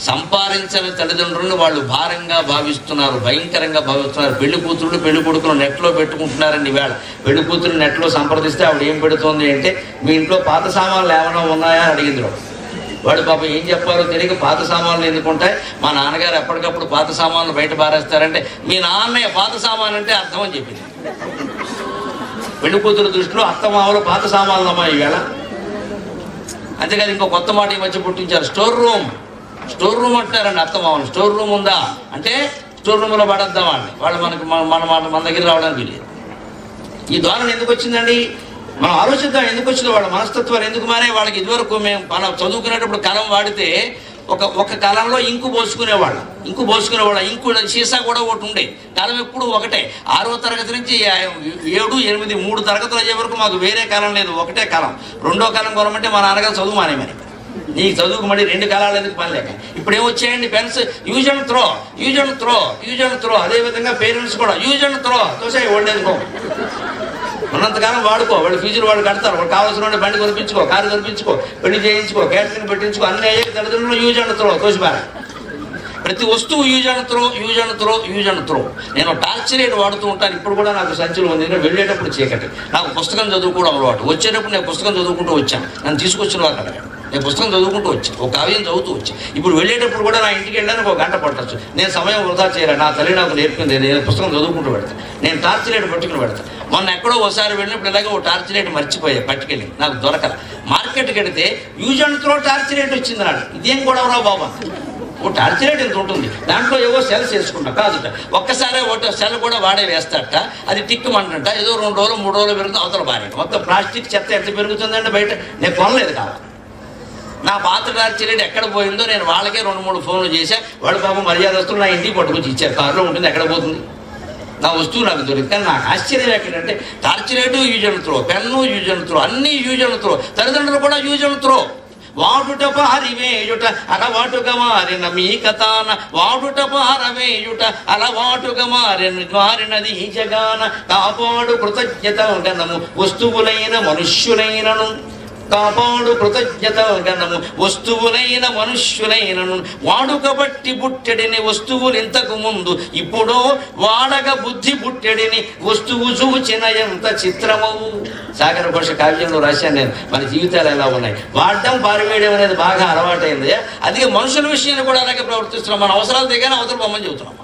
సంపాదించని తల్లిదండ్రులను వాళ్ళు భారంగా భావిస్తున్నారు, భయంకరంగా భావిస్తున్నారు. పెళ్లి కూతుళ్ళు పెళ్లి కొడుకులు నెట్లో పెట్టుకుంటున్నారండి. ఈవేళ పెళ్లి కూతురు నెట్లో సంప్రదిస్తే ఆవిడ ఏం పెడుతోంది అంటే, మీ ఇంట్లో పాత సామాన్లు ఏమైనా ఉన్నాయా అని అడిగింది. వాడు పాప ఏం చెప్పారో తెలియక పాత సామాన్లు ఎందుకుంటాయి, మా నాన్నగారు ఎప్పటికప్పుడు పాత సామాన్లు బయట పారేస్తారంటే, మీ నాన్నయ్య పాత సామాన్ అంటే అర్థం అని చెప్పింది. పెళ్లి కూతురు దృష్టిలో అత్తమామలు పాత సామాన్లు అమ్మా ఈవేళ. అంతేకాదు ఇంకో కొత్త మాట ఈ మధ్య పుట్టించారు, స్టోర్ రూమ్ అంటారండి. అర్థం అవ్వాలి. స్టోర్ రూమ్ ఉందా అంటే స్టోర్ రూమ్లో పడద్దామండి, వాళ్ళు మనకి మన దగ్గర రావడానికి లేదు. ఈ ధోరణి ఎందుకు వచ్చిందండి? మనం ఆలోచిద్దాం ఎందుకు వచ్చిందో. వాళ్ళ మనస్తత్వాలు ఎందుకు మారే? వాళ్ళకి ఇదివరకు మేము మనం చదువుకునేటప్పుడు కలం వాడితే ఒక కాలంలో ఇంకు పోసుకునేవాళ్ళం. ఇంకు సీసా కూడా ఒకటి ఉండే. కాలం ఎప్పుడు ఒకటే. 6వ తరగతి నుంచి 7, 8, 3 తరగతులు అయ్యే వరకు మాకు వేరే కాలం లేదు, ఒకటే కాలం. 2వ కాలం కొనమంటే మా నాన్నగారు చదువు మానేమని. నీకు చదువుకు మళ్ళీ 2 కాలాలు ఎందుకు పని లేక. ఇప్పుడు ఏమొచ్చాయండి పెన్స్, యూజ్ అండ్ త్రో. అదేవిధంగా పేరెంట్స్ కూడా యూజ్ అండ్ త్రో, తోసాయి ఓల్డేజ్కో. ఉన్నంతకాలం వాడుకో, వాళ్ళ ఫీజులు వాళ్ళు కడతారు. వాళ్ళు కావాల్సిన వాడి బండి కొనిపించుకో, కారు కొనిపించుకో, పెళ్లి చేయించుకో, క్యాటరింగ్ పెట్టించుకో, అన్నీ అయ్యాక తల్లిదండ్రులు యూజ్ అండ్ త్రో, తోసిపారు. ప్రతి వస్తువు యూజ్ అండ్ త్రో. నేను టార్చరేట్ వాడుతూ ఉంటాను. ఇప్పుడు కూడా నాకు సంచులు ఉంది. నేను వెళ్ళేటప్పుడు చీకటి, నాకు పుస్తకం చదువుకోవడం అలవాటు. వచ్చేటప్పుడు నేను పుస్తకం చదువుకుంటూ వచ్చాను. నన్ను తీసుకొచ్చిన వాళ్ళు అక్కడ నేను పుస్తకం చదువుకుంటూ వచ్చాను, ఒక కావ్యం చదువుతూ వచ్చాను. ఇప్పుడు వెళ్ళేటప్పుడు కూడా నా ఇంటికి వెళ్ళడానికి 1 గంట పట్టచ్చు. నేను సమయం వృధా చేయాలి. నా తల్లి నాకు నేర్పింది. నేను పుస్తకం చదువుకుంటూ పెడతాను. నేను టార్చరేట్ పట్టుకుని పెడతాను. మొన్న ఎక్కడో ఒకసారి వెళ్ళినప్పుడు ఇలాగే ఓ టార్చరేట్ మర్చిపోయా, పట్టుకెళ్ళి నాకు దొరకల. మార్కెట్కి వెళితే యూజ్ అండ్ త్రో టార్చరేట్ వచ్చింది నాడు. ఇదేం గొడవరా బాబా, ఓ టార్చరేట్ ఎంత ఉంటుంది, దాంట్లో ఏవో సెల్స్ వేసుకుంటా కాదుట. ఒక్కసారే ఒకటో సెల్ కూడా వాడే వేస్తాట. అది టిక్కుమంట. ఏదో 2 రోజులు 3 రోజులు పెరుగుతుంది, అవతల బాగా. మొత్తం ప్లాస్టిక్ చెత్త ఎంత పెరుగుతుందంటే బయట. నేను కొనలేదు కావాలి. నా పాత టార్చరేట్ ఎక్కడ పోయిందో నేను వాళ్ళకే 2-3 ఫోన్లు చేశా. వాళ్ళు పాపం మర్యాదస్తులు నా ఇంటికి పట్టుకొచ్చి ఇచ్చారు. కారులో ఉంటుంది, ఎక్కడ పోతుంది నా వస్తువు నాకు దొరికింది. కానీ నాకు ఆశ్చర్యం ఎక్కడంటే టార్చరేటు use and throw, pen use and throw, అన్నీ యూజ్ అండ్ త్రో. తల్లిదండ్రులు కూడా యూజ్ అండ్ త్రో. వాడుట పారివేయుట అలవాటుగా మారిన మీ కథాన, వాడుట పారవేయుట అలవాటుగా మారినది ఈ జగాన. కాపాడు కృతజ్ఞత గణము వస్తువులైన మనుష్యులైనను, కాపాడు కృతజ్ఞత గణము వస్తువులైన మనుష్యులైనను. వాడుక బట్టి పుట్టెడిని వస్తువులు ఇంతకు ముందు, ఇప్పుడు వాడక బుద్ధి పుట్టెడిని వస్తువు చూచిన ఎంత చిత్రమవు. సాగర ఘోష కావ్యంలో రాశాను నేను. మన జీవితాలు ఎలా ఉన్నాయి. వాడడం పారివేయడం అనేది బాగా అలవాటైంది. అదే మనుషుల విషయాన్ని కూడా అలాగే ప్రవర్తిస్తున్నాం. మన అవసరాలు దిగానే అవతల బొమ్మని చెబుతున్నాం.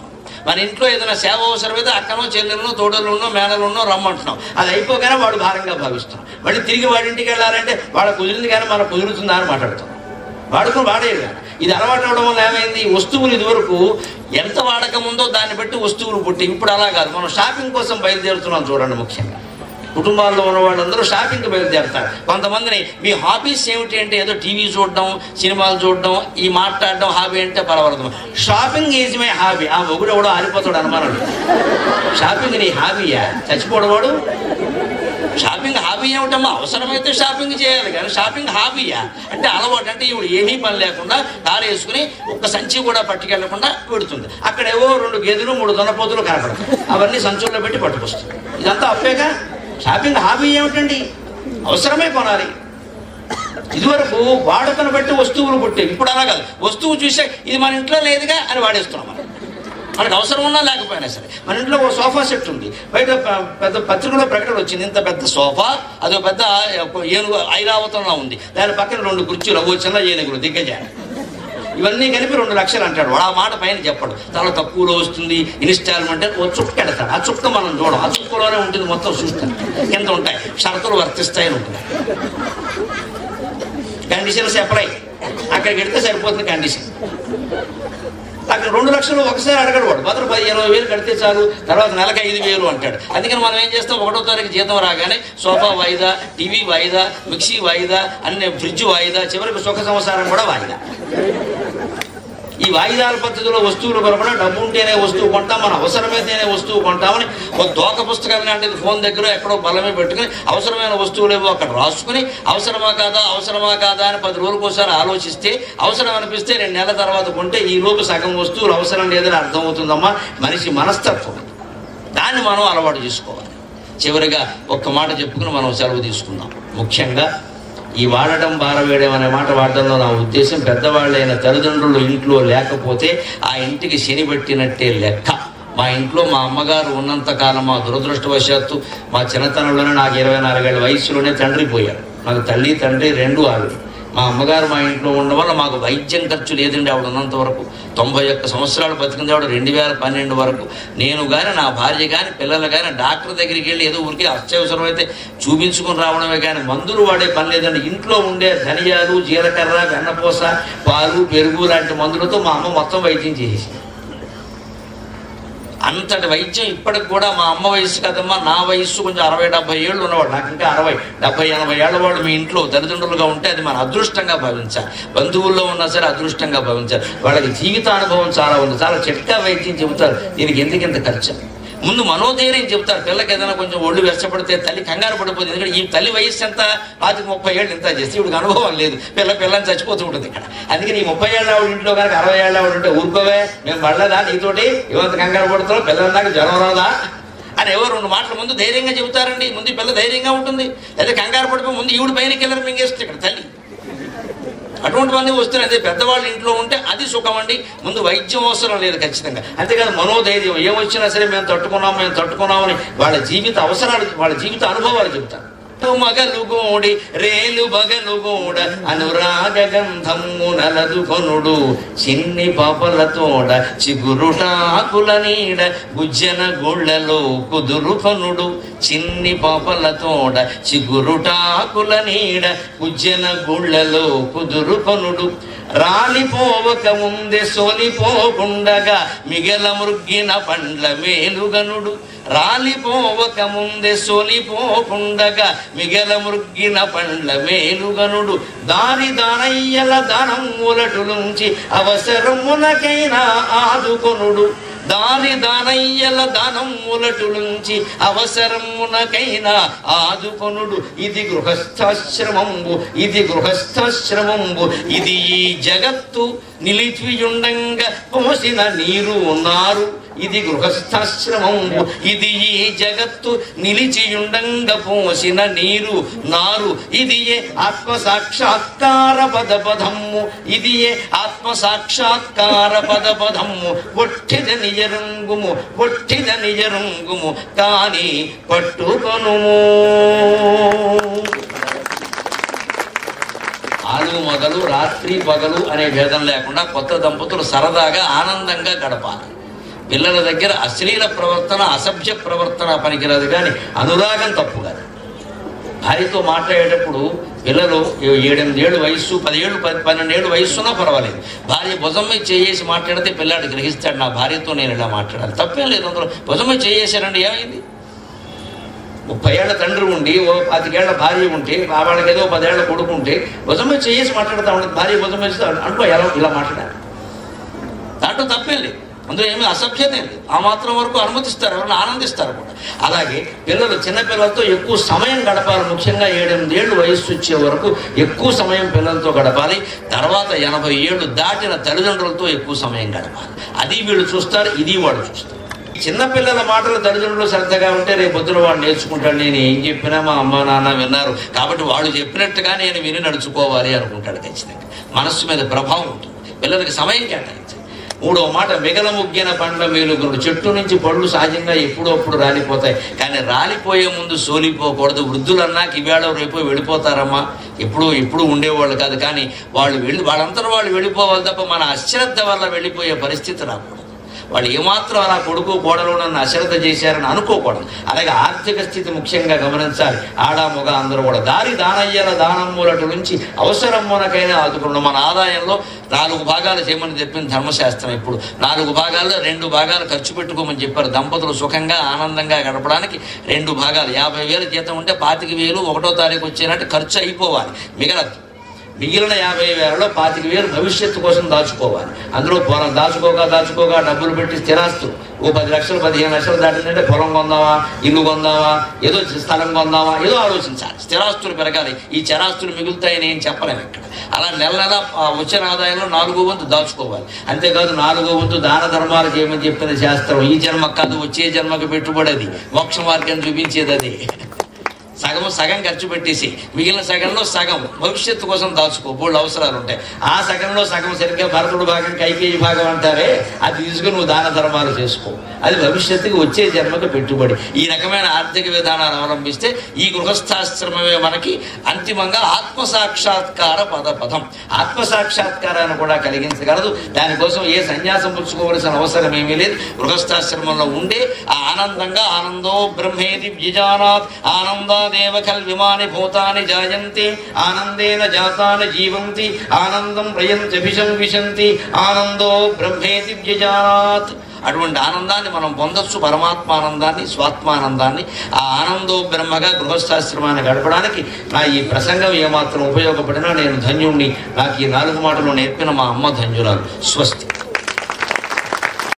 మన ఇంట్లో ఏదైనా సేవ అవసరమైతే అక్కనో చెల్లెలను తోడలున్నో మేనలున్నో రమ్మంటున్నాం. అది అయిపోగానే వాడు భారంగా భావిస్తున్నాం. మళ్ళీ తిరిగి వాడి ఇంటికి వెళ్ళాలంటే వాడు కుదిరింది కానీ మనకు కుదురుతుందా అని మాట్లాడుతాం. వాడుకుని వాడేది కానీ. ఇది అలవాటు అవడం వల్ల ఏమైంది, వస్తువులు ఇదివరకు ఎంత వాడకం ఉందో దాన్ని బట్టి వస్తువులు పుట్టి. ఇప్పుడు అలా కాదు. మనం షాపింగ్ కోసం బయలుదేరుతున్నాం చూడండి. ముఖ్యంగా కుటుంబాల్లో ఉన్న వాళ్ళందరూ షాపింగ్కి బయలుదేరుతారు. కొంతమందిని మీ హాబీస్ ఏమిటి అంటే ఏదో టీవీ చూడడం, సినిమాలు చూడడం, ఈ మాట్లాడడం హాబీ అంటే పర్వాలేదు. Shopping is my hobby. ఆ మొగుడు ఎవడో ఆరిపోతాడు అనుమానం. షాపింగ్ నీ హాబీయా? చచ్చిపోవడవాడు. షాపింగ్ హాబీ ఏమిటమ్మా? అవసరమైతే షాపింగ్ చేయాలి కానీ షాపింగ్ హాబీయా అంటే అలవాటు. అంటే ఇప్పుడు ఏమీ పని లేకుండా కారు వేసుకుని ఒక్క సంచి కూడా పట్టుకెళ్లకుండా పెడుతుంది. అక్కడేవో 2 గేదెలు 3 దొనపోతులు కనపడతాయి. అవన్నీ సంచుల్లో పెట్టి పట్టుకొస్తుంది. ఇదంతా అప్పేగా. షాపింగ్ హాబీ ఏమిటండి? అవసరమే కొనాలి. ఇదివరకు వాడుకను బట్టి వస్తువులు పుట్టేవి. ఇప్పుడు అలా కాదు. వస్తువు చూసే ఇది మన ఇంట్లో లేదుగా అని వాడేస్తున్నాం. మనకు అవసరం ఉన్నా లేకపోయినా సరే. మన ఇంట్లో ఒక సోఫా సెట్ ఉంది. బయట పెద్ద పత్రికలో ప్రకటన వచ్చింది, ఇంత పెద్ద సోఫా, అదో పెద్ద ఏనుగు ఐరావతంలో ఉంది. దాని పక్కన 2 కుర్చీలు, ఓ చిన్న ఏనుగులు దిగ్గజారు. ఇవన్నీ కలిపి 2 లక్షలు అంటాడు వాడు. ఆ మాట పైన చెప్పడు. చాలా తక్కువలో వస్తుంది ఇన్స్టాల్మెంట్ అని ఓ చుక్క ఎడతాడు. ఆ చుక్క మనం చూడం. ఆ చుక్కలోనే ఉంటుంది మొత్తం. చూస్తాను కింద ఉంటాయి, షరతులు వర్తిస్తాయని ఉంటుంది. Conditions apply. అక్కడికి వెడితే సరిపోతుంది కండిషన్. అక్కడ 2 లక్షలు ఒకసారి అడగడు వాడు. మాత్రం 10-20 కడితే చాలు. తర్వాత నెలకు 5,000 అంటాడు. అందుకని మనం ఏం చేస్తాం, 1వ తారీఖు జీతం రాగానే సోఫా వాయిదా, టీవీ వాయిదా, మిక్సీ వాయిదా, అన్ని ఫ్రిడ్జ్ వాయిదా, చివరికి సుఖ సంసారం కూడా వాయిదా. ఈ వాయిదాల పద్ధతిలో వస్తువులు కొనకుండా డబ్బు ఉంటేనే వస్తువు కొంటాం, మన అవసరమైతేనే వస్తువు కొంటామని ఒక దోక పుస్తకాలు లాంటిది ఫోన్ దగ్గర ఎక్కడో బలమే పెట్టుకుని అవసరమైన వస్తువులేవో అక్కడ రాసుకుని అవసరమా కాదా అని 10 రోజులకు ఒకసారి ఆలోచిస్తే అవసరం అనిపిస్తే 2 నెలల తర్వాత కొంటే ఈ లోపు సగం వస్తువులు అవసరం లేదని అర్థమవుతుందమ్మా. మనిషి మనస్తత్వం. దాన్ని మనం అలవాటు చేసుకోవాలి. చివరిగా ఒక్క మాట చెప్పుకుని మనం సెలవు తీసుకుందాం. ముఖ్యంగా ఈ వాడటం బారవేయడం అనే మాట వాడడంలో నా ఉద్దేశం, పెద్దవాళ్ళైన తల్లిదండ్రులు ఇంట్లో లేకపోతే ఆ ఇంటికి శని పెట్టినట్టే లెక్క. మా ఇంట్లో మా అమ్మగారు ఉన్నంతకాలం, మా దురదృష్టవశాత్తు మా చిన్నతనంలోనే నాకు 24 ఏళ్ల వయసులోనే తండ్రి పోయాడు. నాకు తల్లి తండ్రి 2 ఆవిడ. మా అమ్మగారు మా ఇంట్లో ఉండడం వల్ల మాకు వైద్యం ఖర్చు లేదండి. ఆవిడ ఉన్నంత వరకు 91 సంవత్సరాలు బతికింది ఆవిడ 2012 వరకు. నేను కానీ నా భార్య కానీ పిల్లలు కానీ డాక్టర్ దగ్గరికి వెళ్ళి ఏదో ఊరికి అత్యవసరం అయితే చూపించుకొని రావడమే కానీ మందులు వాడే పని లేదండి. ఇంట్లో ఉండే ధనియాలు, జీలకర్ర, వెన్నపూస, పాలు, పెరుగు లాంటి మందులతో మా అమ్మ మొత్తం వైద్యం చేసేసింది. అంతటి వైద్యం ఇప్పటికి కూడా మా అమ్మ వయసు కదమ్మా, నా వయస్సు కొంచెం 60-70 ఏళ్ళు ఉన్నవాడు, నాకు ఇంకా 60-70-80 ఏళ్ళ వాడు మీ ఇంట్లో తల్లిదండ్రులుగా ఉంటే అది మన అదృష్టంగా భావించాలి. బంధువుల్లో ఉన్నా సరే అదృష్టంగా భావించాలి. వాళ్ళకి జీవితానుభవం చాలా ఉంది, చాలా చిట్కా వైద్యం చెబుతారు. దీనికి ఎందుకు ఇంత ఖర్చు? ముందు మనోధైర్యం చెబుతారు. పిల్లకి ఏదైనా కొంచెం ఒళ్ళు వెచ్చపడితే తల్లి కంగారు పడిపోతుంది. ఎందుకంటే ఈ తల్లి వయస్సు ఎంత 25-30 ఏళ్ళు ఇంత చేస్తే ఇవిడికి అనుభవం లేదు, పిల్లని చచ్చిపోతూ ఉంటుంది ఇక్కడ. అందుకని ఈ 30 ఏళ్ళ ఆవిడ ఇంట్లో కనుక 60 ఏళ్ళ ఆవిడ ఉంటే ఊరుకోవే, మేము పడలేదా నీతోటి, ఇవంత కంగారు పడుతున్నావు, పిల్లల దాకా జ్వరం రాదా అని ఎవరు 2 మాటలు ముందు ధైర్యంగా చెబుతారండి. ముందు పిల్ల ధైర్యంగా ఉంటుంది, లేదా కంగారు పడిపోయి ముందు ఈవిడ పైన కిల్లర్ మింగేస్తుంది ఇక్కడ తల్లి. అటువంటి మంది వస్తున్నాయి. అదే పెద్దవాళ్ళు ఇంట్లో ఉంటే అది సుఖం అండి. ముందు వైద్యం అవసరం లేదు ఖచ్చితంగా. అంతేకాదు మనోధైర్యం, ఏమొచ్చినా సరే మేము తట్టుకున్నామని వాళ్ళ జీవిత అవసరాలు, వాళ్ళ జీవిత అనుభవాలు చెబుతారు. మగలుగోడి రేలు బగలుగోడ అనురాగ గంధము నలదు కొనుడు చిన్ని పాపలతోడ చిగురుటాకుల నీడ గుజ్జన గుళ్ళలో కుదురు కొనుడు చిన్ని పాపలతోడ చిగురుటాకుల నీడ గుజ్జన గుళ్ళలో కుదురు కొనుడు రాలిపోవక ముందే సోలిపోకుండగా మిగల మృగ్గిన పండ్ల మేలుగనుడు రాలిపోవక ముందే సోలిపోకుండగా మిగల మృగ్గిన పండ్ల మేలుగనుడు దానయ్యల దానములటులుంచి అవసరమునకైనా ఆదుకొనుడు దానయ్యల దానములటులుంచి అవసరమునకైనా ఆదుకొనుడు ఇది గృహస్థాశ్రమంబు ఇది ఈ జగత్తు నిలిచియుండంగా పోసిన నీరు నారు ఇది గృహస్థాశ్రమంబు ఇది ఈ జగత్తు నిలిచియుండంగా పోసిన నీరు నారు ఇది ఏ ఆత్మసాక్షాత్కార పదపదమ్ము ఇది ఏ ఆత్మసాక్షాత్కార పదపదమ్ము ఒట్టిద నిజరంగుము కానీ పట్టుకొనుము. ఆలు మొదలు రాత్రి పగలు అనే భేదం లేకుండా కొత్త దంపతులు సరదాగా ఆనందంగా గడపాలి. పిల్లల దగ్గర అశ్లీల ప్రవర్తన, అసభ్య ప్రవర్తన పనికిరాదు, కానీ అనురాగం తప్పు కాదు. భార్యతో మాట్లాడేటప్పుడు పిల్లలు 7-8 ఏళ్ళు వయస్సు, 10 ఏళ్ళు 12 ఏళ్ళు వయస్సున్నా పర్వాలేదు. భార్య భుజం మీద చేసి మాట్లాడితే పిల్లాడు గ్రహిస్తాడు, నా భార్యతో నేను ఇలా మాట్లాడాలి. తప్పేం లేదు అందులో. భుజం మీద చేసారండి, ఏమైంది? 30 ఏళ్ల తండ్రి ఉండి 25 ఏళ్ల భార్య ఉంటే, వాళ్ళకి ఏదో 10 ఏళ్ల కొడుకు ఉంటే భుజం మీద చేసి మాట్లాడుతూ ఉంటుంది. భార్య భుజం మీద అనుకో ఇలా మాట్లాడాలి, దాంట్లో తప్పేం లేదు, అందులో ఏమీ అసభ్యత లేదు. ఆ మాత్రం వరకు అనుమతిస్తారు, ఎవరైనా ఆనందిస్తారు కూడా. అలాగే పిల్లలు, చిన్నపిల్లలతో ఎక్కువ సమయం గడపాలి. ముఖ్యంగా 7-8 ఏళ్ళు వయస్సు వచ్చే వరకు ఎక్కువ సమయం పిల్లలతో గడపాలి. తర్వాత 80 ఏళ్ళు దాటిన తల్లిదండ్రులతో ఎక్కువ సమయం గడపాలి. అది వీళ్ళు చూస్తారు, ఇది వాడు చూస్తారు. చిన్నపిల్లల మాటలు తల్లిదండ్రులు శ్రద్ధగా ఉంటే రేపు పొద్దున వాడు నేర్చుకుంటాడు. నేను ఏం చెప్పినా మా అమ్మ నాన్న విన్నారు కాబట్టి వాళ్ళు చెప్పినట్టుగా నేను విని నడుచుకోవాలి అనుకుంటాడు. ఖచ్చితంగా మనస్సు మీద ప్రభావం ఉంటుంది. పిల్లలకి సమయం కేటాయించాలి. 3వ మాట, మిగల ముగ్గిన పండ్ల మేలుగునుడు. చెట్టు నుంచి పళ్ళు సహజంగా ఎప్పుడప్పుడు రాలిపోతాయి, కానీ రాలిపోయే ముందు సోలిపోకూడదు. వృద్ధులన్నాక ఇవాళ రేపు వెళ్ళిపోతారమ్మా, ఎప్పుడు ఉండేవాళ్ళు కాదు. కానీ వాళ్ళంతా వాళ్ళు వెళ్ళిపోవాలి తప్ప మన అశ్రద్ధ వల్ల వెళ్ళిపోయే పరిస్థితి రాకూడదు. వాళ్ళు ఏమాత్రం అలా కొడుకు కోడలు నన్ను అశ్రద్ధ చేశారని అనుకోకూడదు. అలాగే ఆర్థిక స్థితి ముఖ్యంగా గమనించాలి. ఆడ మగ అందరూ కూడా దానయ్యల దానమ్ములటు నుంచి అవసరమునకైనా ఆదుకున్నాం. మన ఆదాయంలో 4 భాగాలు చేయమని చెప్పింది ధర్మశాస్త్రం. ఇప్పుడు 4 భాగాల్లో 2 భాగాలు ఖర్చు పెట్టుకోమని చెప్పారు. దంపతులు సుఖంగా ఆనందంగా గడపడానికి 2 భాగాలు. 50,000 జీతం ఉంటే 25,000 1వ తారీఖు వచ్చేనట్టు ఖర్చు అయిపోవాలి. మిగిలిన 50,000లో 25,000 భవిష్యత్తు కోసం దాచుకోవాలి. అందులో పొలం దాచుకోగా డబ్బులు పెట్టి స్థిరాస్తులు 10 లక్షలు 15 లక్షలు దాటిందంటే పొలం కొందామా, ఇల్లు కొందామా, ఏదో స్థలం కొందామా, ఏదో ఆలోచించాలి. స్థిరాస్తులు పెరగాలి. ఈ చరాస్తులు మిగులుతాయని ఏం చెప్పలేము ఇక్కడ. అలా నెల వచ్చిన ఆదాయంలో 4వ వంతు దాచుకోవాలి. అంతేకాదు 4వ వంతు దాన ధర్మాలు చేయమని చెప్పింది శాస్త్రం. ఈ జన్మకు కాదు, వచ్చే జన్మకు పెట్టుబడి. అది మోక్ష మార్గం చూపించేది అది. సగం ఖర్చు పెట్టేసి మిగిలిన సగంలో సగం భవిష్యత్తు కోసం దాచుకో, బోళ్ళు అవసరాలు ఉంటాయి. ఆ సగంలో సగం సరిగ్గా భరతుడు భాగం కైకేయి భాగం అంటారే, అది తీసుకుని నువ్వు దాన ధర్మాలు చేసుకో. అది భవిష్యత్తుకి వచ్చే జన్మకు పెట్టుబడి. ఈ రకమైన ఆర్థిక విధానాలు అవలంబిస్తే ఈ గృహస్థాశ్రమమే మనకి అంతిమంగా ఆత్మసాక్షాత్కార పదం. ఆత్మసాక్షాత్కారాన్ని కూడా కలిగించగలదు. దానికోసం ఏ సన్యాసం పుచ్చుకోవలసిన అవసరం ఏమీ లేదు. గృహస్థాశ్రమంలో ఉండే ఆ ఆనందంగా ఆనందో బ్రహ్మేతి విజానాత్ ఆనందాదేవ కల్విమాని భూతాని జాయంతి ఆనందేన జాతాని జీవంతి ఆనందం ప్రయంతి విశంతి ఆనందో బ్రహ్మేతి విజానాత్. అటువంటి ఆనందాన్ని మనం పొందొచ్చు, పరమాత్మానందాన్ని, స్వాత్మానందాన్ని. ఆ ఆనందో బ్రహ్మగా గృహస్థాశ్రమాన్ని గడపడానికి నా ఈ ప్రసంగం ఏమాత్రం ఉపయోగపడినా నేను ధన్యుణ్ణి. నాకు ఈ 4 మాటలు నేర్పిన మా అమ్మ ధన్యురాలు. స్వస్తి.